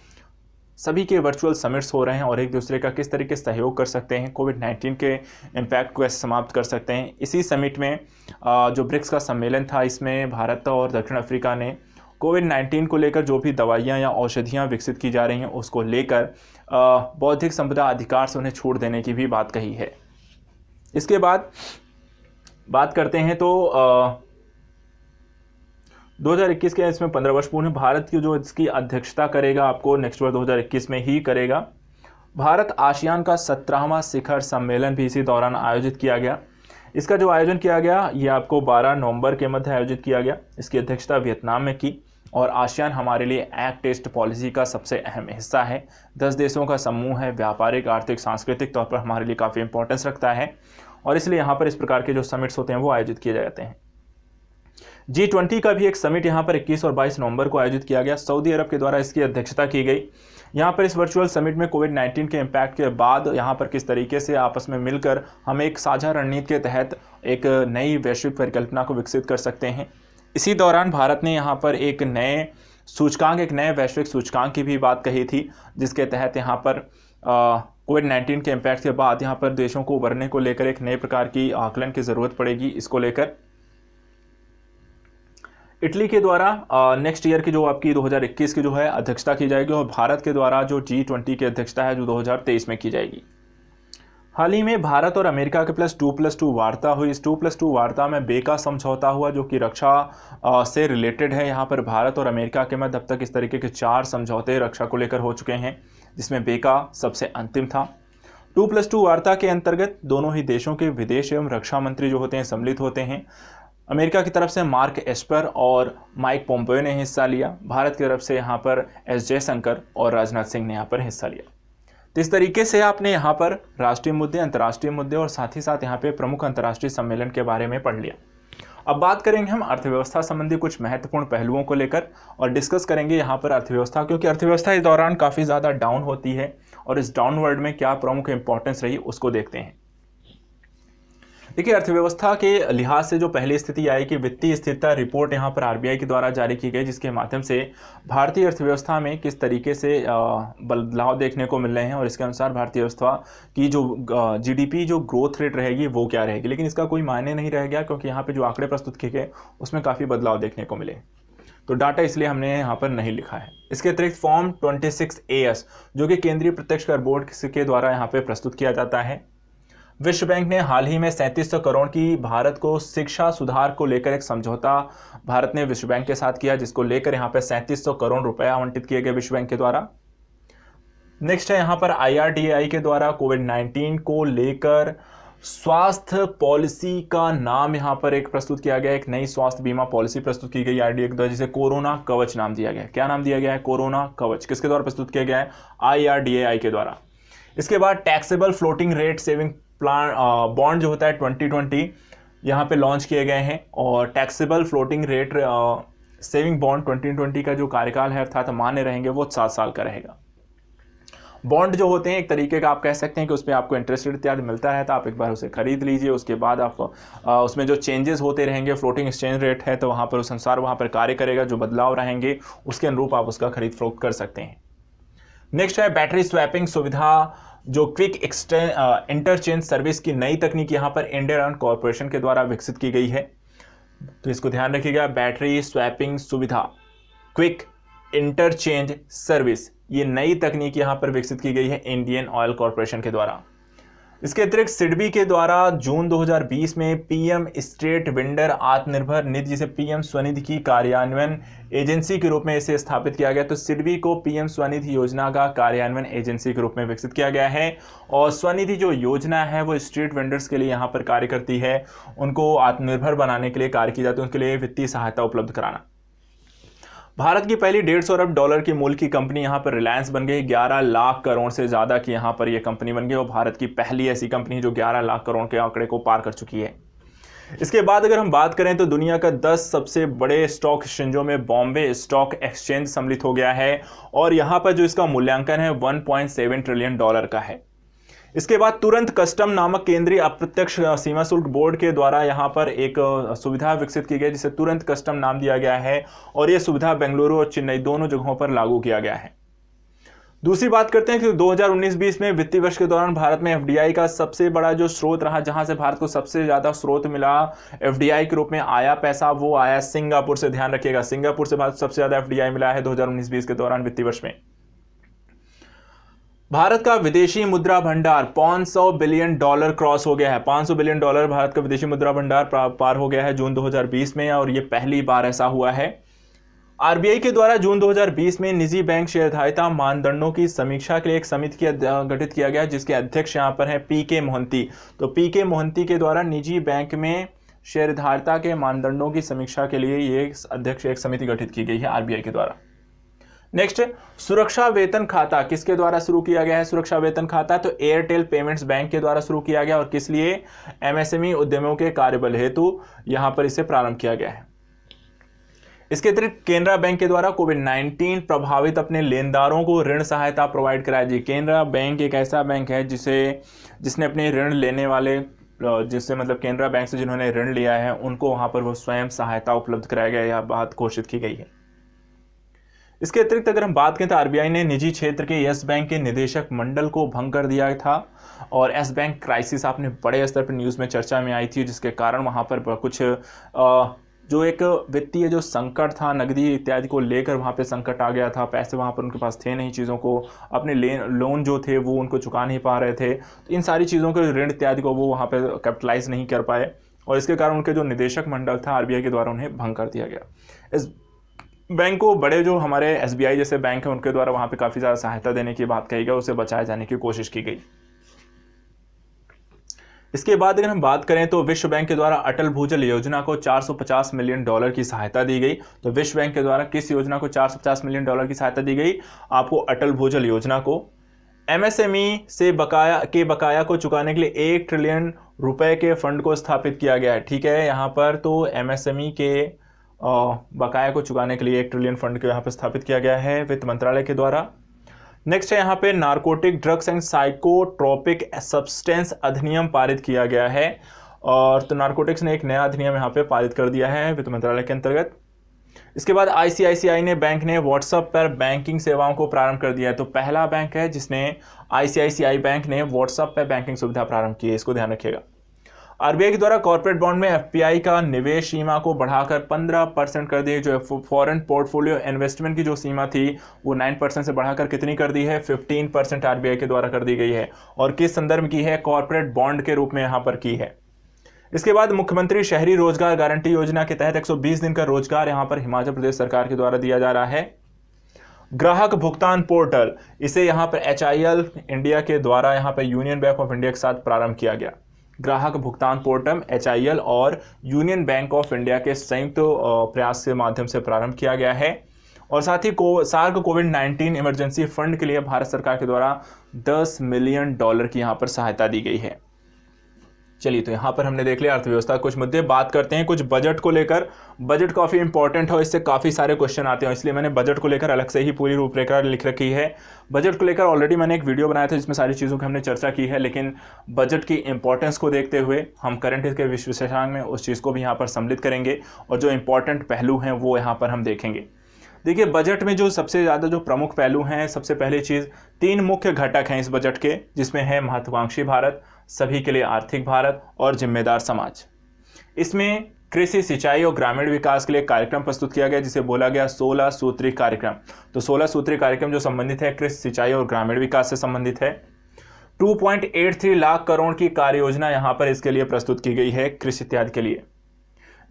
सभी के वर्चुअल समिट्स हो रहे हैं और एक दूसरे का किस तरीके से सहयोग कर सकते हैं, कोविड-19 के इम्पैक्ट को कैसे समाप्त कर सकते हैं। इसी समिट में जो ब्रिक्स का सम्मेलन था, इसमें भारत और दक्षिण अफ्रीका ने कोविड-19 को लेकर जो भी दवाइयाँ या औषधियाँ विकसित की जा रही हैं उसको लेकर बौद्धिक संपदा अधिकार से उन्हें छूट देने की भी बात कही है। इसके बाद बात करते हैं तो 2021 के इसमें 15 वर्ष पूर्ण। भारत की जो इसकी अध्यक्षता करेगा आपको नेक्स्ट वर्ष 2021 में ही करेगा। भारत आसियान का 17वां शिखर सम्मेलन भी इसी दौरान आयोजित किया गया। इसका जो आयोजन किया गया ये आपको 12 नवंबर के मध्य आयोजित किया गया। इसकी अध्यक्षता वियतनाम में की और आसियान हमारे लिए एक्ट ईस्ट पॉलिसी का सबसे अहम हिस्सा है। 10 देशों का समूह है, व्यापारिक, आर्थिक, सांस्कृतिक तौर पर हमारे लिए काफ़ी इंपॉर्टेंस रखता है और इसलिए यहाँ पर इस प्रकार के जो समिट्स होते हैं वो आयोजित किए जाते हैं। G20 का भी एक समिट यहाँ पर 21 और 22 नवंबर को आयोजित किया गया। सऊदी अरब के द्वारा इसकी अध्यक्षता की गई। यहाँ पर इस वर्चुअल समिट में कोविड-19 के इम्पैक्ट के बाद यहाँ पर किस तरीके से आपस में मिलकर हम एक साझा रणनीति के तहत एक नई वैश्विक परिकल्पना को विकसित कर सकते हैं। इसी दौरान भारत ने यहाँ पर एक नए सूचकांक, एक नए वैश्विक सूचकांक की भी बात कही थी, जिसके तहत यहाँ पर कोविड-19 के इम्पैक्ट के बाद यहाँ पर देशों को उभरने को लेकर एक नए प्रकार की आकलन की ज़रूरत पड़ेगी। इसको लेकर इटली के द्वारा नेक्स्ट ईयर की जो आपकी 2021 की जो है अध्यक्षता की जाएगी और भारत के द्वारा जो G20 की अध्यक्षता है जो 2023 में की जाएगी। हाल ही में भारत और अमेरिका के +2+2 वार्ता हुई। इस 2+2 वार्ता में बेका समझौता हुआ जो कि रक्षा से रिलेटेड है। यहाँ पर भारत और अमेरिका के मध्य अब तक इस तरीके के 4 समझौते रक्षा को लेकर हो चुके हैं, जिसमें बेका सबसे अंतिम था। 2+2 वार्ता के अंतर्गत दोनों ही देशों के विदेश एवं रक्षा मंत्री जो होते हैं सम्मिलित होते हैं। अमेरिका की तरफ से मार्क एस्पर और माइक पोम्पेयो ने हिस्सा लिया। भारत की तरफ से यहाँ पर एस जयशंकर और राजनाथ सिंह ने यहाँ पर हिस्सा लिया। तो इस तरीके से आपने यहाँ पर राष्ट्रीय मुद्दे, अंतर्राष्ट्रीय मुद्दे और साथ ही साथ यहाँ पे प्रमुख अंतर्राष्ट्रीय सम्मेलन के बारे में पढ़ लिया। अब बात करेंगे हम अर्थव्यवस्था संबंधी कुछ महत्वपूर्ण पहलुओं को लेकर और डिस्कस करेंगे यहाँ पर अर्थव्यवस्था, क्योंकि अर्थव्यवस्था इस दौरान काफ़ी ज़्यादा डाउन होती है और इस डाउनवर्ड में क्या प्रमुख इंपॉर्टेंस रही उसको देखते हैं। देखिए, अर्थव्यवस्था के लिहाज से जो पहली स्थिति आई कि वित्तीय स्थिरता रिपोर्ट यहाँ पर आरबीआई के द्वारा जारी की गई, जिसके माध्यम से भारतीय अर्थव्यवस्था में किस तरीके से बदलाव देखने को मिल रहे हैं और इसके अनुसार भारतीय अर्थव्यवस्था की जो जीडीपी जो ग्रोथ रेट रहेगी वो क्या रहेगी। लेकिन इसका कोई मायने नहीं रह गया क्योंकि यहाँ पर जो आंकड़े प्रस्तुत किए गए उसमें काफ़ी बदलाव देखने को मिले, तो डाटा इसलिए हमने यहाँ पर नहीं लिखा है। इसके अतिरिक्त फॉर्म 26AS जो कि केंद्रीय प्रत्यक्ष कर बोर्ड के द्वारा यहाँ पे प्रस्तुत किया जाता है। विश्व बैंक ने हाल ही में 3700 करोड़ की भारत को शिक्षा सुधार को लेकर एक समझौता भारत ने विश्व बैंक के साथ किया, जिसको लेकर यहाँ पे 3700 करोड़ रुपए आवंटित किए गए विश्व बैंक के द्वारा। नेक्स्ट है यहाँ पर IRDAI के द्वारा कोविड-19 को लेकर स्वास्थ्य पॉलिसी का नाम यहाँ पर एक प्रस्तुत किया गया, एक नई स्वास्थ्य बीमा पॉलिसी प्रस्तुत की गई आरडीआई के द्वारा, जिसे कोरोना कवच नाम दिया गया है। क्या नाम दिया गया है? कोरोना कवच। किसके द्वारा प्रस्तुत किया गया है? IRDAI के द्वारा। इसके बाद taxable floating rate saving plan bond जो होता है 2020 यहाँ पे लॉन्च किए गए हैं, और taxable floating rate saving bond 2020 का जो कार्यकाल है अर्थात मान्य रहेंगे वो 7 साल का रहेगा। बॉन्ड जो होते हैं एक तरीके का आप कह सकते हैं कि उस पर आपको इंटरेस्ट रेट इत्यादि मिलता है, तो आप एक बार उसे खरीद लीजिए, उसके बाद आप उसमें जो चेंजेस होते रहेंगे, फ्लोटिंग एक्सचेंज रेट है तो वहाँ पर उस अनुसार वहाँ पर कार्य करेगा, जो बदलाव रहेंगे उसके अनुरूप आप उसका खरीद फरोख्त कर सकते हैं। नेक्स्ट है बैटरी स्वैपिंग सुविधा, जो क्विक इंटरचेंज सर्विस की नई तकनीक यहाँ पर इंडियन कॉर्पोरेशन के द्वारा विकसित की गई है, तो इसको ध्यान रखिएगा। बैटरी स्वैपिंग सुविधा क्विक इंटरचेंज सर्विस, ये नई तकनीक यहाँ पर विकसित की गई है इंडियन ऑयल कॉर्पोरेशन के द्वारा। इसके अतिरिक्त सिडबी के द्वारा जून 2020 में PM street vendor Atmanirbhar Nidhi, जिसे पीएम स्वनिधि की कार्यान्वयन एजेंसी के रूप में इसे स्थापित किया गया। तो सिडबी को पीएम स्वनिधि योजना का कार्यान्वयन एजेंसी के रूप में विकसित किया गया है, और स्वनिधि जो योजना है वो स्ट्रीट वेंडर्स के लिए यहाँ पर कार्य करती है, उनको आत्मनिर्भर बनाने के लिए कार्य की जाती है, उनके लिए वित्तीय सहायता उपलब्ध कराना। भारत की पहली 150 अरब डॉलर की मूल्य की कंपनी यहाँ पर रिलायंस बन गई। 11 लाख करोड़ से ज़्यादा की यहाँ पर यह कंपनी बन गई, और भारत की पहली ऐसी कंपनी जो 11 लाख करोड़ के आंकड़े को पार कर चुकी है। इसके बाद अगर हम बात करें तो दुनिया का 10 सबसे बड़े स्टॉक एक्सचेंजों में बॉम्बे स्टॉक एक्सचेंज सम्मिलित हो गया है, और यहाँ पर जो इसका मूल्यांकन है 1.7 ट्रिलियन डॉलर का है। इसके बाद तुरंत कस्टम नामक केंद्रीय अप्रत्यक्ष सीमा शुल्क बोर्ड के द्वारा यहाँ पर एक सुविधा विकसित की गई, जिसे तुरंत कस्टम नाम दिया गया है, और यह सुविधा बेंगलुरु और चेन्नई दोनों जगहों पर लागू किया गया है। दूसरी बात करते हैं कि 2019-20 में वित्तीय वर्ष के दौरान भारत में एफडीआई का सबसे बड़ा जो स्रोत रहा, जहां से भारत को सबसे ज्यादा स्रोत मिला एफडीआई के रूप में आया पैसा, वो आया सिंगापुर से। ध्यान रखिएगा, सिंगापुर से भारत को सबसे ज्यादा एफडीआई मिला है 2019-20 के दौरान वित्तीय वर्ष में। भारत का विदेशी मुद्रा भंडार 500 बिलियन डॉलर क्रॉस हो गया है। 500 बिलियन डॉलर भारत का विदेशी मुद्रा भंडार पार हो गया है जून 2020 में, और ये पहली बार ऐसा हुआ है। आरबीआई के द्वारा जून 2020 में निजी बैंक शेयरधारिता मानदंडों की समीक्षा के लिए एक समिति गठित किया गया, जिसके अध्यक्ष यहाँ पर है पीके मोहंती। तो पीके मोहंती के द्वारा निजी बैंक में शेयरधारिता के मानदंडों की समीक्षा के लिए ये अध्यक्ष एक समिति गठित की गई है आरबीआई के द्वारा। नेक्स्ट, सुरक्षा वेतन खाता किसके द्वारा शुरू किया गया है? सुरक्षा वेतन खाता तो एयरटेल पेमेंट्स बैंक के द्वारा शुरू किया गया, और किस लिए? एमएसएमई उद्यमों के कार्यबल हेतु यहां पर इसे प्रारंभ किया गया है। इसके अतिरिक्त केनरा बैंक के द्वारा कोविड-19 प्रभावित अपने लेनदारों को ऋण सहायता प्रोवाइड कराई जी। केनरा बैंक एक ऐसा बैंक है जिसने अपने ऋण लेने वाले, जिससे मतलब केनरा बैंक से जिन्होंने ऋण लिया है उनको वहां पर वो स्वयं सहायता उपलब्ध कराया गया, यह बात घोषित की गई है। इसके अतिरिक्त अगर हम बात करें तो आरबीआई ने निजी क्षेत्र के यस बैंक के निदेशक मंडल को भंग कर दिया था, और यस बैंक क्राइसिस आपने बड़े स्तर पर न्यूज़ में चर्चा में आई थी, जिसके कारण वहां पर कुछ जो एक वित्तीय जो संकट था, नकदी इत्यादि को लेकर वहां पे संकट आ गया था। पैसे वहां पर उनके पास थे नहीं, चीज़ों को अपने लोन जो थे वो उनको चुका नहीं पा रहे थे, तो इन सारी चीज़ों के ऋण इत्यादि को वो वहाँ पे कैपिटलाइज नहीं कर पाए, और इसके कारण उनके जो निदेशक मंडल था आरबीआई के द्वारा उन्हें भंग कर दिया गया। इस बैंक को बड़े जो हमारे एसबीआई जैसे बैंक है उनके द्वारा वहां पे काफी ज्यादा सहायता देने की बात कही गई, उसे बचाए जाने की कोशिश की गई। इसके बाद अगर हम बात करें तो विश्व बैंक के द्वारा अटल भूजल योजना को 450 मिलियन डॉलर की सहायता दी गई। तो विश्व बैंक के द्वारा किस योजना को 450 मिलियन डॉलर की सहायता दी गई? आपको अटल भूजल योजना को। एमएसएमई से बकाया को चुकाने के लिए 1 ट्रिलियन रुपए के फंड को स्थापित किया गया है। ठीक है, यहाँ पर तो एमएसएमई के बकाया को चुकाने के लिए 1 ट्रिलियन फंड को यहाँ पर स्थापित किया गया है वित्त मंत्रालय के द्वारा। नेक्स्ट है यहाँ पे narcotic drugs and psychotropic substance अधिनियम पारित किया गया है। और तो नारकोटिक्स ने एक नया अधिनियम यहाँ पे पारित कर दिया है वित्त मंत्रालय के अंतर्गत। इसके बाद आईसीआईसीआई बैंक ने व्हाट्सएप पर बैंकिंग सेवाओं को प्रारंभ कर दिया है। तो पहला बैंक है जिसने आईसीआईसीआई बैंक ने व्हाट्सएप पर बैंकिंग सुविधा प्रारंभ की है, इसको ध्यान रखिएगा। आरबीआई के द्वारा कॉर्पोरेट बॉन्ड में एफपीआई का निवेश सीमा को बढ़ाकर 15% कर दी है। जो फॉरेन पोर्टफोलियो इन्वेस्टमेंट की जो सीमा थी वो 9% से बढ़ाकर कितनी कर दी है, 15% आरबीआई के द्वारा कर दी गई है। और किस संदर्भ की है, कॉर्पोरेट बॉन्ड के रूप में यहाँ पर की है। इसके बाद मुख्यमंत्री शहरी रोजगार गारंटी योजना के तहत 120 दिन का रोजगार यहाँ पर हिमाचल प्रदेश सरकार के द्वारा दिया जा रहा है। ग्राहक भुगतान पोर्टल, इसे यहाँ पर HIL इंडिया के द्वारा यहाँ पर यूनियन बैंक ऑफ इंडिया के साथ प्रारंभ किया गया। ग्राहक भुगतान पोर्टल HIL और यूनियन बैंक ऑफ इंडिया के संयुक्त प्रयास के माध्यम से प्रारंभ किया गया है। और साथ ही सार्क कोविड-19 इमरजेंसी फंड के लिए भारत सरकार के द्वारा $10 मिलियन की यहाँ पर सहायता दी गई है। चलिए, तो यहाँ पर हमने देख लिया अर्थव्यवस्था कुछ मुद्दे। बात करते हैं कुछ बजट को लेकर। बजट काफ़ी इंपॉर्टेंट हो, इससे काफ़ी सारे क्वेश्चन आते हैं, इसलिए मैंने बजट को लेकर अलग से ही पूरी रूपरेखा लिख रखी है। बजट को लेकर ऑलरेडी मैंने एक वीडियो बनाया था जिसमें सारी चीज़ों की हमने चर्चा की है, लेकिन बजट की इंपॉर्टेंस को देखते हुए हम करंट के विशेषांक में उस चीज़ को भी यहाँ पर सम्मिलित करेंगे और जो इंपॉर्टेंट पहलू हैं वो यहाँ पर हम देखेंगे। देखिए, बजट में जो सबसे ज़्यादा जो प्रमुख पहलू हैं, सबसे पहली चीज़ 3 मुख्य घटक हैं इस बजट के, जिसमें है महत्वाकांक्षी भारत, सभी के लिए आर्थिक भारत और जिम्मेदार समाज। इसमें कृषि, सिंचाई और ग्रामीण विकास के लिए कार्यक्रम प्रस्तुत किया गया जिसे बोला गया 16 सूत्री कार्यक्रम। तो 16 सूत्री कार्यक्रम जो संबंधित है कृषि, सिंचाई और ग्रामीण विकास से संबंधित है। 2.83 लाख करोड़ की कार्य योजना यहाँ पर इसके लिए प्रस्तुत की गई है, कृषि इत्यादि के लिए।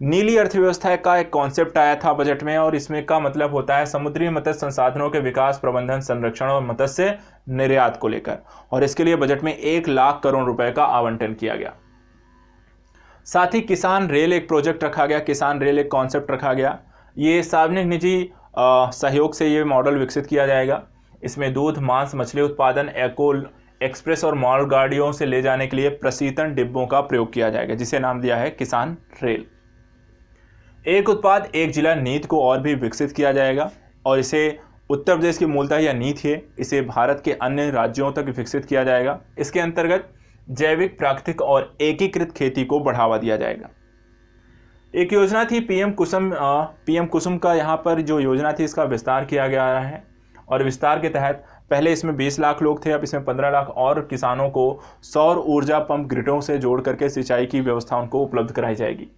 नीली अर्थव्यवस्था का एक कॉन्सेप्ट आया था बजट में और इसमें का मतलब होता है समुद्री मत्स्य संसाधनों के विकास, प्रबंधन, संरक्षण और मत्स्य निर्यात को लेकर, और इसके लिए बजट में 1 लाख करोड़ रुपए का आवंटन किया गया। साथ ही किसान रेल एक प्रोजेक्ट रखा गया, किसान रेल एक कॉन्सेप्ट रखा गया। ये सार्वजनिक निजी सहयोग से ये मॉडल विकसित किया जाएगा। इसमें दूध, मांस, मछली उत्पादन, एक्सप्रेस और माल गाड़ियों से ले जाने के लिए प्रशीतन डिब्बों का प्रयोग किया जाएगा, जिसे नाम दिया है किसान रेल। एक उत्पाद एक जिला नीति को और भी विकसित किया जाएगा और इसे उत्तर प्रदेश की मूलतः यह नीति है, इसे भारत के अन्य राज्यों तक विकसित किया जाएगा। इसके अंतर्गत जैविक, प्राकृतिक और एकीकृत खेती को बढ़ावा दिया जाएगा। एक योजना थी पीएम कुसुम का, यहाँ पर जो योजना थी इसका विस्तार किया गया है और विस्तार के तहत पहले इसमें 20 लाख लोग थे, अब इसमें 15 लाख और किसानों को सौर ऊर्जा पंप ग्रिडों से जोड़ करके सिंचाई की व्यवस्था उनको उपलब्ध कराई जाएगी।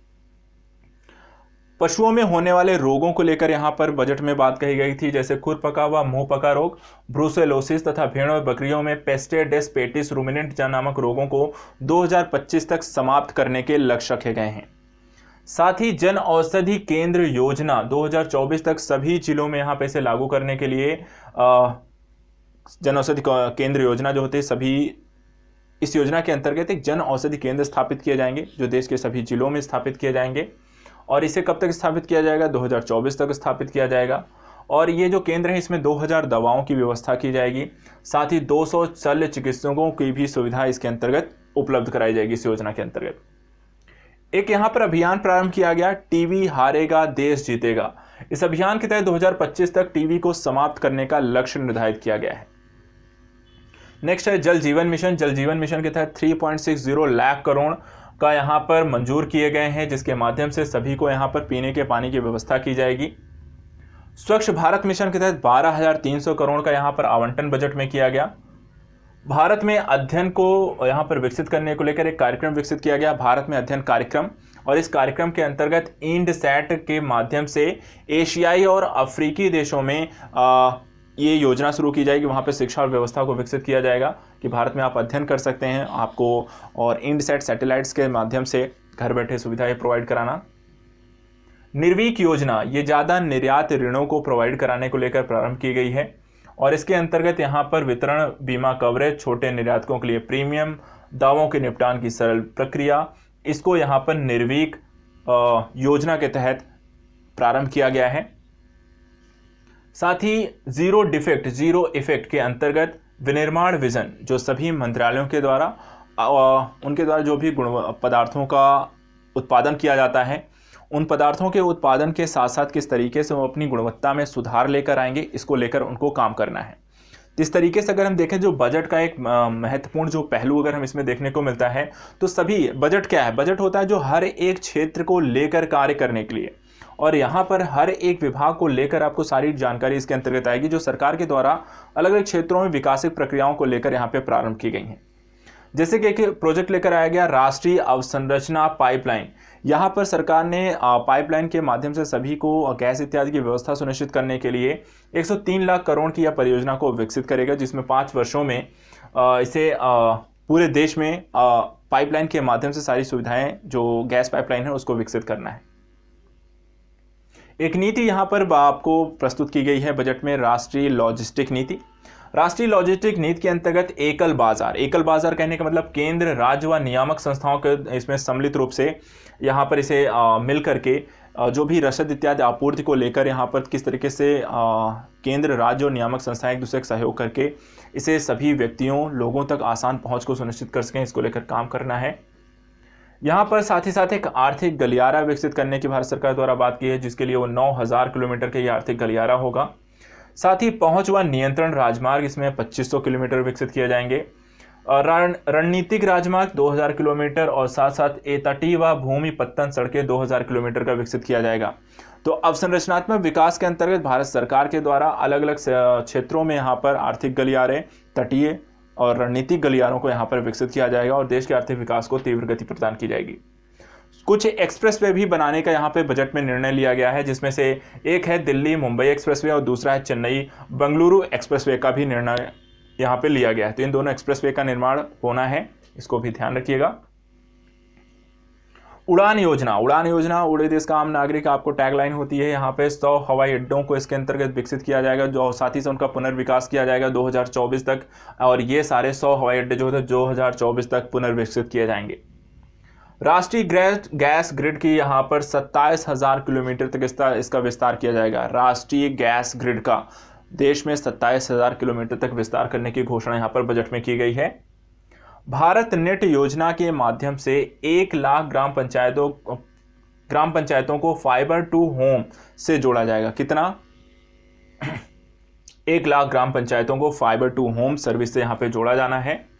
पशुओं में होने वाले रोगों को लेकर यहाँ पर बजट में बात कही गई थी, जैसे खुरपका व मुंहपका रोग, ब्रूसेलोसिस तथा भेड़ और बकरियों में पेस्टे डेस पेटिस रूमिनेंट नामक रोगों को 2025 तक समाप्त करने के लक्ष्य रखे गए हैं। साथ ही जन औषधि केंद्र योजना 2024 तक सभी जिलों में यहाँ पे इसे लागू करने के लिए जन औषधि केंद्र योजना जो होते हैं सभी, इस योजना के अंतर्गत एक जन औषधि केंद्र स्थापित किए जाएंगे जो देश के सभी जिलों में स्थापित किए जाएंगे। और इसे कब तक स्थापित किया जाएगा, 2024 तक स्थापित किया जाएगा। और ये जो केंद्र है इसमें 2000 दवाओं की व्यवस्था की जाएगी। साथ ही 200 शल्य चिकित्सकों की भी सुविधा इसके अंतर्गत उपलब्ध कराई जाएगी इस योजना के अंतर्गत। एक यहाँ पर अभियान प्रारंभ किया गया, टीबी हारेगा देश जीतेगा। इस अभियान के तहत 2025 तक टीबी को समाप्त करने का लक्ष्य निर्धारित किया गया है। नेक्स्ट है जल जीवन मिशन। जल जीवन मिशन के तहत 3.60 लाख करोड़ का यहाँ पर मंजूर किए गए हैं, जिसके माध्यम से सभी को यहाँ पर पीने के पानी की व्यवस्था की जाएगी। स्वच्छ भारत मिशन के तहत 12,300 करोड़ का यहाँ पर आवंटन बजट में किया गया। भारत में अध्ययन को यहाँ पर विकसित करने को लेकर एक कार्यक्रम विकसित किया गया, भारत में अध्ययन कार्यक्रम, और इस कार्यक्रम के अंतर्गत इंडसैट के माध्यम से एशियाई और अफ्रीकी देशों में ये योजना शुरू की जाएगी। वहाँ पे शिक्षा और व्यवस्था को विकसित किया जाएगा कि भारत में आप अध्ययन कर सकते हैं आपको, और इंडसैट सैटेलाइट्स के माध्यम से घर बैठे सुविधाएं प्रोवाइड कराना। निर्वीक योजना, ये ज़्यादा निर्यात ऋणों को प्रोवाइड कराने को लेकर प्रारंभ की गई है और इसके अंतर्गत यहाँ पर वितरण, बीमा कवरेज, छोटे निर्यातकों के लिए प्रीमियम, दावों के निपटान की सरल प्रक्रिया, इसको यहाँ पर निर्वीक योजना के तहत प्रारंभ किया गया है। साथ ही जीरो डिफेक्ट जीरो इफेक्ट के अंतर्गत विनिर्माण विजन, जो सभी मंत्रालयों के द्वारा उनके द्वारा जो भी पदार्थों का उत्पादन किया जाता है, उन पदार्थों के उत्पादन के साथ साथ किस तरीके से वो अपनी गुणवत्ता में सुधार लेकर आएंगे, इसको लेकर उनको काम करना है। तो इस तरीके से अगर हम देखें, जो बजट का एक महत्वपूर्ण जो पहलू अगर हम इसमें देखने को मिलता है, तो सभी बजट क्या है, बजट होता है जो हर एक क्षेत्र को लेकर कार्य करने के लिए, और यहाँ पर हर एक विभाग को लेकर आपको सारी जानकारी इसके अंतर्गत आएगी, जो सरकार के द्वारा अलग अलग क्षेत्रों में विकासिक प्रक्रियाओं को लेकर यहाँ पे प्रारंभ की गई हैं। जैसे कि एक प्रोजेक्ट लेकर आया गया राष्ट्रीय अवसंरचना पाइपलाइन। यहाँ पर सरकार ने पाइपलाइन के माध्यम से सभी को गैस इत्यादि की व्यवस्था सुनिश्चित करने के लिए 103 लाख करोड़ की यह परियोजना को विकसित करेगा, जिसमें 5 वर्षों में इसे पूरे देश में पाइपलाइन के माध्यम से सारी सुविधाएं, जो गैस पाइपलाइन है, उसको विकसित करना है। एक नीति यहाँ पर आपको प्रस्तुत की गई है बजट में, राष्ट्रीय लॉजिस्टिक नीति। राष्ट्रीय लॉजिस्टिक नीति के अंतर्गत एकल बाजार कहने का मतलब केंद्र, राज्य व नियामक संस्थाओं के इसमें सम्मिलित रूप से यहाँ पर इसे मिल करके जो भी रसद इत्यादि आपूर्ति को लेकर यहाँ पर किस तरीके से केंद्र, राज्य और नियामक संस्थाएं एक दूसरे का सहयोग करके इसे सभी व्यक्तियों, लोगों तक आसान पहुँच को सुनिश्चित कर सकें, इसको लेकर काम करना है। यहाँ पर साथ ही साथ एक आर्थिक गलियारा विकसित करने की भारत सरकार द्वारा बात की है, जिसके लिए वो 9000 किलोमीटर के ये आर्थिक गलियारा होगा। साथ ही पहुंच व नियंत्रण राजमार्ग इसमें 2500 किलोमीटर विकसित किए जाएंगे, और रणनीतिक राजमार्ग 2000 किलोमीटर, और साथ साथ तटीय व भूमि पत्तन सड़कें 2000 किलोमीटर का विकसित किया जाएगा। तो अवसंरचनात्मक विकास के अंतर्गत भारत सरकार के द्वारा अलग अलग क्षेत्रों में यहाँ पर आर्थिक गलियारे, तटीय और रणनीतिक गलियारों को यहाँ पर विकसित किया जाएगा, और देश के आर्थिक विकास को तीव्र गति प्रदान की जाएगी। कुछ एक्सप्रेसवे भी बनाने का यहाँ पे बजट में निर्णय लिया गया है, जिसमें से एक है दिल्ली मुंबई एक्सप्रेसवे और दूसरा है चेन्नई बेंगलुरु एक्सप्रेसवे का भी निर्णय यहाँ पे लिया गया है। तो इन दोनों एक्सप्रेसवे का निर्माण होना है, इसको भी ध्यान रखिएगा। उड़ान योजना, उड़े देश का आम नागरिक आपको टैगलाइन होती है। यहाँ पे 100 हवाई अड्डों को इसके अंतर्गत विकसित किया जाएगा, जो साथ ही से उनका पुनर्विकास किया जाएगा 2024 तक, और ये सारे 100 हवाई अड्डे जो है 2024 तक पुनर्विकसित किए जाएंगे। राष्ट्रीय गैस ग्रिड की यहाँ पर 27,000 किलोमीटर तक इसका विस्तार किया जाएगा। राष्ट्रीय गैस ग्रिड का देश में 27,000 किलोमीटर तक विस्तार करने की घोषणा यहाँ पर बजट में की गई है। भारत नेट योजना के माध्यम से 1 लाख ग्राम पंचायतों को फाइबर टू होम से जोड़ा जाएगा। कितना? 1 लाख ग्राम पंचायतों को फाइबर टू होम सर्विस से यहाँ पे जोड़ा जाना है।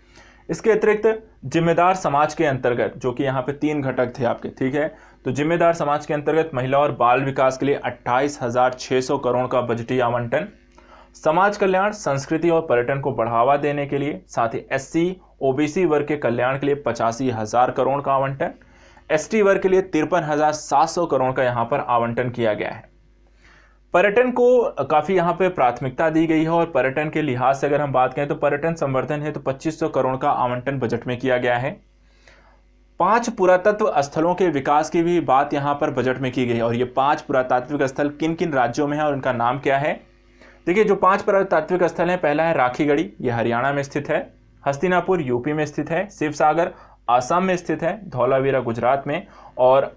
इसके अतिरिक्त जिम्मेदार समाज के अंतर्गत, जो कि यहाँ पे 3 घटक थे आपके, ठीक है, तो जिम्मेदार समाज के अंतर्गत महिला और बाल विकास के लिए 28,600 करोड़ का बजटीय आवंटन, समाज कल्याण, संस्कृति और पर्यटन को बढ़ावा देने के लिए, साथ ही SC OBC वर्ग के कल्याण के लिए 85,000 करोड़ का आवंटन, ST वर्ग के लिए 53,700 करोड़ का यहाँ पर आवंटन किया गया है। पर्यटन को काफ़ी यहाँ पे प्राथमिकता दी गई है, और पर्यटन के लिहाज से अगर हम बात करें तो पर्यटन संवर्धन है तो 2500 करोड़ का आवंटन बजट में किया गया है। 5 पुरातत्व स्थलों के विकास की भी बात यहाँ पर बजट में की गई है, और ये 5 पुरातात्विक स्थल किन किन राज्यों में है और उनका नाम क्या है। देखिए, जो 5 पुरातात्विक स्थल हैं, पहला है राखीगढ़ी, ये हरियाणा में स्थित है, हस्तिनापुर यूपी में स्थित है, शिवसागर आसाम में स्थित है, धौलावीरा गुजरात में, और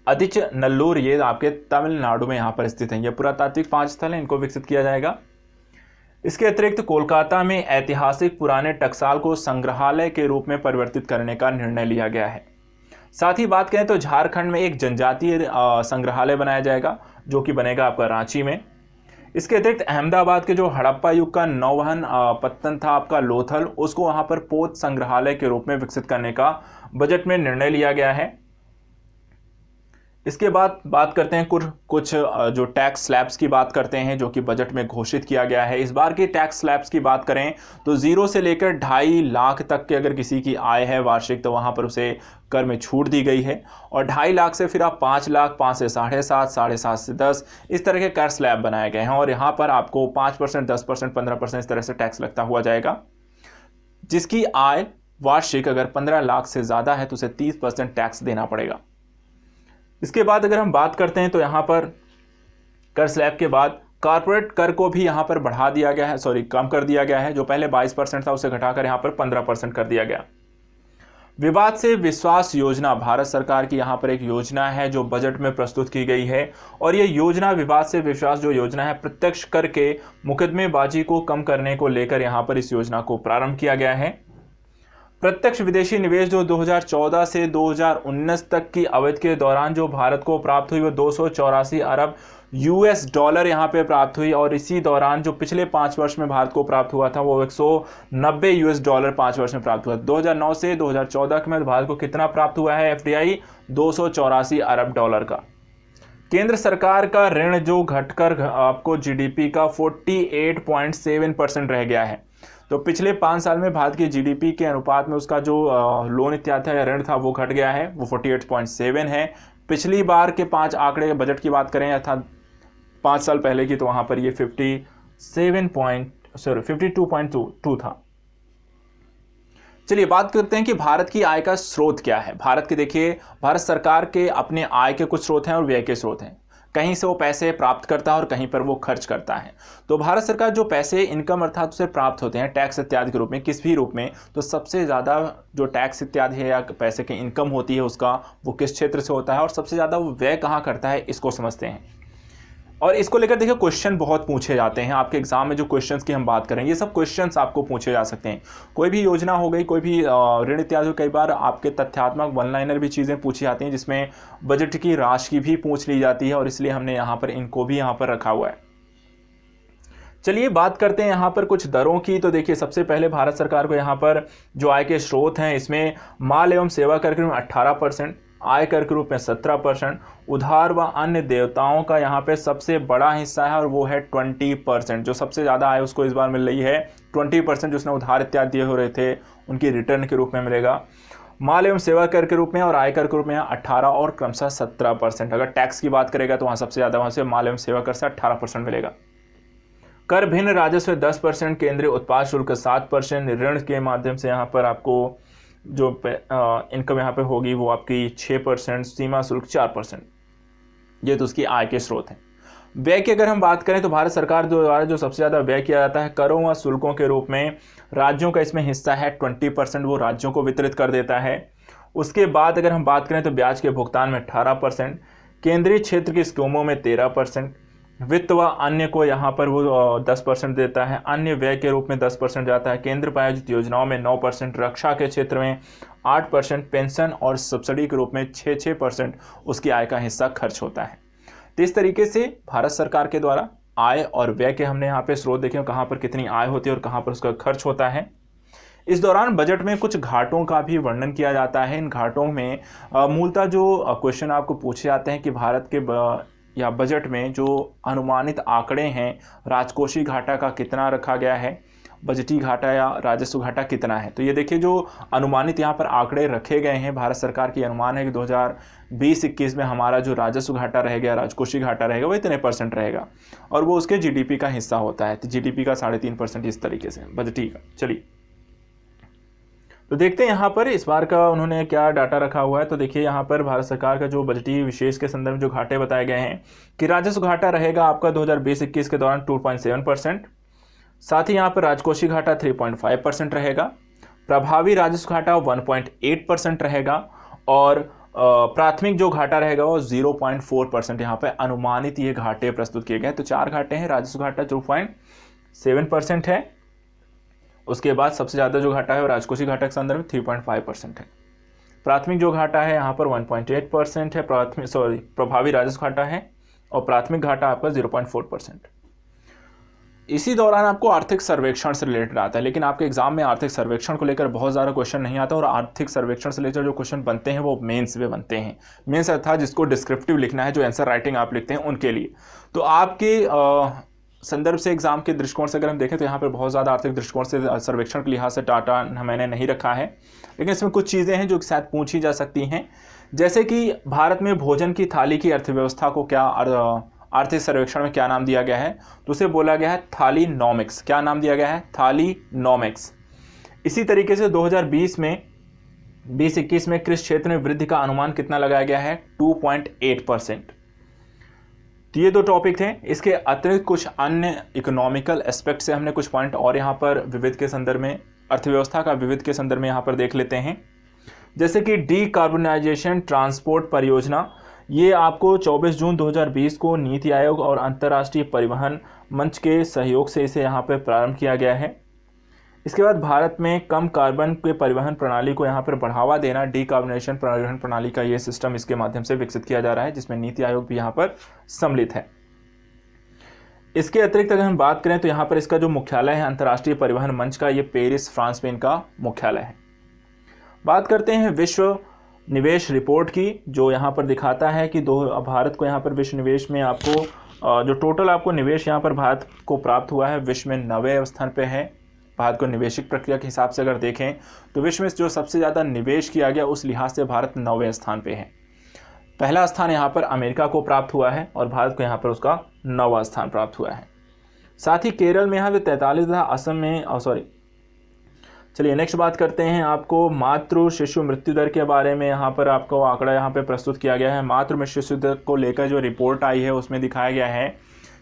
अदिच नल्लूर ये आपके तमिलनाडु में यहाँ पर स्थित हैं। ये पुरातात्विक 5 स्थल हैं, इनको विकसित किया जाएगा। इसके अतिरिक्त कोलकाता में ऐतिहासिक पुराने टकसाल को संग्रहालय के रूप में परिवर्तित करने का निर्णय लिया गया है। साथ ही बात करें तो झारखंड में एक जनजातीय संग्रहालय बनाया जाएगा, जो कि बनेगा आपका रांची में। इसके अतिरिक्त अहमदाबाद के जो हड़प्पा युग का नौवहन पत्तन था आपका लोथल, उसको वहाँ पर पोत संग्रहालय के रूप में विकसित करने का बजट में निर्णय लिया गया है। इसके बाद बात करते हैं कुछ जो टैक्स स्लैब्स की बात करते हैं, जो कि बजट में घोषित किया गया है। इस बार की टैक्स स्लैब्स की बात करें तो 0 से लेकर 2.5 लाख तक के अगर किसी की आय है वार्षिक, तो वहाँ पर उसे कर में छूट दी गई है, और 2.5 लाख से फिर आप 5 लाख, 5 से 7.5, 7.5 से 10, इस तरह के कर स्लैब बनाए गए हैं, और यहाँ पर आपको 5%, 10%, 15% इस तरह से टैक्स लगता हुआ जाएगा। जिसकी आय वार्षिक अगर 15 लाख से ज़्यादा है तो उसे 30% टैक्स देना पड़ेगा। इसके बाद अगर हम बात करते हैं तो यहाँ पर कर स्लैब के बाद कॉर्पोरेट कर को भी यहाँ पर बढ़ा दिया गया है, कम कर दिया गया है। जो पहले 22% था उसे घटाकर यहाँ पर 15% कर दिया गया। विवाद से विश्वास योजना भारत सरकार की यहाँ पर एक योजना है जो बजट में प्रस्तुत की गई है, और ये योजना विवाद से विश्वास जो योजना है प्रत्यक्ष कर के मुकदमेबाजी को कम करने को लेकर यहाँ पर इस योजना को प्रारंभ किया गया है। प्रत्यक्ष विदेशी निवेश जो 2014 से 2019 तक की अवधि के दौरान जो भारत को प्राप्त हुई वो 284 अरब US$ यहाँ पे प्राप्त हुई। और इसी दौरान जो पिछले 5 वर्ष में भारत को प्राप्त हुआ था वो $190 5 वर्ष में प्राप्त हुआ। 2009 से 2014 में भारत को कितना प्राप्त हुआ है FDI? $284 अरब का। केंद्र सरकार का ऋण जो घटकर आपको GDP का 48.7% रह गया है। तो पिछले 5 साल में भारत की GDP के अनुपात में उसका जो लोन इत्यादि था या ऋण था वो घट गया है, वो 48.7 है। पिछली बार के 5 आंकड़े बजट की बात करें अर्थात 5 साल पहले की, तो वहाँ पर ये 52.2 था। चलिए बात करते हैं कि भारत की आय का स्रोत क्या है। भारत के देखिए, भारत सरकार के अपने आय के कुछ स्रोत हैं और व्यय के स्रोत हैं। कहीं से वो पैसे प्राप्त करता है और कहीं पर वो खर्च करता है। तो भारत सरकार जो पैसे इनकम अर्थात उसे प्राप्त होते हैं टैक्स इत्यादि के रूप में, किस भी रूप में, तो सबसे ज़्यादा जो टैक्स इत्यादि है या पैसे की इनकम होती है उसका, वो किस क्षेत्र से होता है और सबसे ज़्यादा वो व्यय कहाँ करता है, इसको समझते हैं। और इसको लेकर देखिए क्वेश्चन बहुत पूछे जाते हैं आपके एग्जाम में। जो क्वेश्चंस की हम बात करें, ये सब क्वेश्चंस आपको पूछे जा सकते हैं। कोई भी योजना हो गई, कोई भी ऋण इत्यादि, कई बार आपके तथ्यात्मक वन लाइनर भी चीज़ें पूछी जाती हैं जिसमें बजट की राशि की भी पूछ ली जाती है, और इसलिए हमने यहाँ पर इनको भी यहाँ पर रखा हुआ है। चलिए बात करते हैं यहाँ पर कुछ दरों की। तो देखिए सबसे पहले भारत सरकार को यहाँ पर जो आय के स्रोत हैं इसमें माल एवं सेवा कर के रूप में 18%, आयकर के रूप में 17%, उधार व अन्य देवताओं का यहाँ पे सबसे बड़ा हिस्सा है और वो है 20%। जो सबसे ज़्यादा आय उसको इस बार मिल रही है 20%, जो उसने उधार इत्यादि दिए हो रहे थे उनकी रिटर्न के रूप में मिलेगा। माल एवं सेवा कर के रूप में और आयकर के रूप में 18 और क्रमशः 17%। अगर टैक्स की बात करेगा तो वहाँ सबसे ज़्यादा वहाँ से माल एवं सेवा कर से 18% मिलेगा। कर भिन्न राजस्व 10%, केंद्रीय उत्पाद शुल्क 7%, ऋण के माध्यम से यहाँ पर आपको जो इनकम यहाँ पे होगी वो आपकी 6%, सीमा शुल्क 4%। ये तो उसकी आय के स्रोत हैं। व्यय की अगर हम बात करें तो भारत सरकार द्वारा जो सबसे ज़्यादा व्यय किया जाता है करों व शुल्कों के रूप में, राज्यों का इसमें हिस्सा है 20%, वो राज्यों को वितरित कर देता है। उसके बाद अगर हम बात करें तो ब्याज के भुगतान में 18%, केंद्रीय क्षेत्र की स्कीमों में 13%, वित्त व अन्य को यहाँ पर वो 10% देता है, अन्य व्यय के रूप में 10% जाता है, केंद्र प्रायोजित योजनाओं में 9%, रक्षा के क्षेत्र में 8%, पेंशन और सब्सिडी के रूप में 6% उसकी आय का हिस्सा खर्च होता है। तो इस तरीके से भारत सरकार के द्वारा आय और व्यय के हमने यहाँ पे स्रोत देखे, कहाँ पर कितनी आय होती है और कहाँ पर उसका खर्च होता है। इस दौरान बजट में कुछ घाटों का भी वर्णन किया जाता है। इन घाटों में मूलतः जो क्वेश्चन आपको पूछे जाते हैं कि भारत के या बजट में जो अनुमानित आंकड़े हैं, राजकोषीय घाटा का कितना रखा गया है, बजटीय घाटा या राजस्व घाटा कितना है। तो ये देखिए जो अनुमानित यहाँ पर आंकड़े रखे गए हैं, भारत सरकार की अनुमान है कि 2020-21 में हमारा जो राजस्व घाटा रहेगा, राजकोषीय घाटा रहेगा, वो इतने % रहेगा और वो उसके GDP का हिस्सा होता है। तो GDP का 3.5% इस तरीके से बजटीय का। चलिए तो देखते हैं यहाँ पर इस बार का उन्होंने क्या डाटा रखा हुआ है। तो देखिए यहाँ पर भारत सरकार का जो बजटीय विशेष के संदर्भ में जो घाटे बताए गए हैं कि राजस्व घाटा रहेगा आपका 2020-21 के दौरान 2.7%, साथ ही यहाँ पर राजकोषीय घाटा 3.5% रहेगा, प्रभावी राजस्व घाटा 1.8% रहेगा और प्राथमिक जो घाटा रहेगा वो 0.4% यहाँ पर अनुमानित ये घाटे प्रस्तुत किए गए। तो 4 घाटे हैं। राजस्व घाटा 2.7% है, उसके बाद सबसे ज़्यादा जो घाटा है वो राजकोषीय घाटा के संदर्भ में 3.5% है। प्राथमिक जो घाटा है यहाँ पर 1.8% है, प्रभावी राजस्व घाटा है और प्राथमिक घाटा आपका 0.4%। इसी दौरान आपको आर्थिक सर्वेक्षण से रिलेटेड आता है, लेकिन आपके एग्जाम में आर्थिक सर्वेक्षण को लेकर बहुत ज़्यादा क्वेश्चन नहीं आता और आर्थिक सर्वेक्षण से लेकर जो क्वेश्चन बनते हैं वो मेंस में बनते हैं। मेंस अर्थात जिसको डिस्क्रिप्टिव लिखना है, जो आंसर राइटिंग आप लिखते हैं उनके लिए। तो आपके संदर्भ से एग्जाम के दृष्टिकोण से अगर हम देखें तो यहाँ पर बहुत ज़्यादा आर्थिक दृष्टिकोण से सर्वेक्षण के लिहाज से डाटा मैंने नहीं रखा है, लेकिन इसमें कुछ चीज़ें हैं जो शायद पूछी जा सकती हैं। जैसे कि भारत में भोजन की थाली की अर्थव्यवस्था को क्या आर्थिक सर्वेक्षण में क्या नाम दिया गया है, तो उसे बोला गया है थालीनॉमिक्स। क्या नाम दिया गया है? थालीनॉमिक्स। इसी तरीके से 2020 में 2021 में कृषि क्षेत्र में वृद्धि का अनुमान कितना लगाया गया है? 2.8%। तो ये 2 टॉपिक थे। इसके अतिरिक्त कुछ अन्य इकोनॉमिकल एस्पेक्ट से हमने कुछ पॉइंट और यहाँ पर विविध के संदर्भ में, अर्थव्यवस्था का विविध के संदर्भ में यहाँ पर देख लेते हैं। जैसे कि डीकार्बोनाइजेशन ट्रांसपोर्ट परियोजना, ये आपको 24 जून 2020 को नीति आयोग और अंतर्राष्ट्रीय परिवहन मंच के सहयोग से इसे यहाँ पर प्रारंभ किया गया है। इसके बाद भारत में कम कार्बन के परिवहन प्रणाली को यहाँ पर बढ़ावा देना, डीकार्बोनेशन परिवहन प्रणाली का ये सिस्टम इसके माध्यम से विकसित किया जा रहा है, जिसमें नीति आयोग भी यहाँ पर सम्मिलित है। इसके अतिरिक्त अगर हम बात करें तो यहाँ पर इसका जो मुख्यालय है अंतर्राष्ट्रीय परिवहन मंच का, ये पेरिस फ्रांस में इनका मुख्यालय है। बात करते हैं विश्व निवेश रिपोर्ट की, जो यहाँ पर दिखाता है कि भारत को यहाँ पर विश्व निवेश में आपको जो टोटल आपको निवेश यहाँ पर भारत को प्राप्त हुआ है विश्व में 9वें स्थान पे है। भारत को निवेशिक प्रक्रिया के हिसाब से अगर देखें तो विश्व में जो सबसे ज़्यादा निवेश किया गया उस लिहाज से भारत 9वें स्थान पे है। पहला स्थान यहाँ पर अमेरिका को प्राप्त हुआ है और भारत को यहाँ पर उसका 9वां स्थान प्राप्त हुआ है। साथ ही केरल में यहाँ पे 43 था, असम में चलिए नेक्स्ट बात करते हैं आपको मातृ शिशु मृत्यु दर के बारे में। यहाँ पर आपको आंकड़ा यहाँ पे प्रस्तुत किया गया है। मातृ शिशु दर को लेकर जो रिपोर्ट आई है उसमें दिखाया गया है,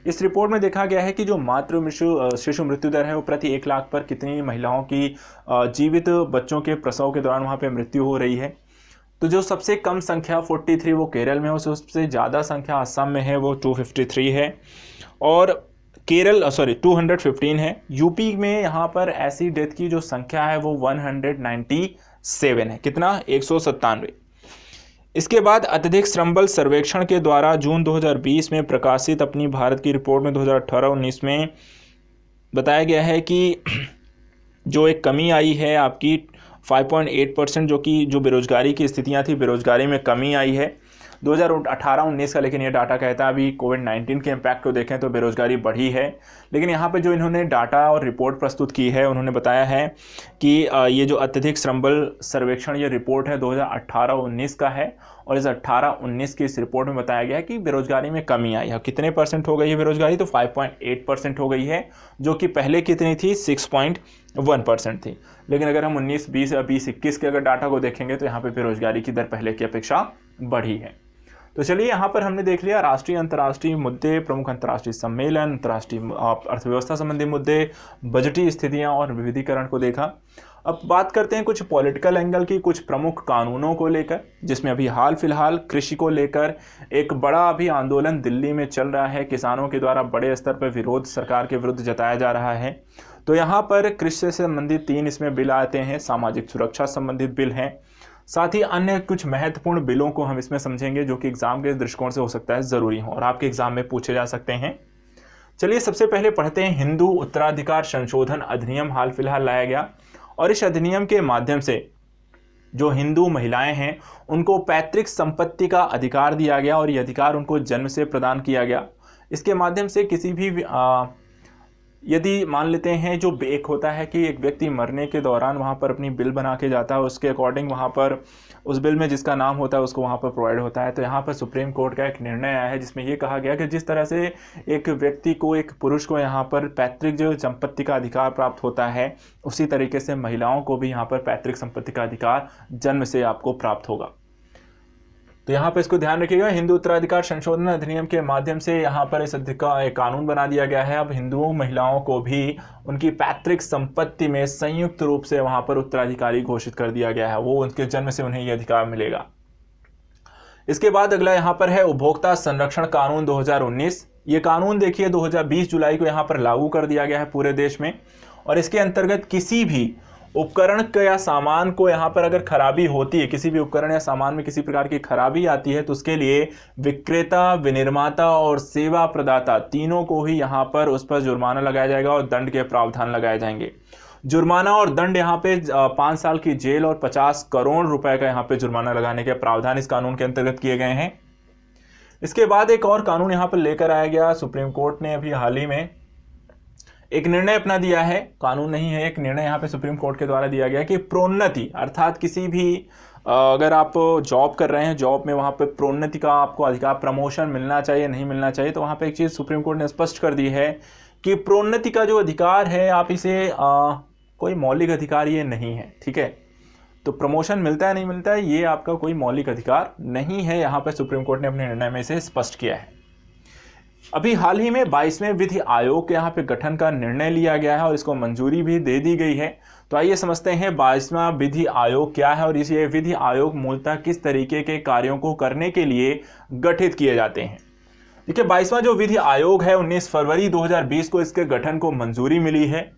इस रिपोर्ट में देखा गया है कि जो मातृ शिशु मृत्यु दर है वो प्रति 1 लाख पर कितनी महिलाओं की जीवित बच्चों के प्रसव के दौरान वहाँ पे मृत्यु हो रही है। तो जो सबसे कम संख्या 43 वो केरल में है, सबसे ज़्यादा संख्या असम में है, वो 253 है और 215 है। यूपी में यहाँ पर ऐसी डेथ की जो संख्या है वो 197 है। कितना? 197। इसके बाद अत्यधिक श्रम बल सर्वेक्षण के द्वारा जून 2020 में प्रकाशित अपनी भारत की रिपोर्ट में 2018-19 में बताया गया है कि जो एक कमी आई है आपकी 5.8%, जो बेरोजगारी की स्थितियां थी, बेरोजगारी में कमी आई है 2018-19 का। लेकिन ये डाटा कहता है अभी कोविड-19 के इम्पैक्ट को देखें तो बेरोजगारी बढ़ी है। लेकिन यहाँ पे जो इन्होंने डाटा और रिपोर्ट प्रस्तुत की है उन्होंने बताया है कि ये जो अत्यधिक श्रम बल सर्वेक्षण ये रिपोर्ट है 2018-19 का है और इस 18-19 की इस रिपोर्ट में बताया गया है कि बेरोजगारी में कमी आई है। कितने % हो गई है बेरोजगारी? तो 5.8% हो गई है, जो कि पहले कितनी थी? 6.1% थी। लेकिन अगर हम 19-20 या 20-21 के अगर डाटा को देखेंगे तो यहाँ पे बेरोजगारी की दर पहले की अपेक्षा बढ़ी है। तो चलिए यहाँ पर हमने देख लिया राष्ट्रीय अंतर्राष्ट्रीय मुद्दे, प्रमुख अंतर्राष्ट्रीय सम्मेलन, अंतर्राष्ट्रीय अर्थव्यवस्था संबंधी मुद्दे, बजटीय स्थितियाँ और विविधीकरण को देखा। अब बात करते हैं कुछ पॉलिटिकल एंगल की, कुछ प्रमुख कानूनों को लेकर, जिसमें अभी हाल फिलहाल कृषि को लेकर एक बड़ा अभी आंदोलन दिल्ली में चल रहा है। किसानों के द्वारा बड़े स्तर पर विरोध सरकार के विरुद्ध जताया जा रहा है। तो यहाँ पर कृषि से संबंधित 3 इसमें बिल आते हैं, सामाजिक सुरक्षा संबंधित बिल हैं, साथ ही अन्य कुछ महत्वपूर्ण बिलों को हम इसमें समझेंगे जो कि एग्जाम के दृष्टिकोण से हो सकता है ज़रूरी हो और आपके एग्जाम में पूछे जा सकते हैं। चलिए सबसे पहले पढ़ते हैं हिंदू उत्तराधिकार संशोधन अधिनियम हाल फिलहाल लाया गया और इस अधिनियम के माध्यम से जो हिंदू महिलाएं हैं उनको पैतृक संपत्ति का अधिकार दिया गया और ये अधिकार उनको जन्म से प्रदान किया गया। इसके माध्यम से किसी भी यदि मान लेते हैं जो एक होता है कि एक व्यक्ति मरने के दौरान वहाँ पर अपनी बिल बना के जाता है, उसके अकॉर्डिंग वहाँ पर उस बिल में जिसका नाम होता है उसको वहाँ पर प्रोवाइड होता है। तो यहाँ पर सुप्रीम कोर्ट का एक निर्णय आया है जिसमें ये कहा गया कि जिस तरह से एक व्यक्ति को, एक पुरुष को यहाँ पर पैतृक जो संपत्ति का अधिकार प्राप्त होता है, उसी तरीके से महिलाओं को भी यहाँ पर पैतृक संपत्ति का अधिकार जन्म से आपको प्राप्त होगा। तो यहाँ पर इसको ध्यान रखिएगा। हिंदू उत्तराधिकार संशोधन अधिनियम के माध्यम से यहाँ पर इस का एक कानून बना दिया गया है। अब हिंदू महिलाओं को भी उनकी पैतृक संपत्ति में संयुक्त रूप से वहाँ पर उत्तराधिकारी घोषित कर दिया गया है, वो उनके जन्म से उन्हें ये अधिकार मिलेगा। इसके बाद अगला यहाँ पर है उपभोक्ता संरक्षण कानून 2019। ये कानून देखिए 2020 जुलाई को यहाँ पर लागू कर दिया गया है पूरे देश में और इसके अंतर्गत किसी भी उपकरण या सामान को यहाँ पर अगर खराबी होती है, किसी भी उपकरण या सामान में किसी प्रकार की खराबी आती है तो उसके लिए विक्रेता, विनिर्माता और सेवा प्रदाता तीनों को ही यहाँ पर उस पर जुर्माना लगाया जाएगा और दंड के प्रावधान लगाए जाएंगे। जुर्माना और दंड यहाँ पे 5 साल की जेल और 50 करोड़ रुपए का यहाँ पे जुर्माना लगाने के प्रावधान इस कानून के अंतर्गत किए गए हैं। इसके बाद एक और कानून यहाँ पर लेकर आया गया। सुप्रीम कोर्ट ने अभी हाल ही में एक निर्णय अपना दिया है, कानून नहीं है, एक निर्णय यहाँ पे सुप्रीम कोर्ट के द्वारा दिया गया कि प्रोन्नति अर्थात किसी भी अगर आप जॉब कर रहे हैं, जॉब में वहाँ पे प्रोन्नति का आपको अधिकार, प्रमोशन मिलना चाहिए नहीं मिलना चाहिए, तो वहाँ पे एक चीज़ सुप्रीम कोर्ट ने स्पष्ट कर दी है कि प्रोन्नति का जो अधिकार है आप इसे कोई मौलिक अधिकार ये नहीं है। ठीक है, तो प्रमोशन मिलता है नहीं मिलता है ये आपका कोई मौलिक अधिकार नहीं है। यहाँ पर सुप्रीम कोर्ट ने अपने निर्णय में इसे स्पष्ट किया है। अभी हाल ही में 22वें विधि आयोग के यहाँ पे गठन का निर्णय लिया गया है और इसको मंजूरी भी दे दी गई है। तो आइए समझते हैं 22वां विधि आयोग क्या है और ये विधि आयोग मूलतः किस तरीके के कार्यों को करने के लिए गठित किए जाते हैं। देखिए 22वां जो विधि आयोग है 19 फरवरी 2020 को इसके गठन को मंजूरी मिली है।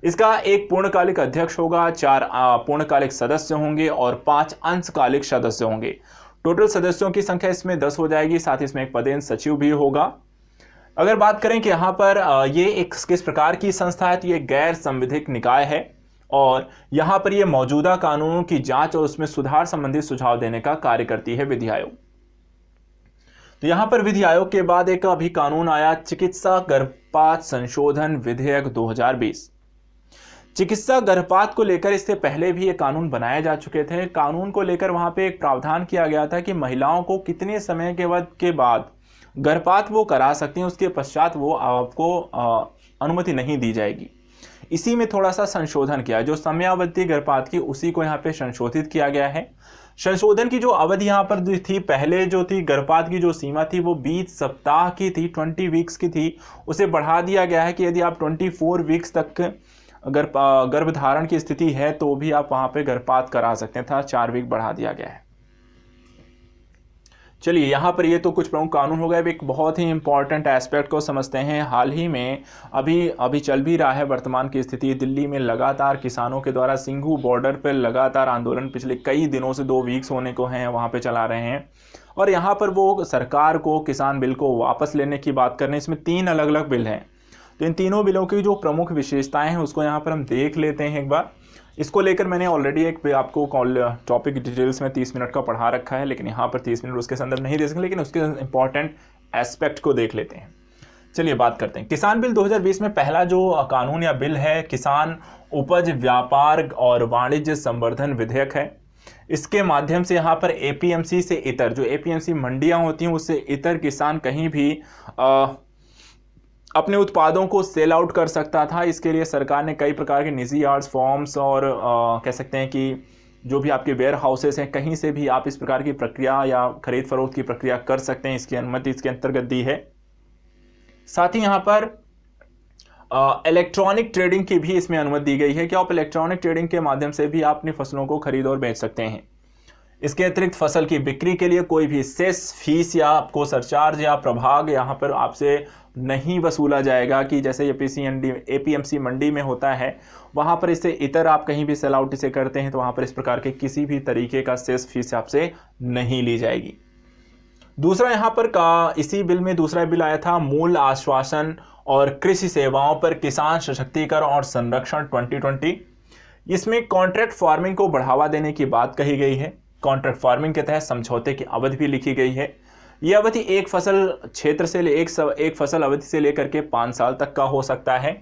इसका एक पूर्णकालिक अध्यक्ष होगा, 4 पूर्णकालिक सदस्य होंगे और 5 अंशकालिक सदस्य होंगे। टोटल सदस्यों की संख्या इसमें 10 हो जाएगी। साथ ही इसमें एक पदेन सचिव भी होगा। अगर बात करें कि यहाँ पर ये एक किस प्रकार की संस्था है, तो ये गैर संविधिक निकाय है और यहाँ पर ये मौजूदा कानूनों की जांच और उसमें सुधार संबंधी सुझाव देने का कार्य करती है, विधि आयोग। तो यहाँ पर विधि आयोग के बाद एक अभी कानून आया, चिकित्सा गर्भपात संशोधन विधेयक 2020। चिकित्सा गर्भपात को लेकर इससे पहले भी ये कानून बनाए जा चुके थे। कानून को लेकर वहां पे एक प्रावधान किया गया था कि महिलाओं को कितने समय के बाद गर्भपात वो करा सकती हैं, उसके पश्चात वो आपको अनुमति नहीं दी जाएगी। इसी में थोड़ा सा संशोधन किया, जो समयावधि गर्भपात की उसी को यहाँ पे संशोधित किया गया है। संशोधन की जो अवधि यहाँ पर थी, पहले जो थी गर्भपात की जो सीमा थी वो 20 सप्ताह की थी, 20 वीक्स की थी, उसे बढ़ा दिया गया है कि यदि आप 24 वीक्स तक अगर गर्भधारण की स्थिति है तो भी आप वहां पे गर्भपात करा सकते हैं, 4 वीक बढ़ा दिया गया है। चलिए यहाँ पर ये तो कुछ प्रमुख कानून हो गए। एक बहुत ही इंपॉर्टेंट एस्पेक्ट को समझते हैं। हाल ही में अभी चल भी रहा है वर्तमान की स्थिति, दिल्ली में लगातार किसानों के द्वारा सिंघू बॉर्डर पर लगातार आंदोलन पिछले कई दिनों से 2 वीक्स होने को हैं वहाँ पे चला रहे हैं और यहाँ पर वो सरकार को किसान बिल को वापस लेने की बात कर रहे हैं। इसमें 3 अलग अलग बिल हैं, तो इन तीनों बिलों की जो प्रमुख विशेषताएं हैं उसको यहाँ पर हम देख लेते हैं एक बार। इसको लेकर मैंने ऑलरेडी एक आपको टॉपिक डिटेल्स में 30 मिनट का पढ़ा रखा है, लेकिन यहाँ पर 30 मिनट उसके संदर्भ नहीं दे सकें, लेकिन उसके इंपॉर्टेंट एस्पेक्ट को देख लेते हैं। चलिए बात करते हैं। किसान बिल 2020 में पहला जो कानून या बिल है, किसान उपज व्यापार और वाणिज्य संवर्धन विधेयक है। इसके माध्यम से यहाँ पर एपीएमसी से इतर, जो एपीएमसी मंडियाँ होती हैं उससे इतर किसान कहीं भी अपने उत्पादों को सेल आउट कर सकता था। इसके लिए सरकार ने कई प्रकार के निजी यार्ड्स, फॉर्म्स और कह सकते हैं कि जो भी आपके वेयर हाउसेस हैं, कहीं से भी आप इस प्रकार की प्रक्रिया या खरीद फरोख्त की प्रक्रिया कर सकते हैं। इसकी अनुमति इसके अंतर्गत दी है। साथ ही यहाँ पर इलेक्ट्रॉनिक ट्रेडिंग की भी इसमें अनुमति दी गई है कि आप इलेक्ट्रॉनिक ट्रेडिंग के माध्यम से भी आप अपनी फसलों को खरीद और बेच सकते हैं। इसके अतिरिक्त फसल की बिक्री के लिए कोई भी सेस, फीस या आपको सरचार्ज या प्रभाग यहाँ पर आपसे नहीं वसूला जाएगा कि जैसे एपीएमसी मंडी में होता है, वहाँ पर इससे इतर आप कहीं भी सेल आउट इसे करते हैं तो वहाँ पर इस प्रकार के किसी भी तरीके का सेस, फीस आपसे नहीं ली जाएगी। दूसरा यहाँ पर इसी बिल में दूसरा बिल आया था, मूल आश्वासन और कृषि सेवाओं पर किसान सशक्तिकरण और संरक्षण 2020। इसमें कॉन्ट्रैक्ट फार्मिंग को बढ़ावा देने की बात कही गई है। कॉन्ट्रैक्ट फार्मिंग के तहत समझौते की अवधि भी लिखी गई है। यह अवधि एक फसल क्षेत्र से एक फसल अवधि से लेकर के 5 साल तक का हो सकता है।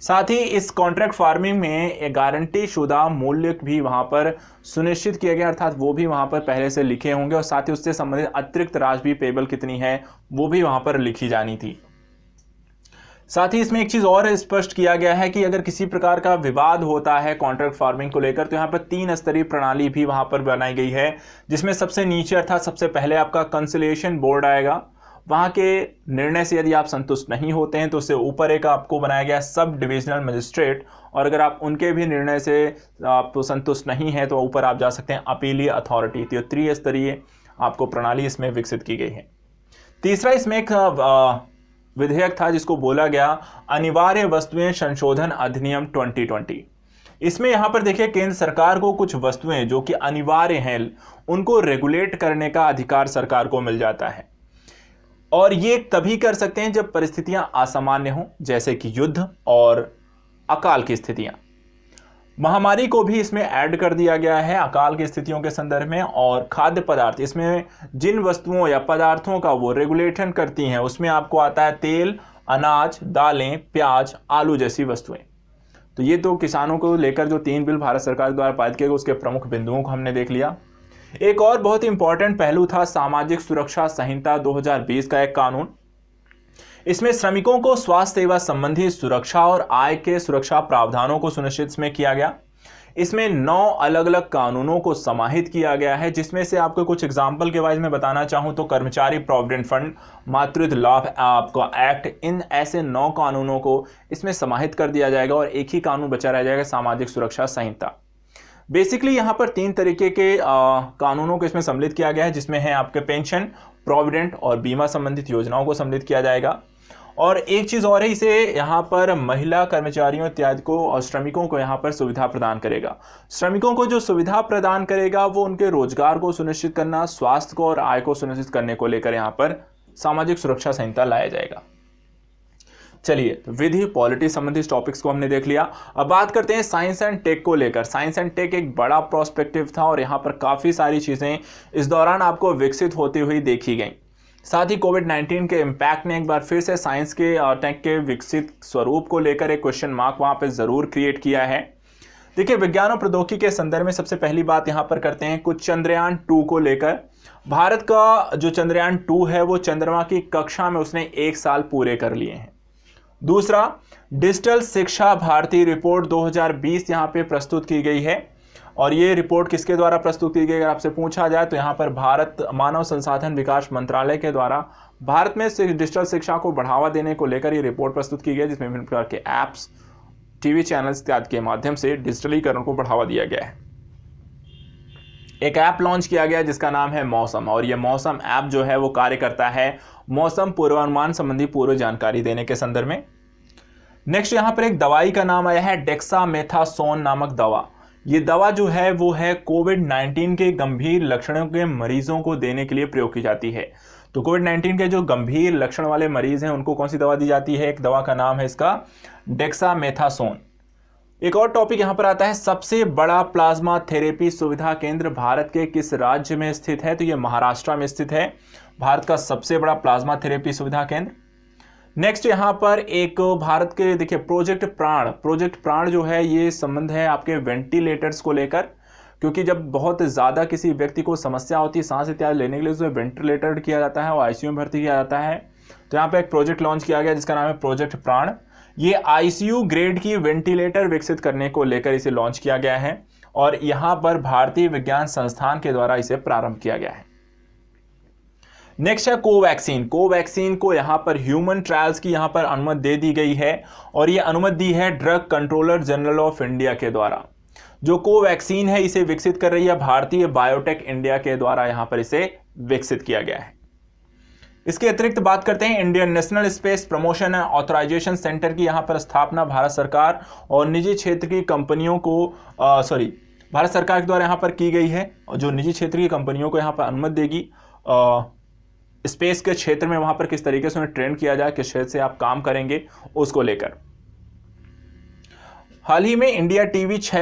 साथ ही इस कॉन्ट्रैक्ट फार्मिंग में गारंटी शुदा मूल्य भी वहां पर सुनिश्चित किया गया, अर्थात वो भी वहां पर पहले से लिखे होंगे और साथ ही उससे संबंधित अतिरिक्त राशि भी पेबल कितनी है वो भी वहां पर लिखी जानी थी। साथ ही इसमें एक चीज और स्पष्ट किया गया है कि अगर किसी प्रकार का विवाद होता है कॉन्ट्रैक्ट फार्मिंग को लेकर तो यहाँ पर 3 स्तरीय प्रणाली भी वहां पर बनाई गई है, जिसमें सबसे नीचे अर्थात सबसे पहले आपका कंसिलिएशन बोर्ड आएगा। वहां के निर्णय से यदि आप संतुष्ट नहीं होते हैं तो उससे ऊपर एक आपको बनाया गया सब डिविजनल मजिस्ट्रेट, और अगर आप उनके भी निर्णय से आप संतुष्ट नहीं है तो ऊपर आप जा सकते हैं अपीलीय अथॉरिटी। तो त्रिस्तरीय आपको प्रणाली इसमें विकसित की गई है। तीसरा इसमें एक विधेयक था जिसको बोला गया अनिवार्य वस्तुएं संशोधन अधिनियम 2020। इसमें यहां पर देखिए केंद्र सरकार को कुछ वस्तुएं जो कि अनिवार्य हैं उनको रेगुलेट करने का अधिकार सरकार को मिल जाता है, और ये तभी कर सकते हैं जब परिस्थितियां असामान्य हों, जैसे कि युद्ध और अकाल की स्थितियां। महामारी को भी इसमें ऐड कर दिया गया है अकाल की स्थितियों के संदर्भ में। और खाद्य पदार्थ, इसमें जिन वस्तुओं या पदार्थों का वो रेगुलेशन करती हैं उसमें आपको आता है तेल, अनाज, दालें, प्याज, आलू जैसी वस्तुएं। तो ये तो किसानों को लेकर जो 3 बिल भारत सरकार द्वारा पारित किए गए उसके प्रमुख बिंदुओं को हमने देख लिया। एक और बहुत इंपॉर्टेंट पहलू था सामाजिक सुरक्षा संहिता 2020 का एक कानून। इसमें श्रमिकों को स्वास्थ्य सेवा संबंधी सुरक्षा और आय के सुरक्षा प्रावधानों को सुनिश्चित में किया गया। इसमें 9 अलग अलग कानूनों को समाहित किया गया है, जिसमें से आपको कुछ एग्जाम्पल के वाइज में बताना चाहूं तो कर्मचारी प्रोविडेंट फंड, मातृत्व लाभ आपका एक्ट, इन ऐसे 9 कानूनों को इसमें समाहित कर दिया जाएगा और एक ही कानून बचा रह जाएगा, सामाजिक सुरक्षा संहिता। बेसिकली यहाँ पर 3 तरीके के कानूनों को इसमें सम्मिलित किया गया है, जिसमें है आपके पेंशन, प्रोविडेंट और बीमा संबंधित योजनाओं को सम्मिलित किया जाएगा। और एक चीज़ और है, इसे यहाँ पर महिला कर्मचारियों इत्यादि को और श्रमिकों को यहाँ पर सुविधा प्रदान करेगा। श्रमिकों को जो सुविधा प्रदान करेगा वो उनके रोजगार को सुनिश्चित करना, स्वास्थ्य को और आय को सुनिश्चित करने को लेकर यहाँ पर सामाजिक सुरक्षा संहिता लाया जाएगा। चलिए, तो विधि पॉलिटी संबंधित टॉपिक्स को हमने देख लिया। अब बात करते हैं साइंस एंड टेक को लेकर। साइंस एंड टेक एक बड़ा प्रोस्पेक्टिव था और यहाँ पर काफ़ी सारी चीज़ें इस दौरान आपको विकसित होती हुई देखी गई। साथ ही कोविड-19 के इम्पैक्ट ने एक बार फिर से साइंस के और टेक के विकसित स्वरूप को लेकर एक क्वेश्चन मार्क वहाँ पर ज़रूर क्रिएट किया है। देखिए, विज्ञान और प्रौद्योगिकी के संदर्भ में सबसे पहली बात यहाँ पर करते हैं कुछ चंद्रयान 2 को लेकर। भारत का जो चंद्रयान 2 है वो चंद्रमा की कक्षा में उसने 1 साल पूरे कर लिए हैं। दूसरा, डिजिटल शिक्षा भारती रिपोर्ट 2020 यहाँ पे प्रस्तुत की गई है और ये रिपोर्ट किसके द्वारा प्रस्तुत की गई अगर आपसे पूछा जाए तो यहाँ पर भारत मानव संसाधन विकास मंत्रालय के द्वारा भारत में डिजिटल शिक्षा को बढ़ावा देने को लेकर ये रिपोर्ट प्रस्तुत की गई, जिसमें विभिन्न प्रकार के ऐप्स, टीवी चैनल्स इत्यादि के माध्यम से डिजिटलीकरण को बढ़ावा दिया गया है। एक ऐप लॉन्च किया गया जिसका नाम है मौसम, और यह मौसम ऐप जो है वो कार्य करता है मौसम पूर्वानुमान संबंधी पूर्व जानकारी देने के संदर्भ में। नेक्स्ट यहाँ पर एक दवाई का नाम आया है डेक्सामेथासोन नामक दवा। ये दवा जो है वो है कोविड-19 के गंभीर लक्षणों के मरीजों को देने के लिए प्रयोग की जाती है। तो कोविड-19 के जो गंभीर लक्षण वाले मरीज हैं उनको कौन सी दवा दी जाती है? एक दवा का नाम है इसका डेक्सामेथासोन। एक और टॉपिक यहाँ पर आता है, सबसे बड़ा प्लाज्मा थेरेपी सुविधा केंद्र भारत के किस राज्य में स्थित है? तो ये महाराष्ट्र में स्थित है, भारत का सबसे बड़ा प्लाज्मा थेरेपी सुविधा केंद्र। नेक्स्ट यहाँ पर एक भारत के देखिए प्रोजेक्ट प्राण जो है ये संबंध है आपके वेंटिलेटर्स को लेकर, क्योंकि जब बहुत ज़्यादा किसी व्यक्ति को समस्या होती है सांस इत्यादि लेने के लिए उसे वेंटिलेटर किया जाता है और आईसीयू में भर्ती किया जाता है। तो यहाँ पे एक प्रोजेक्ट लॉन्च किया गया जिसका नाम है प्रोजेक्ट प्राण। ये आईसीयू ग्रेड की वेंटिलेटर विकसित करने को लेकर इसे लॉन्च किया गया है और यहाँ पर भारतीय विज्ञान संस्थान के द्वारा इसे प्रारंभ किया गया है। नेक्स्ट है कोवैक्सीन को यहाँ पर ह्यूमन ट्रायल्स की यहाँ पर अनुमति दे दी गई है और ये अनुमति दी है drug controller general of India के द्वारा। जो कोवैक्सीन है इसे विकसित कर रही है भारतीय बायोटेक इंडिया के द्वारा, यहाँ पर इसे विकसित किया गया है। इसके अतिरिक्त बात करते हैं Indian National Space Promotion and Authorisation Centre की यहाँ पर स्थापना भारत सरकार और निजी क्षेत्र की कंपनियों को भारत सरकार के द्वारा यहाँ पर की गई है, और जो निजी क्षेत्र की कंपनियों को यहाँ पर अनुमति देगी स्पेस के क्षेत्र में वहाँ पर किस तरीके से उन्हें ट्रेन किया जाए, किस क्षेत्र से आप काम करेंगे उसको लेकर। हाल ही में इंडिया टीवी 6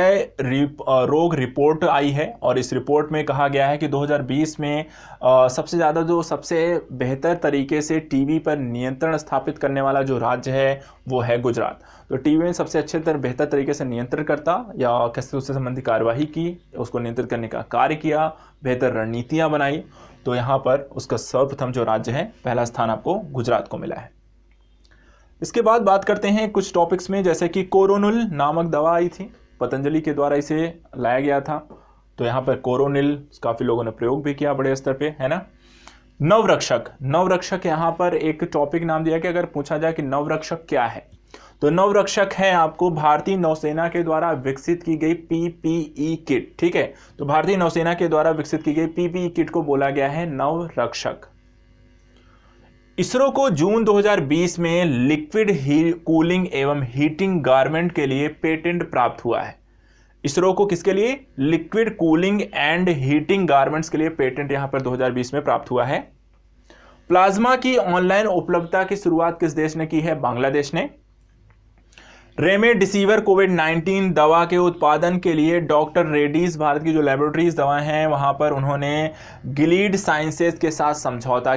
रोग रिपोर्ट आई है और इस रिपोर्ट में कहा गया है कि 2020 में सबसे ज़्यादा जो सबसे बेहतर तरीके से टीवी पर नियंत्रण स्थापित करने वाला जो राज्य है वो है गुजरात। तो टीवी में सबसे बेहतर तरीके से नियंत्रण करता या कैसे उससे संबंधी कार्यवाही की, उसको नियंत्रित करने का कार्य किया, बेहतर रणनीतियाँ बनाई, तो यहाँ पर उसका सर्वप्रथम जो राज्य है पहला स्थान आपको गुजरात को मिला है। इसके बाद बात करते हैं कुछ टॉपिक्स में, जैसे कि कोरोनिल नामक दवा आई थी, पतंजलि के द्वारा इसे लाया गया था। तो यहाँ पर कोरोनिल काफ़ी लोगों ने प्रयोग भी किया बड़े स्तर पे, है ना। नवरक्षक यहाँ पर एक टॉपिक नाम दिया कि अगर पूछा जाए कि नवरक्षक क्या है, तो नवरक्षक है आपको भारतीय नौसेना के द्वारा विकसित की गई पीपीई किट। ठीक है, तो भारतीय नौसेना के द्वारा विकसित की गई पीपीई किट को बोला गया है नवरक्षक। इसरो को जून 2020 में लिक्विड कूलिंग एवं हीटिंग गारमेंट के लिए पेटेंट प्राप्त हुआ है। इसरो को किसके लिए? Liquid cooling and heating garments के लिए पेटेंट यहां पर 2020 में प्राप्त हुआ है। प्लाज्मा की ऑनलाइन उपलब्धता की शुरुआत किस देश ने की है? बांग्लादेश ने। रेमडेसिविर कोविड-19 दवा के उत्पादन के लिए डॉक्टर रेड्डीज भारत की जो लेबोरेटरीज दवाएं हैं वहां पर उन्होंने गिलीड साइंसेज के साथ समझौता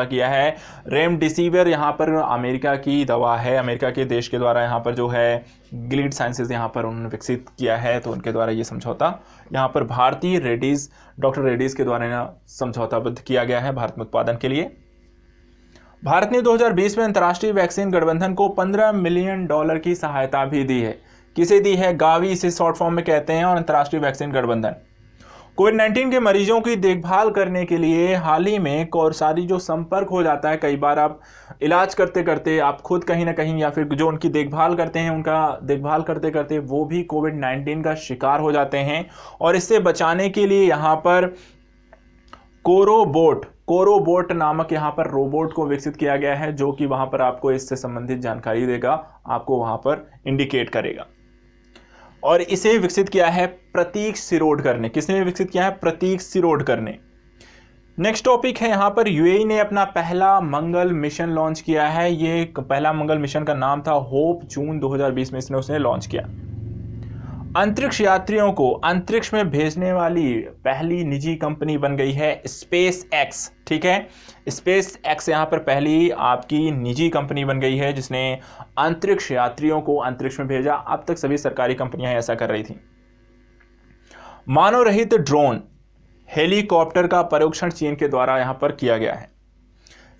किया है। रेमडेसिविर यहां पर अमेरिका की दवा है, अमेरिका के देश के द्वारा यहां पर जो है गिलीड साइंसेज यहां पर उन्होंने विकसित किया है, तो उनके द्वारा ये समझौता यहां पर भारतीय रेड्डीज डॉक्टर रेड्डीज के द्वारा समझौताबद्ध किया गया है भारत में उत्पादन के लिए। भारत ने 2020 में अंतर्राष्ट्रीय वैक्सीन गठबंधन को $15 मिलियन की सहायता भी दी है। किसे दी है? गावी इसे शॉर्ट फॉर्म में कहते हैं, और अंतर्राष्ट्रीय वैक्सीन गठबंधन कोविड-19 के मरीजों की देखभाल करने के लिए हाल ही में और सारी जो संपर्क हो जाता है, कई बार आप इलाज करते करते आप खुद कहीं ना कहीं या फिर जो उनकी देखभाल करते हैं उनका देखभाल करते करते वो भी कोविड-19 का शिकार हो जाते हैं, और इससे बचाने के लिए यहाँ पर कोरोबोट नामक यहाँ पर रोबोट को विकसित किया गया है, जो कि वहाँ पर आपको इससे संबंधित जानकारी देगा, आपको वहाँ पर इंडिकेट करेगा। और इसे विकसित किया है प्रतीक सिरोडकर ने। किसने विकसित किया है? प्रतीक सिरोडकर ने। नेक्स्ट टॉपिक है यहाँ पर यूएई ने अपना पहला मंगल मिशन लॉन्च किया है। ये पहला मंगल मिशन का नाम था होप, जून 2020 में उसने लॉन्च किया। अंतरिक्ष यात्रियों को अंतरिक्ष में भेजने वाली पहली निजी कंपनी बन गई है स्पेस एक्स। ठीक है, स्पेस एक्स यहाँ पर पहली आपकी निजी कंपनी बन गई है जिसने अंतरिक्ष यात्रियों को अंतरिक्ष में भेजा। अब तक सभी सरकारी कंपनियां ऐसा कर रही थी। मानव रहित ड्रोन हेलीकॉप्टर का परीक्षण चीन के द्वारा यहां पर किया गया है।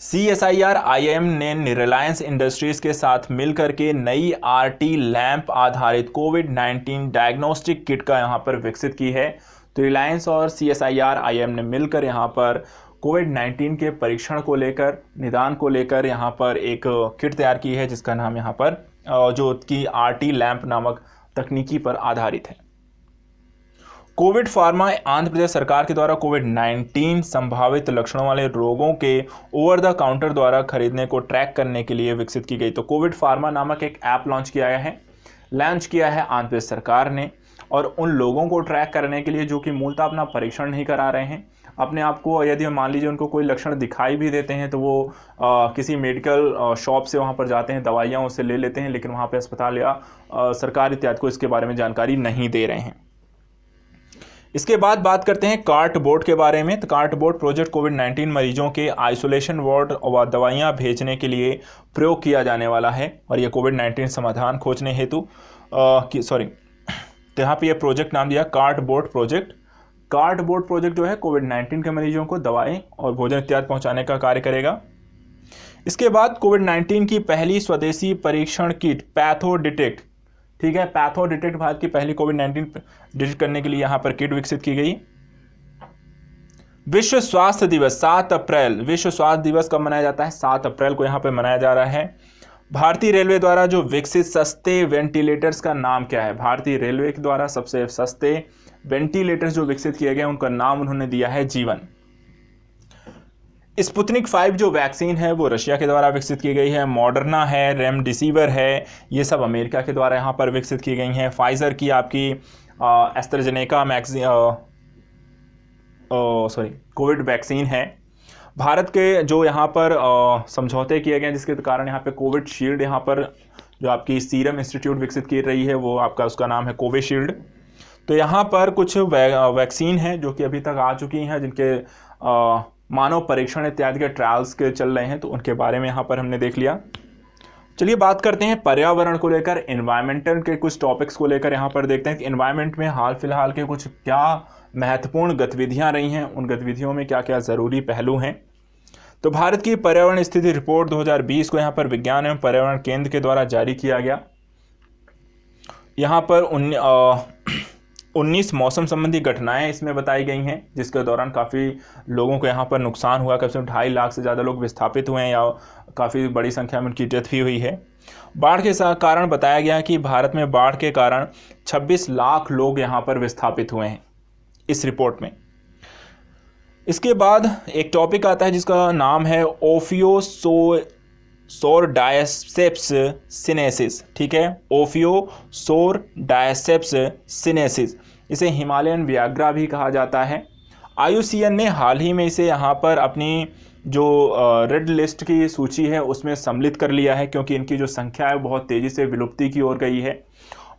CSIR IIM ने रिलायंस इंडस्ट्रीज के साथ मिलकर के नई RT लैंप आधारित कोविड-19 डायग्नोस्टिक किट का यहां पर विकसित की है। तो रिलायंस और CSIR IIM ने मिलकर यहां पर कोविड-19 के परीक्षण को लेकर, निदान को लेकर यहां पर एक किट तैयार की है जिसका नाम यहां पर जो कि RT लैंप नामक तकनीकी पर आधारित है। कोविड फार्मा आंध्र प्रदेश सरकार के द्वारा कोविड-19 संभावित लक्षणों वाले रोगों के ओवर द काउंटर द्वारा खरीदने को ट्रैक करने के लिए विकसित की गई। तो कोविड फार्मा नामक एक ऐप लॉन्च किया है आंध्र प्रदेश सरकार ने, और उन लोगों को ट्रैक करने के लिए जो कि मूलतः अपना परीक्षण नहीं करा रहे हैं, अपने आप को यदि मान लीजिए उनको कोई लक्षण दिखाई भी देते हैं तो वो किसी मेडिकल शॉप से वहाँ पर जाते हैं, दवाइयाँ उससे ले लेते हैं, लेकिन वहाँ पर अस्पताल या सरकार इत्यादि को इसके बारे में जानकारी नहीं दे रहे हैं। इसके बाद बात करते हैं कार्टबोर्ड के बारे में। तो कार्टबोर्ड प्रोजेक्ट कोविड-19 मरीजों के आइसोलेशन वार्ड और दवाइयां भेजने के लिए प्रयोग किया जाने वाला है, और ये कोविड-19 समाधान खोजने हेतु तो यहाँ पे ये प्रोजेक्ट नाम दिया कार्टबोर्ड प्रोजेक्ट। कार्टबोर्ड प्रोजेक्ट जो है कोविड-19 के मरीजों को दवाएं और भोजन इत्यादि पहुँचाने का कार्य करेगा। इसके बाद कोविड-19 की पहली स्वदेशी परीक्षण किट पैथो डिटेक्ट, ठीक है, पैथो डिटेक्ट भारत की पहली कोविड-19 डिटेक्ट करने के लिए यहां पर किट विकसित की गई। विश्व स्वास्थ्य दिवस 7 अप्रैल, विश्व स्वास्थ्य दिवस कब मनाया जाता है? 7 अप्रैल को यहां पर मनाया जा रहा है। भारतीय रेलवे द्वारा जो विकसित सस्ते वेंटिलेटर्स का नाम क्या है? भारतीय रेलवे के द्वारा सबसे सस्ते वेंटिलेटर्स जो विकसित किए गए उनका नाम उन्होंने दिया है जीवन। स्पुतनिक 5 जो वैक्सीन है वो रशिया के द्वारा विकसित की गई है। मॉडर्ना है, रेमडेसिविर है, ये सब अमेरिका के द्वारा यहाँ पर विकसित की गई हैं। फाइजर की आपकी एस्ट्राजेनेका कोविड वैक्सीन है। भारत के जो यहाँ पर समझौते किए गए जिसके कारण यहाँ पे कोविड शील्ड यहाँ पर जो आपकी सीरम इंस्टीट्यूट विकसित की रही है वो आपका उसका नाम है कोविशील्ड। तो यहाँ पर कुछ वैक्सीन हैं जो कि अभी तक आ चुकी हैं, जिनके मानव परीक्षण इत्यादि के ट्रायल्स के चल रहे हैं, तो उनके बारे में यहाँ पर हमने देख लिया। चलिए बात करते हैं पर्यावरण को लेकर, एनवायरमेंटल के कुछ टॉपिक्स को लेकर यहाँ पर देखते हैं कि एनवायरमेंट में हाल फिलहाल के कुछ क्या महत्वपूर्ण गतिविधियाँ रही हैं, उन गतिविधियों में क्या क्या ज़रूरी पहलू हैं। तो भारत की पर्यावरण स्थिति रिपोर्ट 2020 को यहाँ पर विज्ञान एवं पर्यावरण केंद्र के द्वारा जारी किया गया। यहाँ पर 19 मौसम संबंधी घटनाएं इसमें बताई गई हैं, जिसके दौरान काफ़ी लोगों को यहाँ पर नुकसान हुआ। कम से कम 2.5 लाख से ज़्यादा लोग विस्थापित हुए हैं या काफ़ी बड़ी संख्या में उनकी डेथ भी हुई है। बाढ़ के कारण बताया गया कि भारत में बाढ़ के कारण 26 लाख लोग यहाँ पर विस्थापित हुए हैं इस रिपोर्ट में। इसके बाद एक टॉपिक आता है जिसका नाम है ओफियोसोरडायसेप्स सिनेसिस। ठीक है, ओफियोसोरडायसेप्स सिनेसिस, इसे हिमालयन व्याघ्रा भी कहा जाता है। IUCN ने हाल ही में इसे यहाँ पर अपनी जो रेड लिस्ट की सूची है उसमें सम्मिलित कर लिया है, क्योंकि इनकी जो संख्या है बहुत तेज़ी से विलुप्ति की ओर गई है।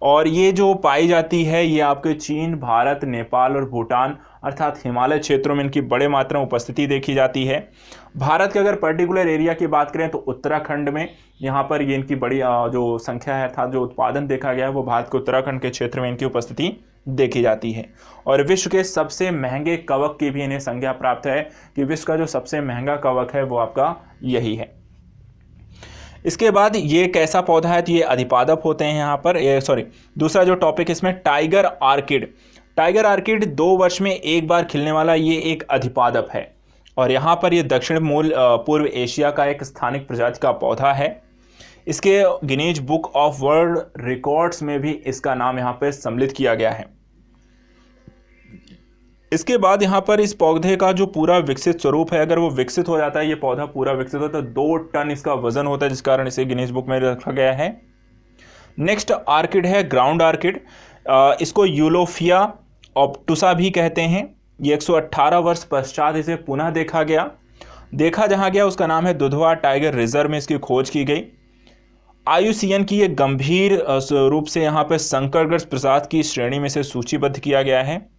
और ये जो पाई जाती है ये आपके चीन, भारत, नेपाल और भूटान अर्थात हिमालय क्षेत्रों में इनकी बड़े मात्रा में उपस्थिति देखी जाती है। भारत के अगर पर्टिकुलर एरिया की बात करें तो उत्तराखंड में यहाँ पर ये इनकी बड़ी जो संख्या है अर्थात जो उत्पादन देखा गया है वो भारत के उत्तराखंड के क्षेत्र में इनकी उपस्थिति देखी जाती है। और विश्व के सबसे महंगे कवक की भी इन्हें संज्ञा प्राप्त है कि विश्व का जो सबसे महंगा कवक है वो आपका यही है। इसके बाद ये कैसा पौधा है? तो ये अधिपादप होते हैं यहाँ पर। दूसरा जो टॉपिक इसमें टाइगर आर्किड। टाइगर आर्किड 2 वर्ष में एक बार खिलने वाला ये एक अधिपादप है, और यहाँ पर ये दक्षिण पूर्व एशिया का एक स्थानिक प्रजाति का पौधा है। इसके Guinness book of world records में भी इसका नाम यहाँ पर सम्मिलित किया गया है। इसके बाद यहाँ पर इस पौधे का जो पूरा विकसित स्वरूप है, अगर वो विकसित हो जाता है, ये पौधा पूरा विकसित होता है तो 2 टन इसका वजन होता है, जिस कारण इसे गिनीज बुक में रखा गया है। नेक्स्ट आर्किड है ग्राउंड आर्किड। इसको यूलोफिया ऑप्टुसा भी कहते हैं। ये 118 वर्ष पश्चात इसे पुनः देखा जहां गया उसका नाम है दुधवा टाइगर रिजर्व में इसकी खोज की गई। IUCN की ये गंभीर रूप से यहाँ पे संकटग्रस्त प्रजाति की श्रेणी में से सूचीबद्ध किया गया है।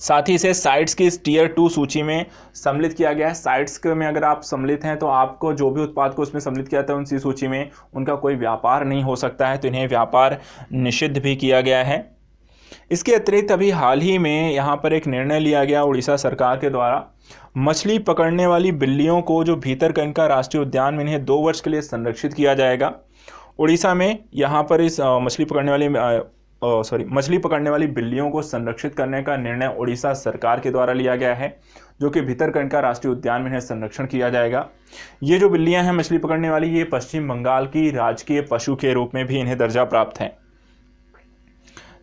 साथ ही इसे साइट्स की टीयर 2 सूची में सम्मिलित किया गया है। साइट्स में अगर आप सम्मिलित हैं तो आपको जो भी उत्पाद को उसमें सम्मिलित किया जाता है उनकी सूची में उनका कोई व्यापार नहीं हो सकता है, तो इन्हें व्यापार निषिद्ध भी किया गया है। इसके अतिरिक्त अभी हाल ही में यहाँ पर एक निर्णय लिया गया उड़ीसा सरकार के द्वारा, मछली पकड़ने वाली बिल्लियों को जो भीतरकनिका राष्ट्रीय उद्यान में इन्हें 2 वर्ष के लिए संरक्षित किया जाएगा। उड़ीसा में यहाँ पर इस मछली पकड़ने वाली बिल्लियों को संरक्षित करने का निर्णय उड़ीसा सरकार के द्वारा लिया गया है, जो कि भीतरकनिका राष्ट्रीय उद्यान में इन्हें संरक्षण किया जाएगा। ये जो बिल्लियां हैं मछली पकड़ने वाली, ये पश्चिम बंगाल की राजकीय पशु के रूप में भी इन्हें दर्जा प्राप्त है।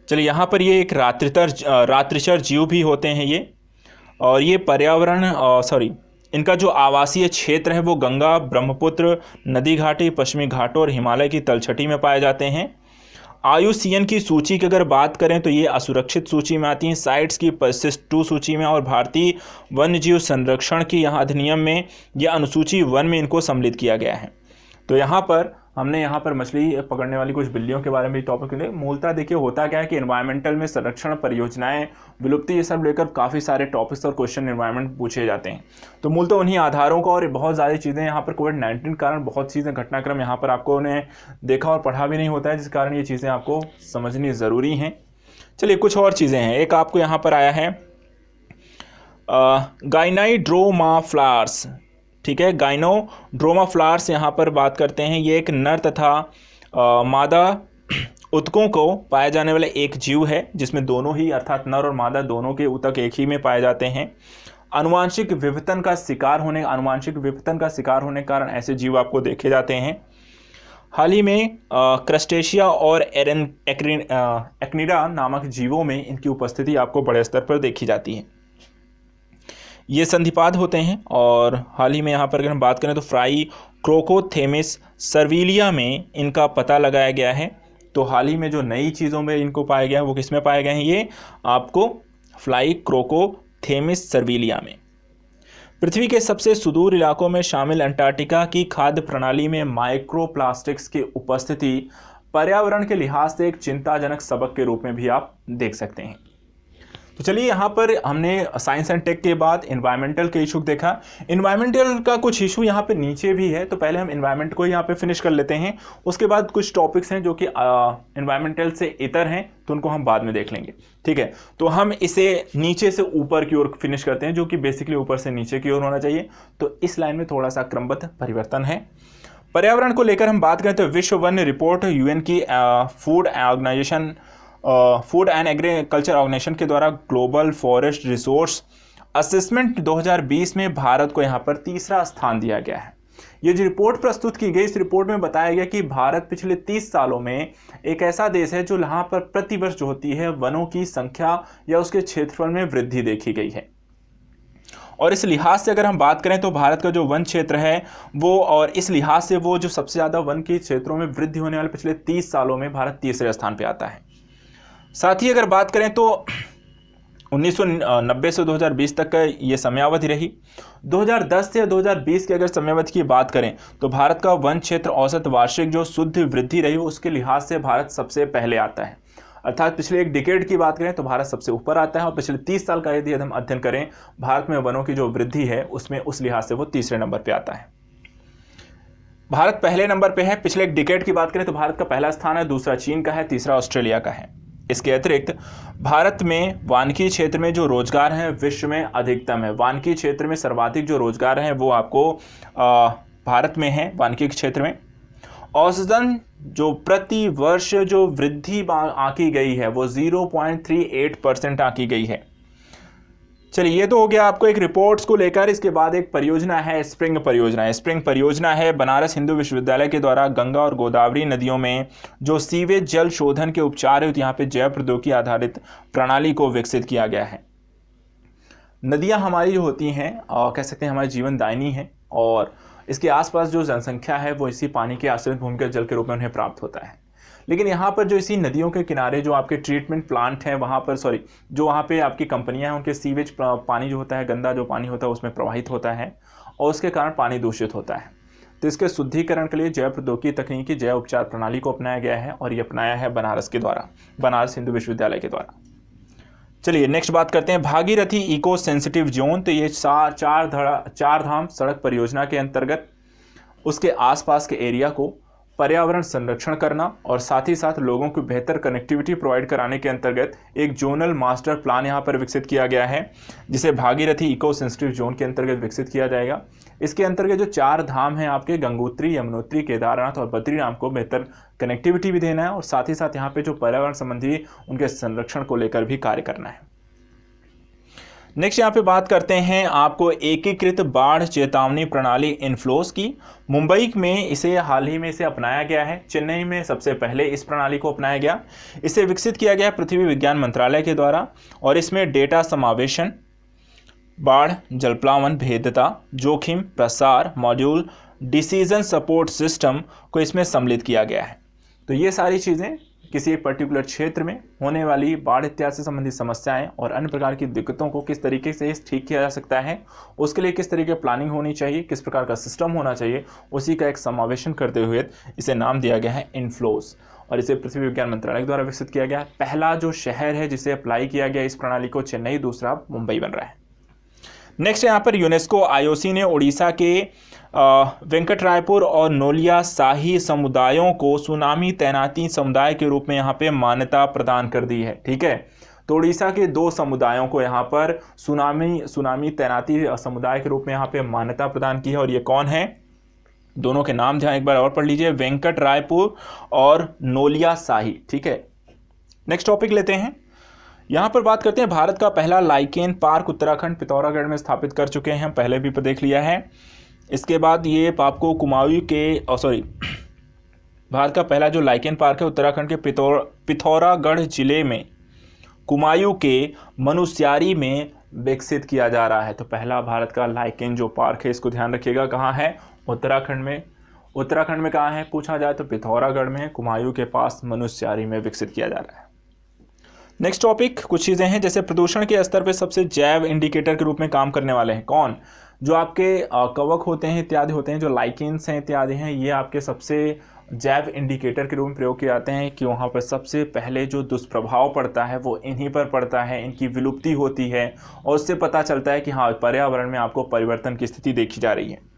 चलिए, यहाँ पर ये एक रात्रिचर जीव भी होते हैं ये, और ये इनका जो आवासीय क्षेत्र है वो गंगा, ब्रह्मपुत्र, नदी घाटी, पश्चिमी घाटों और हिमालय की तलछटी में पाए जाते हैं। IUCN की सूची की अगर बात करें तो ये असुरक्षित सूची में आती हैं, साइट्स की परिशिष्ट 2 सूची में, और भारतीय वन्यजीव संरक्षण की यहाँ अधिनियम में यह अनुसूची 1 में इनको सम्मिलित किया गया है। तो यहाँ पर हमने यहाँ पर मछली पकड़ने वाली कुछ बिल्लियों के बारे में टॉपिक लिए। मूलतः देखिए होता क्या है कि एनवायरमेंटल में संरक्षण परियोजनाएं, विलुप्ति, ये सब लेकर काफ़ी सारे टॉपिक्स और क्वेश्चन एनवायरमेंट पूछे जाते हैं। तो मूलतः उन्हीं आधारों का, और बहुत सारी चीज़ें यहाँ पर कोविड-19 कारण बहुत चीज़ें घटनाक्रम यहाँ पर आपको ने देखा और पढ़ा भी नहीं होता है, जिस कारण ये चीज़ें आपको समझनी ज़रूरी हैं। चलिए, कुछ और चीज़ें हैं। एक आपको यहाँ पर आया है गाइनाइड्रोमा फ्लावर्स, ठीक है, गाइनोड्रोमा फ्लावर्स यहाँ पर बात करते हैं। ये एक नर तथा मादा उतकों को पाया जाने वाला एक जीव है, जिसमें दोनों ही अर्थात नर और मादा दोनों के उतक एक ही में पाए जाते हैं। आनुवांशिक विघटन का शिकार होने के कारण ऐसे जीव आपको देखे जाते हैं। हाल ही में क्रस्टेशिया और एक्निडा नामक जीवों में इनकी उपस्थिति आपको बड़े स्तर पर देखी जाती है। ये संधिपाद होते हैं, और हाल ही में यहाँ पर अगर हम बात करें तो फ्राई क्रोकोथेमिस सर्विलिया में इनका पता लगाया गया है। तो हाल ही में जो नई चीज़ों में इनको पाया गया है वो किस में पाए गए हैं? ये आपको फ्लाई क्रोकोथेमिस सर्विलिया में। पृथ्वी के सबसे सुदूर इलाकों में शामिल अंटार्कटिका की खाद्य प्रणाली में माइक्रोप्लास्टिक्स की उपस्थिति पर्यावरण के लिहाज से एक चिंताजनक सबक के रूप में भी आप देख सकते हैं। तो चलिए, यहाँ पर हमने साइंस एंड टेक के बाद एनवायरमेंटल के इशू देखा। एनवायरमेंटल का कुछ इशू यहाँ पे नीचे भी है, तो पहले हम एनवायरमेंट को यहाँ पे फिनिश कर लेते हैं। उसके बाद कुछ टॉपिक्स हैं जो कि एनवायरमेंटल से इतर हैं, तो उनको हम बाद में देख लेंगे, ठीक है। तो हम इसे नीचे से ऊपर की ओर फिनिश करते हैं, जो कि बेसिकली ऊपर से नीचे की ओर होना चाहिए। तो इस लाइन में थोड़ा सा क्रमबद्ध परिवर्तन है। पर्यावरण को लेकर हम बात करें तो विश्व वन्य रिपोर्ट UN की फूड एंड एग्रीकल्चर ऑर्गेनाइजेशन के द्वारा ग्लोबल फॉरेस्ट रिसोर्स असेसमेंट 2020 में भारत को यहाँ पर 3रा स्थान दिया गया है। ये जो रिपोर्ट प्रस्तुत की गई, इस रिपोर्ट में बताया गया कि भारत पिछले 30 सालों में एक ऐसा देश है जो यहाँ पर प्रतिवर्ष जो होती है वनों की संख्या या उसके क्षेत्रफल में वृद्धि देखी गई है। और इस लिहाज से अगर हम बात करें तो भारत का जो वन क्षेत्र है वो, और इस लिहाज से वो जो सबसे ज़्यादा वन के क्षेत्रों में वृद्धि होने वाले पिछले 30 सालों में भारत 3रे स्थान पर आता है। साथ ही अगर बात करें तो 1990 से 2020 तक का ये समयावधि रही। 2010 से 2020 की अगर समयावधि की बात करें तो भारत का वन क्षेत्र औसत वार्षिक जो शुद्ध वृद्धि रही उसके लिहाज से भारत सबसे पहले आता है। अर्थात पिछले एक डिकेड की बात करें तो भारत सबसे ऊपर आता है, और पिछले 30 साल का यदि हम अध्ययन करें भारत में वनों की जो वृद्धि है उसमें उस लिहाज से वो 3रे नंबर पर आता है। भारत पहले नंबर पर है। पिछले एक डिकेड की बात करें तो भारत का पहला स्थान है, दूसरा चीन का है, तीसरा ऑस्ट्रेलिया का है। इसके अतिरिक्त भारत में वानिकी क्षेत्र में जो रोजगार हैं विश्व में अधिकतम है। वानिकी क्षेत्र में सर्वाधिक जो रोजगार हैं वो आपको भारत में है। वानिकी क्षेत्र में औसतन जो प्रति वर्ष जो वृद्धि आंकी गई है वो 0.38% आंकी गई है। चलिए, ये तो हो गया आपको एक रिपोर्ट्स को लेकर। इसके बाद एक परियोजना है स्प्रिंग परियोजना। स्प्रिंग परियोजना है बनारस हिंदू विश्वविद्यालय के द्वारा गंगा और गोदावरी नदियों में जो सीवेज जल शोधन के उपचार है, यहाँ पे जैव प्रौद्योगिकी आधारित प्रणाली को विकसित किया गया है। नदियाँ हमारी जो होती हैं कह सकते हैं हमारी जीवन दायिनी है, और इसके आसपास जो जनसंख्या है वो इसी पानी के आश्रित भूमिगत जल के रूप में उन्हें प्राप्त होता है। लेकिन यहाँ पर जो इसी नदियों के किनारे जो आपके ट्रीटमेंट प्लांट हैं वहाँ पर जो वहाँ पे आपकी कंपनियाँ हैं उनके सीवेज पानी जो होता है, गंदा जो पानी होता है उसमें प्रवाहित होता है और उसके कारण पानी दूषित होता है। तो इसके शुद्धिकरण के लिए जैव प्रौद्योगिकी तकनीकी जैव उपचार प्रणाली को अपनाया गया है और ये अपनाया है बनारस हिंदू विश्वविद्यालय के द्वारा। चलिए नेक्स्ट बात करते हैं भागीरथी इको सेंसिटिव जोन। तो ये चार धाम सड़क परियोजना के अंतर्गत उसके आसपास के एरिया को पर्यावरण संरक्षण करना और साथ ही साथ लोगों को बेहतर कनेक्टिविटी प्रोवाइड कराने के अंतर्गत एक जोनल मास्टर प्लान यहाँ पर विकसित किया गया है, जिसे भागीरथी इको सेंसिटिव जोन के अंतर्गत विकसित किया जाएगा। इसके अंतर्गत जो 4 धाम हैं आपके गंगोत्री, यमुनोत्री, केदारनाथ और बद्रीनाथ को बेहतर कनेक्टिविटी भी देना है और साथ ही साथ यहाँ पे जो पर्यावरण संबंधी उनके संरक्षण को लेकर भी कार्य करना है। नेक्स्ट यहाँ पे बात करते हैं आपको एकीकृत बाढ़ चेतावनी प्रणाली इनफ्लोस की। मुंबई में इसे हाल ही में इसे अपनाया गया है, चेन्नई में सबसे पहले इस प्रणाली को अपनाया गया। इसे विकसित किया गया पृथ्वी विज्ञान मंत्रालय के द्वारा और इसमें डेटा समावेशन, बाढ़, जलप्लावन, भेद्यता, जोखिम प्रसार मॉड्यूल, डिसीजन सपोर्ट सिस्टम को इसमें सम्मिलित किया गया है। तो ये सारी चीज़ें किसी एक पर्टिकुलर क्षेत्र में होने वाली बाढ़ इत्यादि से संबंधित समस्याएं और अन्य प्रकार की दिक्कतों को किस तरीके से ठीक किया जा सकता है, उसके लिए किस तरीके प्लानिंग होनी चाहिए, किस प्रकार का सिस्टम होना चाहिए, उसी का एक समावेशन करते हुए इसे नाम दिया गया है इनफ्लोस और इसे पृथ्वी विज्ञान मंत्रालय द्वारा विकसित किया गया। पहला जो शहर है जिसे अप्लाई किया गया इस प्रणाली को चेन्नई, दूसरा मुंबई बन रहा है। नेक्स्ट यहाँ पर यूनेस्को आईओसी ने उड़ीसा के वेंकटरायपुर और नोलिया शाही समुदायों को सुनामी तैनाती समुदाय के रूप में यहाँ पे मान्यता प्रदान कर दी है। ठीक है, तो उड़ीसा के 2 समुदायों को यहाँ पर सुनामी तैनाती समुदाय के रूप में यहाँ पे मान्यता प्रदान की है और ये कौन है, दोनों के नाम ध्यान एक बार और पढ़ लीजिए, वेंकटरायपुर और नोलिया शाही। ठीक है, नेक्स्ट टॉपिक लेते हैं। यहाँ पर बात करते हैं भारत का पहला लाइकेन पार्क उत्तराखंड पिथौरागढ़ में स्थापित कर चुके हैं, पहले भी देख लिया है। इसके बाद ये आपको कुमाऊं के भारत का पहला जो लाइकेन पार्क है उत्तराखंड के पिथौरागढ़ जिले में कुमाऊं के मनुस्यारी में विकसित किया जा रहा है। तो पहला भारत का लाइकेन जो पार्क है इसको ध्यान रखिएगा, कहाँ है, उत्तराखंड में। उत्तराखंड में कहाँ है पूछा जाए तो पिथौरागढ़ में, कुमाऊं के पास मनुस्यारी में विकसित किया जा रहा है। नेक्स्ट टॉपिक कुछ चीज़ें हैं जैसे प्रदूषण के स्तर पे सबसे जैव इंडिकेटर के रूप में काम करने वाले हैं कौन, जो आपके कवक होते हैं इत्यादि होते हैं, जो लाइकेन्स हैं इत्यादि हैं, ये आपके सबसे जैव इंडिकेटर के रूप में प्रयोग किए जाते हैं कि वहाँ पर सबसे पहले जो दुष्प्रभाव पड़ता है वो इन्हीं पर पड़ता है, इनकी विलुप्ति होती है और उससे पता चलता है कि हाँ पर्यावरण में आपको परिवर्तन की स्थिति देखी जा रही है।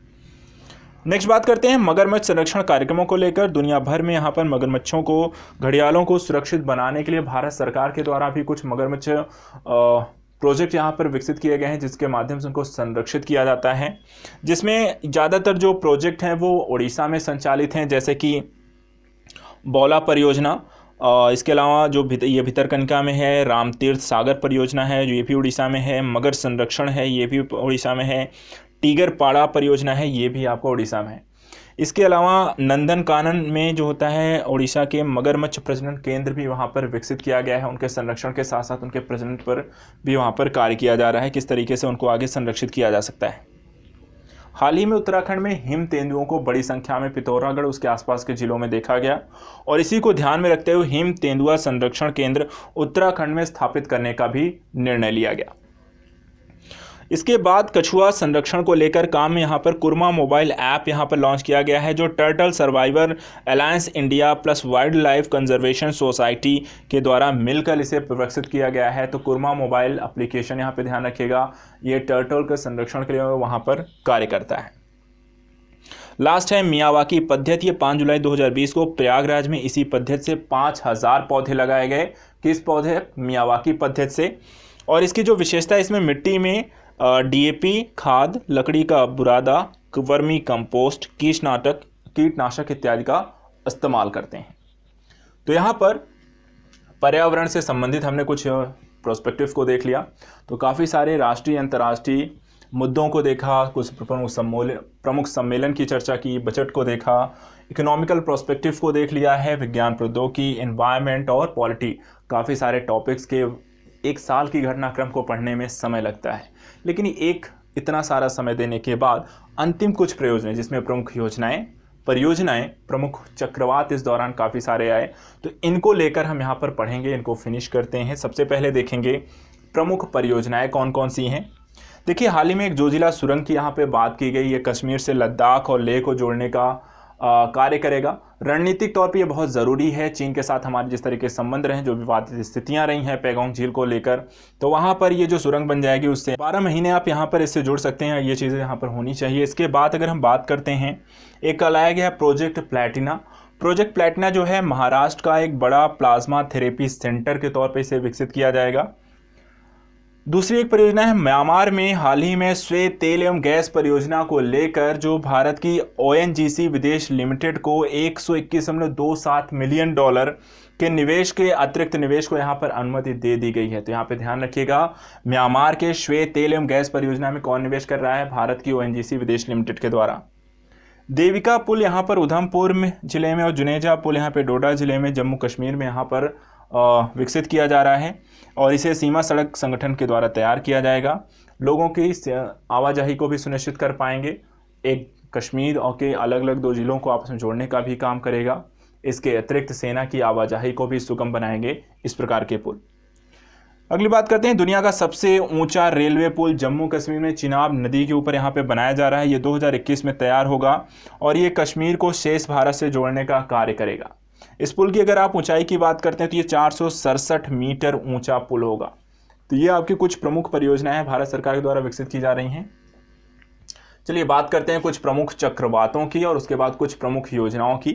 नेक्स्ट बात करते हैं मगरमच्छ संरक्षण कार्यक्रमों को लेकर। दुनिया भर में यहाँ पर मगरमच्छों को, घड़ियालों को सुरक्षित बनाने के लिए भारत सरकार के द्वारा भी कुछ मगरमच्छ प्रोजेक्ट यहाँ पर विकसित किए गए हैं जिसके माध्यम से उनको संरक्षित किया जाता है, जिसमें ज़्यादातर जो प्रोजेक्ट हैं वो उड़ीसा में संचालित हैं, जैसे कि बौला परियोजना, इसके अलावा जो ये भितरकनिका में है, रामतीर्थ सागर परियोजना है जो ये भी उड़ीसा में है, मगर संरक्षण है ये भी उड़ीसा में है, टीगरपाड़ा परियोजना है ये भी आपको उड़ीसा में है। इसके अलावा नंदनकानन में जो होता है उड़ीसा के मगरमच्छ प्रजनन केंद्र भी वहाँ पर विकसित किया गया है, उनके संरक्षण के साथ साथ उनके प्रजनन पर भी वहाँ पर कार्य किया जा रहा है, किस तरीके से उनको आगे संरक्षित किया जा सकता है। हाल ही में उत्तराखंड में हिम तेंदुओं को बड़ी संख्या में पिथौरागढ़ उसके आसपास के जिलों में देखा गया और इसी को ध्यान में रखते हुए हिम तेंदुआ संरक्षण केंद्र उत्तराखंड में स्थापित करने का भी निर्णय लिया गया। इसके बाद कछुआ संरक्षण को लेकर काम में यहाँ पर कुरमा मोबाइल ऐप यहाँ पर लॉन्च किया गया है जो turtle survivor alliance India plus wild life conservation society के द्वारा मिलकर इसे विकसित किया गया है। तो कुरमा मोबाइल एप्लीकेशन यहाँ पे ध्यान रखिएगा, ये टर्टल के संरक्षण के लिए वहाँ पर कार्य करता है। लास्ट है मियावाकी पद्धति, ये 5 जुलाई 2020 को प्रयागराज में इसी पद्धति से 5000 पौधे लगाए गए। किस पौधे? मियावाकी पद्धति से। और इसकी जो विशेषता है इसमें मिट्टी में डीएपी खाद, लकड़ी का बुरादा, वर्मी कंपोस्ट, कीटनाशक इत्यादि का इस्तेमाल करते हैं। तो यहाँ पर पर्यावरण से संबंधित हमने कुछ प्रोस्पेक्टिव को देख लिया, तो काफ़ी सारे राष्ट्रीय अंतर्राष्ट्रीय मुद्दों को देखा, कुछ प्रमुख सम्मेलन की चर्चा की, बजट को देखा, इकोनॉमिकल प्रोस्पेक्टिव को देख लिया है, विज्ञान प्रौद्योगिकी, एनवायरनमेंट और पॉलिटी, काफ़ी सारे टॉपिक्स के एक साल की घटनाक्रम को पढ़ने में समय लगता है, लेकिन इतना सारा समय देने के बाद अंतिम कुछ प्रयोजन जिसमें प्रमुख योजनाएं, परियोजनाएं, प्रमुख चक्रवात इस दौरान काफ़ी सारे आए, तो इनको लेकर हम यहाँ पर पढ़ेंगे, इनको फिनिश करते हैं। सबसे पहले देखेंगे प्रमुख परियोजनाएं कौन कौन सी हैं। देखिए, हाल ही में एक जोजिला सुरंग की यहाँ पे बात की गई। ये कश्मीर से लद्दाख और लेह को जोड़ने का कार्य करेगा। रणनीतिक तौर पे ये बहुत ज़रूरी है। चीन के साथ हमारे जिस तरीके से संबंध रहे, जो विवादित स्थितियां रही हैं पैगोंग झील को लेकर, तो वहाँ पर ये जो सुरंग बन जाएगी उससे 12 महीने आप यहाँ पर इससे जुड़ सकते हैं। ये चीज़ें यहाँ पर होनी चाहिए। इसके बाद अगर हम बात करते हैं, एक लाया गया प्रोजेक्ट प्लैटिना। प्रोजेक्ट प्लैटिना जो है महाराष्ट्र का एक बड़ा प्लाज्मा थेरेपी सेंटर के तौर पर इसे विकसित किया जाएगा। दूसरी एक परियोजना है म्यांमार में हाल ही में श्वेत तेल एवं गैस परियोजना को लेकर जो भारत की ONGC विदेश लिमिटेड को $121.27 मिलियन के निवेश के अतिरिक्त निवेश को यहाँ पर अनुमति दे दी गई है। तो यहाँ पे ध्यान रखिएगा, म्यांमार के श्वेत तेल एवं गैस परियोजना में कौन निवेश कर रहा है? भारत की ONGC विदेश लिमिटेड के द्वारा। देविका पुल यहाँ पर उधमपुर में जिले में और जुनेजा पुल यहाँ पे डोडा जिले में जम्मू कश्मीर में यहाँ पर विकसित किया जा रहा है और इसे सीमा सड़क संगठन के द्वारा तैयार किया जाएगा। लोगों की आवाजाही को भी सुनिश्चित कर पाएंगे। एक कश्मीर और के अलग अलग 2 जिलों को आपस में जोड़ने का भी काम करेगा। इसके अतिरिक्त सेना की आवाजाही को भी सुगम बनाएंगे इस प्रकार के पुल। अगली बात करते हैं, दुनिया का सबसे ऊंचा रेलवे पुल जम्मू कश्मीर में चिनाब नदी के ऊपर यहाँ पे बनाया जा रहा है। ये 2021 में तैयार होगा और ये कश्मीर को शेष भारत से जोड़ने का कार्य करेगा। इस पुल की अगर आप ऊंचाई की बात करते हैं तो ये 467 मीटर ऊंचा पुल होगा। तो ये आपकी कुछ प्रमुख परियोजनाएं हैं भारत सरकार के द्वारा विकसित की जा रही हैं। चलिए बात करते हैं कुछ प्रमुख चक्रवातों की और उसके बाद कुछ प्रमुख योजनाओं की।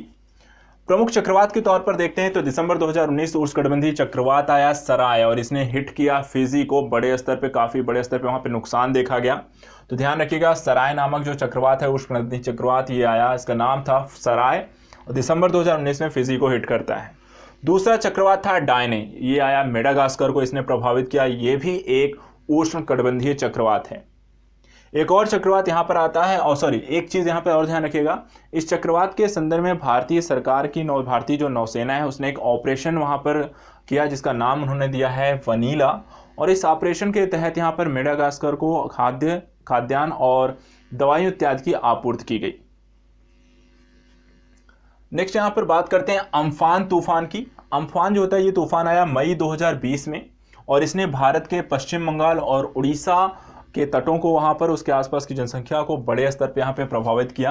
प्रमुख चक्रवात के तौर पर देखते हैं तो दिसंबर 2019 उष्णकटिबंधीय चक्रवात आया सराय और इसने हिट किया फिजी को बड़े स्तर पे, काफ़ी बड़े स्तर पे वहाँ पे नुकसान देखा गया। तो ध्यान रखिएगा, सराय नामक जो चक्रवात है, उष्णकटिबंधीय चक्रवात ये आया, इसका नाम था सराय और दिसंबर 2019 में फिजी को हिट करता है। दूसरा चक्रवात था डायने, ये आया मेडागास्कर को इसने प्रभावित किया। ये भी एक उष्णकटिबंधीय चक्रवात है। एक और चक्रवात यहाँ पर आता है और एक चीज़ यहाँ पर और ध्यान रखिएगा, इस चक्रवात के संदर्भ में भारतीय सरकार की भारतीय जो नौसेना है उसने एक ऑपरेशन वहाँ पर किया जिसका नाम उन्होंने दिया है वनीला और इस ऑपरेशन के तहत यहाँ पर मेडागास्कर को खाद्यान्न और दवाइयों इत्यादि की आपूर्ति की गई। नेक्स्ट यहाँ पर बात करते हैं अम्फान तूफान की। अम्फान जो होता है ये तूफान आया मई 2020 में और इसने भारत के पश्चिम बंगाल और उड़ीसा के तटों को वहाँ पर उसके आसपास की जनसंख्या को बड़े स्तर पे यहाँ पे प्रभावित किया।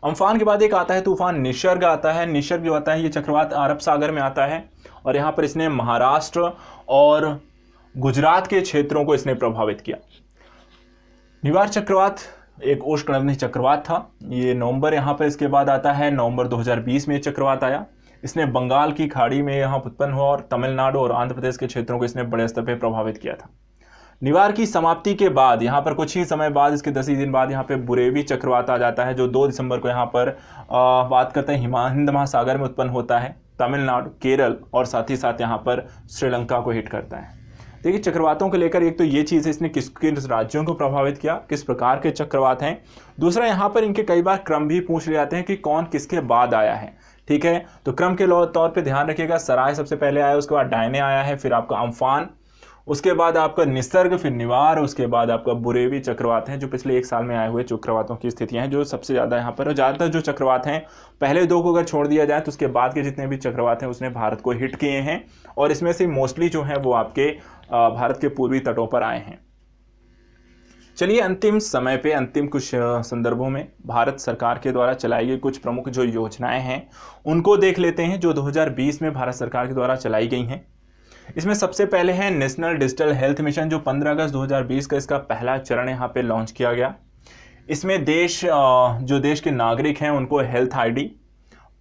अम्फान के बाद एक आता है तूफान निसर्ग आता है। निसर्ग जो आता है ये चक्रवात अरब सागर में आता है और यहाँ पर इसने महाराष्ट्र और गुजरात के क्षेत्रों को इसने प्रभावित किया। निवार चक्रवात एक उष्णकटिबंधीय चक्रवात था, ये नवंबर यहाँ पर इसके बाद आता है। नवंबर 2020 में चक्रवात आया, इसने बंगाल की खाड़ी में यहाँ उत्पन्न हुआ और तमिलनाडु और आंध्र प्रदेश के क्षेत्रों को इसने बड़े स्तर पर प्रभावित किया था। निवार की समाप्ति के बाद यहाँ पर कुछ ही समय बाद, इसके 10 ही दिन बाद यहाँ पे बुरेवी चक्रवात आ जाता है जो 2 दिसंबर को यहाँ पर बात करते हैं हिंद महासागर में उत्पन्न होता है, तमिलनाडु, केरल और साथ ही साथ यहाँ पर श्रीलंका को हिट करता है। देखिए चक्रवातों को लेकर एक तो ये चीज़ है इसने किस किस राज्यों को प्रभावित किया, किस प्रकार के चक्रवात हैं। दूसरा यहाँ पर इनके कई बार क्रम भी पूछ ले जाते हैं कि कौन किसके बाद आया है। ठीक है, तो क्रम के तौर पे ध्यान रखिएगा, सराय सबसे पहले आया, उसके बाद डायने आया है, फिर आपका अम्फान, उसके बाद आपका निसर्ग, फिर निवार, उसके बाद आपका बुरेवी चक्रवात हैं जो पिछले 1 साल में आए हुए चक्रवातों की स्थितियां हैं जो सबसे ज़्यादा यहाँ पर। ज़्यादातर जो चक्रवात हैं पहले 2 को अगर छोड़ दिया जाए तो उसके बाद के जितने भी चक्रवात हैं उसने भारत को हिट किए हैं और इसमें से मोस्टली जो हैं वो आपके भारत के पूर्वी तटों पर आए हैं। चलिए अंतिम समय पे अंतिम कुछ संदर्भों में भारत सरकार के द्वारा चलाई गई कुछ प्रमुख जो योजनाएं हैं उनको देख लेते हैं जो 2020 में भारत सरकार के द्वारा चलाई गई हैं। इसमें सबसे पहले है नेशनल डिजिटल हेल्थ मिशन जो 15 अगस्त 2020 का इसका पहला चरण यहाँ पे लॉन्च किया गया। इसमें जो देश के नागरिक हैं उनको health ID,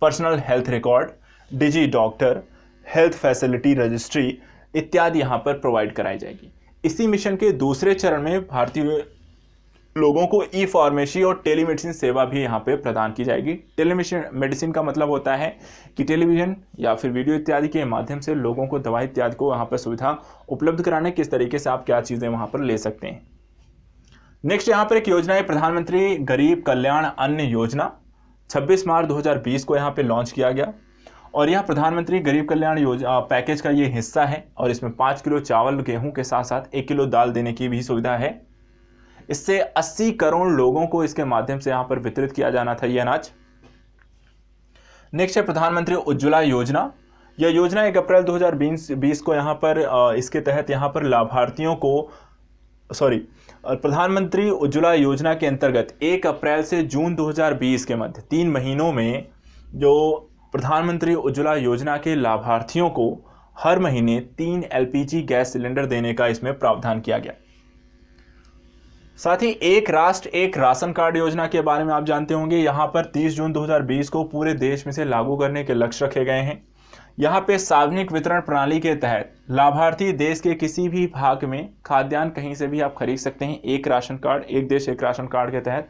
personal health record, digi doctor, health facility registry इत्यादि यहाँ पर प्रोवाइड कराई जाएगी। इसी मिशन के दूसरे चरण में भारतीय लोगों को ई फार्मेसी और टेलीमेडिसिन सेवा भी यहाँ पे प्रदान की जाएगी। टेलीमेडिसिन का मतलब होता है कि टेलीविज़न या फिर वीडियो इत्यादि के माध्यम से लोगों को दवाई इत्यादि को वहाँ पर सुविधा उपलब्ध कराने किस तरीके से आप क्या चीज़ें वहाँ पर ले सकते हैं। नेक्स्ट यहाँ पर एक योजना है प्रधानमंत्री गरीब कल्याण अन्न योजना, 26 मार्च 2020 को यहाँ पर लॉन्च किया गया और यह प्रधानमंत्री गरीब कल्याण योजना पैकेज का ये हिस्सा है और इसमें 5 किलो चावल गेहूँ के साथ साथ 1 किलो दाल देने की भी सुविधा है। इससे 80 करोड़ लोगों को इसके माध्यम से यहाँ पर वितरित किया जाना था ये अनाज। नेक्स्ट है प्रधानमंत्री उज्ज्वला योजना। यह योजना 1 अप्रैल 2020 को यहाँ पर इसके तहत यहाँ पर लाभार्थियों को प्रधानमंत्री उज्ज्वला योजना के अंतर्गत 1 अप्रैल से जून 2020 के मध्य 3 महीनों में जो प्रधानमंत्री उज्ज्वला योजना के लाभार्थियों को हर महीने 3 एलपीजी गैस सिलेंडर देने का इसमें प्रावधान किया गया। साथ ही एक राष्ट्र एक राशन कार्ड योजना के बारे में आप जानते होंगे। यहाँ पर 30 जून 2020 को पूरे देश में से लागू करने के लक्ष्य रखे गए हैं। यहाँ पे सार्वजनिक वितरण प्रणाली के तहत लाभार्थी देश के किसी भी भाग में खाद्यान्न कहीं से भी आप खरीद सकते हैं। एक राशन कार्ड, एक देश एक राशन कार्ड के तहत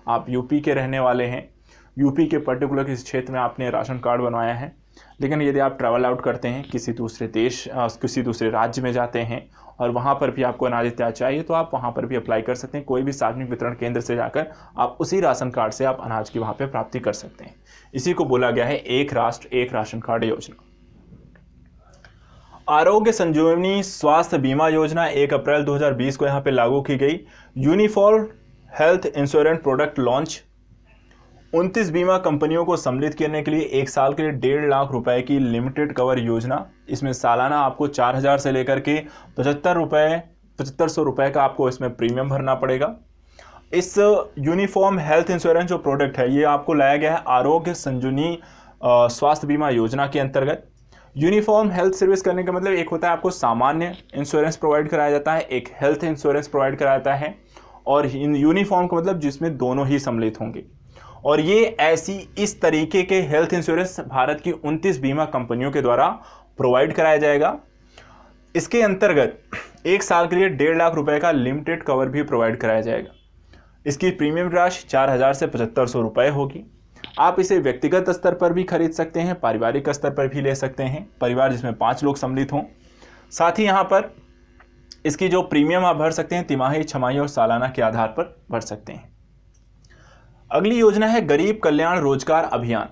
आप यूपी के रहने वाले हैं, यूपी के पर्टिकुलर किसी क्षेत्र में आपने राशन कार्ड बनवाया है, लेकिन यदि आप ट्रैवल आउट करते हैं, किसी दूसरे देश किसी दूसरे राज्य में जाते हैं और वहाँ पर भी आपको अनाज इत्यादि चाहिए, तो आप वहाँ पर भी अप्लाई कर सकते हैं। कोई भी सार्वजनिक वितरण केंद्र से जाकर आप उसी राशन कार्ड से आप अनाज की वहाँ पर प्राप्ति कर सकते हैं। इसी को बोला गया है एक राष्ट्र एक राशन कार्ड योजना। आरोग्य संजीवनी स्वास्थ्य बीमा योजना 1 अप्रैल 2020 को यहाँ पे लागू की गई। Uniform health insurance product launch. 29 बीमा कंपनियों को सम्मिलित करने के लिए 1 साल के लिए 1.5 लाख रुपए की लिमिटेड कवर योजना। इसमें सालाना आपको 4,000 से लेकर के 7500 रुपये का आपको इसमें प्रीमियम भरना पड़ेगा। इस यूनिफॉर्म हेल्थ इंश्योरेंस जो प्रोडक्ट है ये आपको लाया गया है आरोग्य संजीवनी स्वास्थ्य बीमा योजना के अंतर्गत। यूनिफॉर्म हेल्थ सर्विस करने का मतलब एक होता है आपको सामान्य इंश्योरेंस प्रोवाइड कराया जाता है, एक हेल्थ इंश्योरेंस प्रोवाइड कराया जाता है, और यूनिफॉर्म का मतलब जिसमें दोनों ही सम्मिलित होंगे। और ये इस तरीके के हेल्थ इंश्योरेंस भारत की 29 बीमा कंपनियों के द्वारा प्रोवाइड कराया जाएगा। इसके अंतर्गत 1 साल के लिए 1.5 लाख रुपए का लिमिटेड कवर भी प्रोवाइड कराया जाएगा। इसकी प्रीमियम राशि 4,000 से 7500 रुपये होगी। आप इसे व्यक्तिगत स्तर पर भी खरीद सकते हैं, पारिवारिक स्तर पर भी ले सकते हैं, परिवार जिसमें 5 लोग सम्मिलित हों। साथ ही यहाँ पर इसकी जो प्रीमियम आप भर सकते हैं तिमाही, छमाही और सालाना के आधार पर भर सकते हैं। अगली योजना है गरीब कल्याण रोजगार अभियान।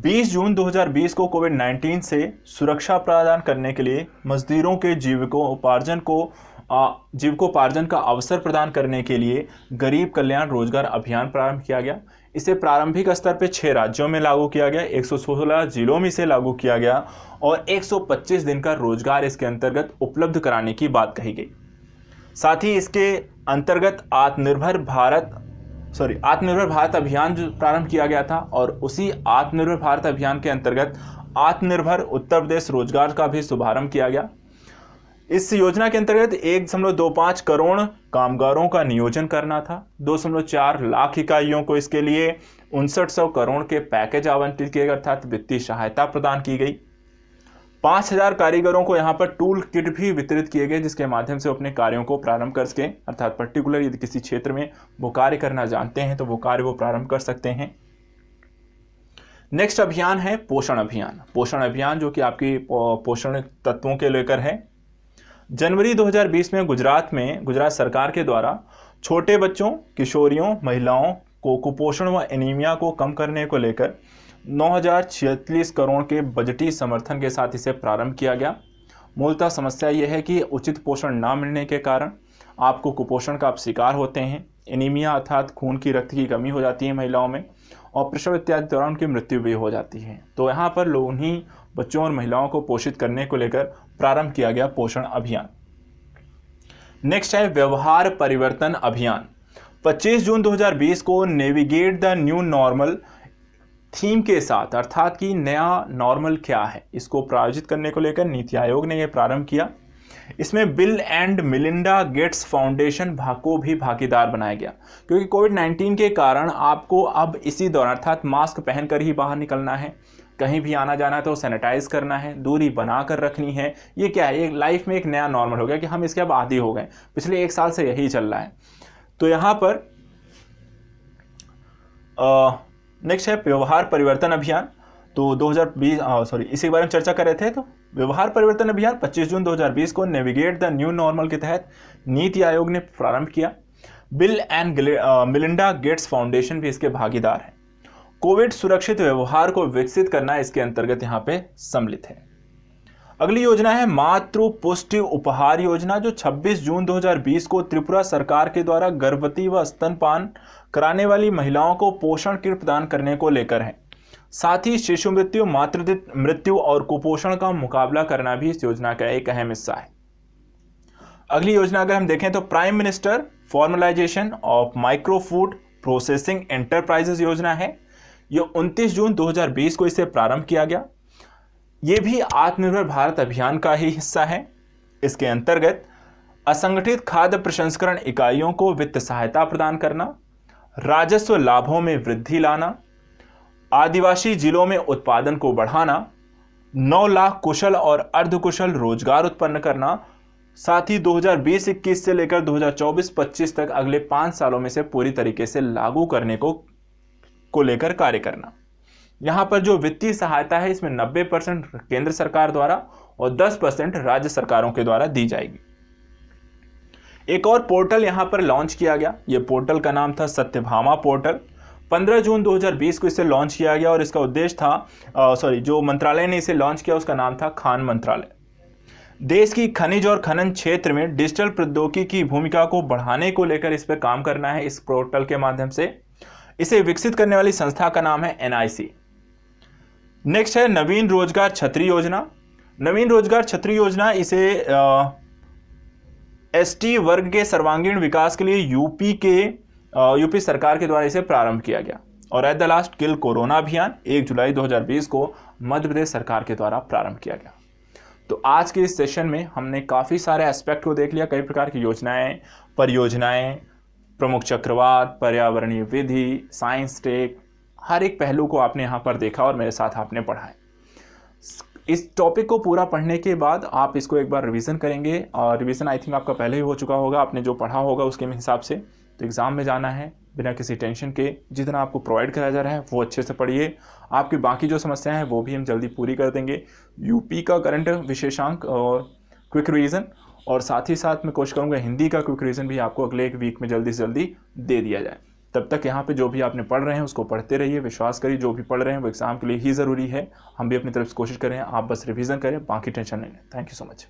20 जून 2020 को कोविड-19 से सुरक्षा प्रदान करने के लिए मजदूरों के जीविकोपार्जन का अवसर प्रदान करने के लिए गरीब कल्याण रोजगार अभियान प्रारंभ किया गया। इसे प्रारंभिक स्तर पर 6 राज्यों में लागू किया गया, 116 जिलों में से लागू किया गया और 125 दिन का रोजगार इसके अंतर्गत उपलब्ध कराने की बात कही गई। साथ ही इसके अंतर्गत आत्मनिर्भर भारत अभियान जो प्रारंभ किया गया था और उसी आत्मनिर्भर भारत अभियान के अंतर्गत आत्मनिर्भर उत्तर प्रदेश रोजगार का भी शुभारंभ किया गया। इस योजना के अंतर्गत 1.25 करोड़ कामगारों का नियोजन करना था। 2.4 लाख इकाइयों को इसके लिए 5900 करोड़ के पैकेज आवंटित किए गए अर्थात वित्तीय सहायता प्रदान की गई। 5000 कारीगरों को यहाँ पर टूल किट भी वितरित किए गए जिसके माध्यम से अपने कार्यों को प्रारंभ कर सकें, अर्थात पर्टिकुलर यदि किसी क्षेत्र में वो कार्य करना जानते हैं तो वो कार्य वो प्रारंभ कर सकते हैं। नेक्स्ट अभियान है पोषण अभियान। पोषण अभियान जो कि आपकी पोषण तत्वों के लेकर है। जनवरी 2020 में गुजरात सरकार के द्वारा छोटे बच्चों, किशोरियों, महिलाओं को कुपोषण व एनीमिया को कम करने को लेकर 9,046 करोड़ के बजटीय समर्थन के साथ इसे प्रारंभ किया गया। मूलतः समस्या यह है कि उचित पोषण ना मिलने के कारण आपको कुपोषण का आप शिकार होते हैं। एनीमिया अर्थात खून की रक्त की कमी हो जाती है महिलाओं में और प्रसव इत्यादि दौरान उनकी मृत्यु भी हो जाती है। तो यहाँ पर उन्हीं बच्चों और महिलाओं को पोषित करने को लेकर प्रारंभ किया गया पोषण अभियान। नेक्स्ट है व्यवहार परिवर्तन अभियान। 25 जून 2020 को navigate the new normal theme के साथ, अर्थात कि नया नॉर्मल क्या है, इसको प्रायोजित करने को लेकर नीति आयोग ने यह प्रारंभ किया। इसमें bill and Melinda Gates foundation को भी भागीदार बनाया गया क्योंकि कोविड-19 के कारण आपको अब इसी दौरान अर्थात मास्क पहनकर ही बाहर निकलना है, कहीं भी आना जाना है तो सैनिटाइज करना है, दूरी बनाकर रखनी है। ये क्या है, ये लाइफ में एक नया नॉर्मल हो गया कि हम इसके अब आदी हो गए। पिछले 1 साल से यही चल रहा है। तो यहाँ पर नेक्स्ट है व्यवहार परिवर्तन अभियान। तो 2020 इसी के बारे में चर्चा कर रहे थे। तो व्यवहार परिवर्तन अभियान 25 जून 2020 को नेविगेट द न्यू नॉर्मल के तहत नीति आयोग ने प्रारंभ किया। Bill and Melinda Gates foundation भी इसके भागीदार है। कोविड सुरक्षित व्यवहार को विकसित करना इसके अंतर्गत यहाँ पे सम्मिलित है। अगली योजना है मातृ पुष्टि उपहार योजना जो 26 जून 2020 को त्रिपुरा सरकार के द्वारा गर्भवती व स्तनपान कराने वाली महिलाओं को पोषण किट प्रदान करने को लेकर है। साथ ही शिशु मृत्यु, मातृ मृत्यु और कुपोषण का मुकाबला करना भी इस योजना का एक अहम हिस्सा है। अगली योजना अगर हम देखें तो prime minister formalisation of micro food processing enterprises योजना है। यह 29 जून 2020 को इसे प्रारंभ किया गया। यह भी आत्मनिर्भर भारत अभियान का ही हिस्सा है। इसके अंतर्गत असंगठित खाद्य प्रसंस्करण इकाइयों को वित्त सहायता प्रदान करना, राजस्व लाभों में वृद्धि लाना, आदिवासी जिलों में उत्पादन को बढ़ाना, 9 लाख कुशल और अर्धकुशल रोजगार उत्पन्न करना, साथ ही 2020-21 से लेकर 2024-25 तक अगले 5 सालों में से पूरी तरीके से लागू करने को लेकर कार्य करना। यहां पर जो वित्तीय सहायता है इसमें 90% केंद्र सरकार द्वारा और 10% राज्य सरकारों के द्वारा दी जाएगी। एक और पोर्टल यहां पर लॉन्च किया गया। यह पोर्टल का नाम था सत्यभामा पोर्टल। 15 जून 2020 को इसे लॉन्च किया गया और इसका उद्देश्य था जो मंत्रालय ने इसे लॉन्च किया उसका नाम था खान मंत्रालय। देश की खनिज और खनन क्षेत्र में डिजिटल प्रौद्योगिकी की भूमिका को बढ़ाने को लेकर इस पर काम करना है। इस पोर्टल के माध्यम से इसे विकसित करने वाली संस्था का नाम है NIC। नेक्स्ट है नवीन रोजगार छतरी योजना। नवीन रोजगार छतरी योजना इसे ST वर्ग के सर्वांगीण विकास के लिए यूपी सरकार के द्वारा इसे प्रारंभ किया गया। और at the last kill corona अभियान 1 जुलाई 2020 को मध्य प्रदेश सरकार के द्वारा प्रारंभ किया गया। तो आज के इस सेशन में हमने काफ़ी सारे एस्पेक्ट को देख लिया। कई प्रकार की योजनाएं, परियोजनाएं, प्रमुख चक्रवात, पर्यावरणीय विधि, साइंस टेक, हर एक पहलू को आपने यहाँ पर देखा और मेरे साथ आपने पढ़ा है। इस टॉपिक को पूरा पढ़ने के बाद आप इसको एक बार रिवीजन करेंगे और रिवीजन आई थिंक आपका पहले ही हो चुका होगा, आपने जो पढ़ा होगा उसके हिसाब से। तो एग्ज़ाम में जाना है बिना किसी टेंशन के, जितना आपको प्रोवाइड कराया जा रहा है वो अच्छे से पढ़िए। आपकी बाकी जो समस्याएं हैं वो भी हम जल्दी पूरी कर देंगे। यूपी का करंट विशेषांक और क्विक रिवीजन, और साथ ही साथ मैं कोशिश करूँगा हिंदी का क्विक रिवीजन भी आपको अगले एक वीक में जल्दी से जल्दी दे दिया जाए। तब तक यहाँ पे जो भी आपने पढ़ रहे हैं उसको पढ़ते रहिए। विश्वास करिए जो भी पढ़ रहे हैं वो एग्ज़ाम के लिए ही ज़रूरी है। हम भी अपनी तरफ से कोशिश करें, आप बस रिवीजन करें, बाकी टेंशन नहीं लें। Thank you so much.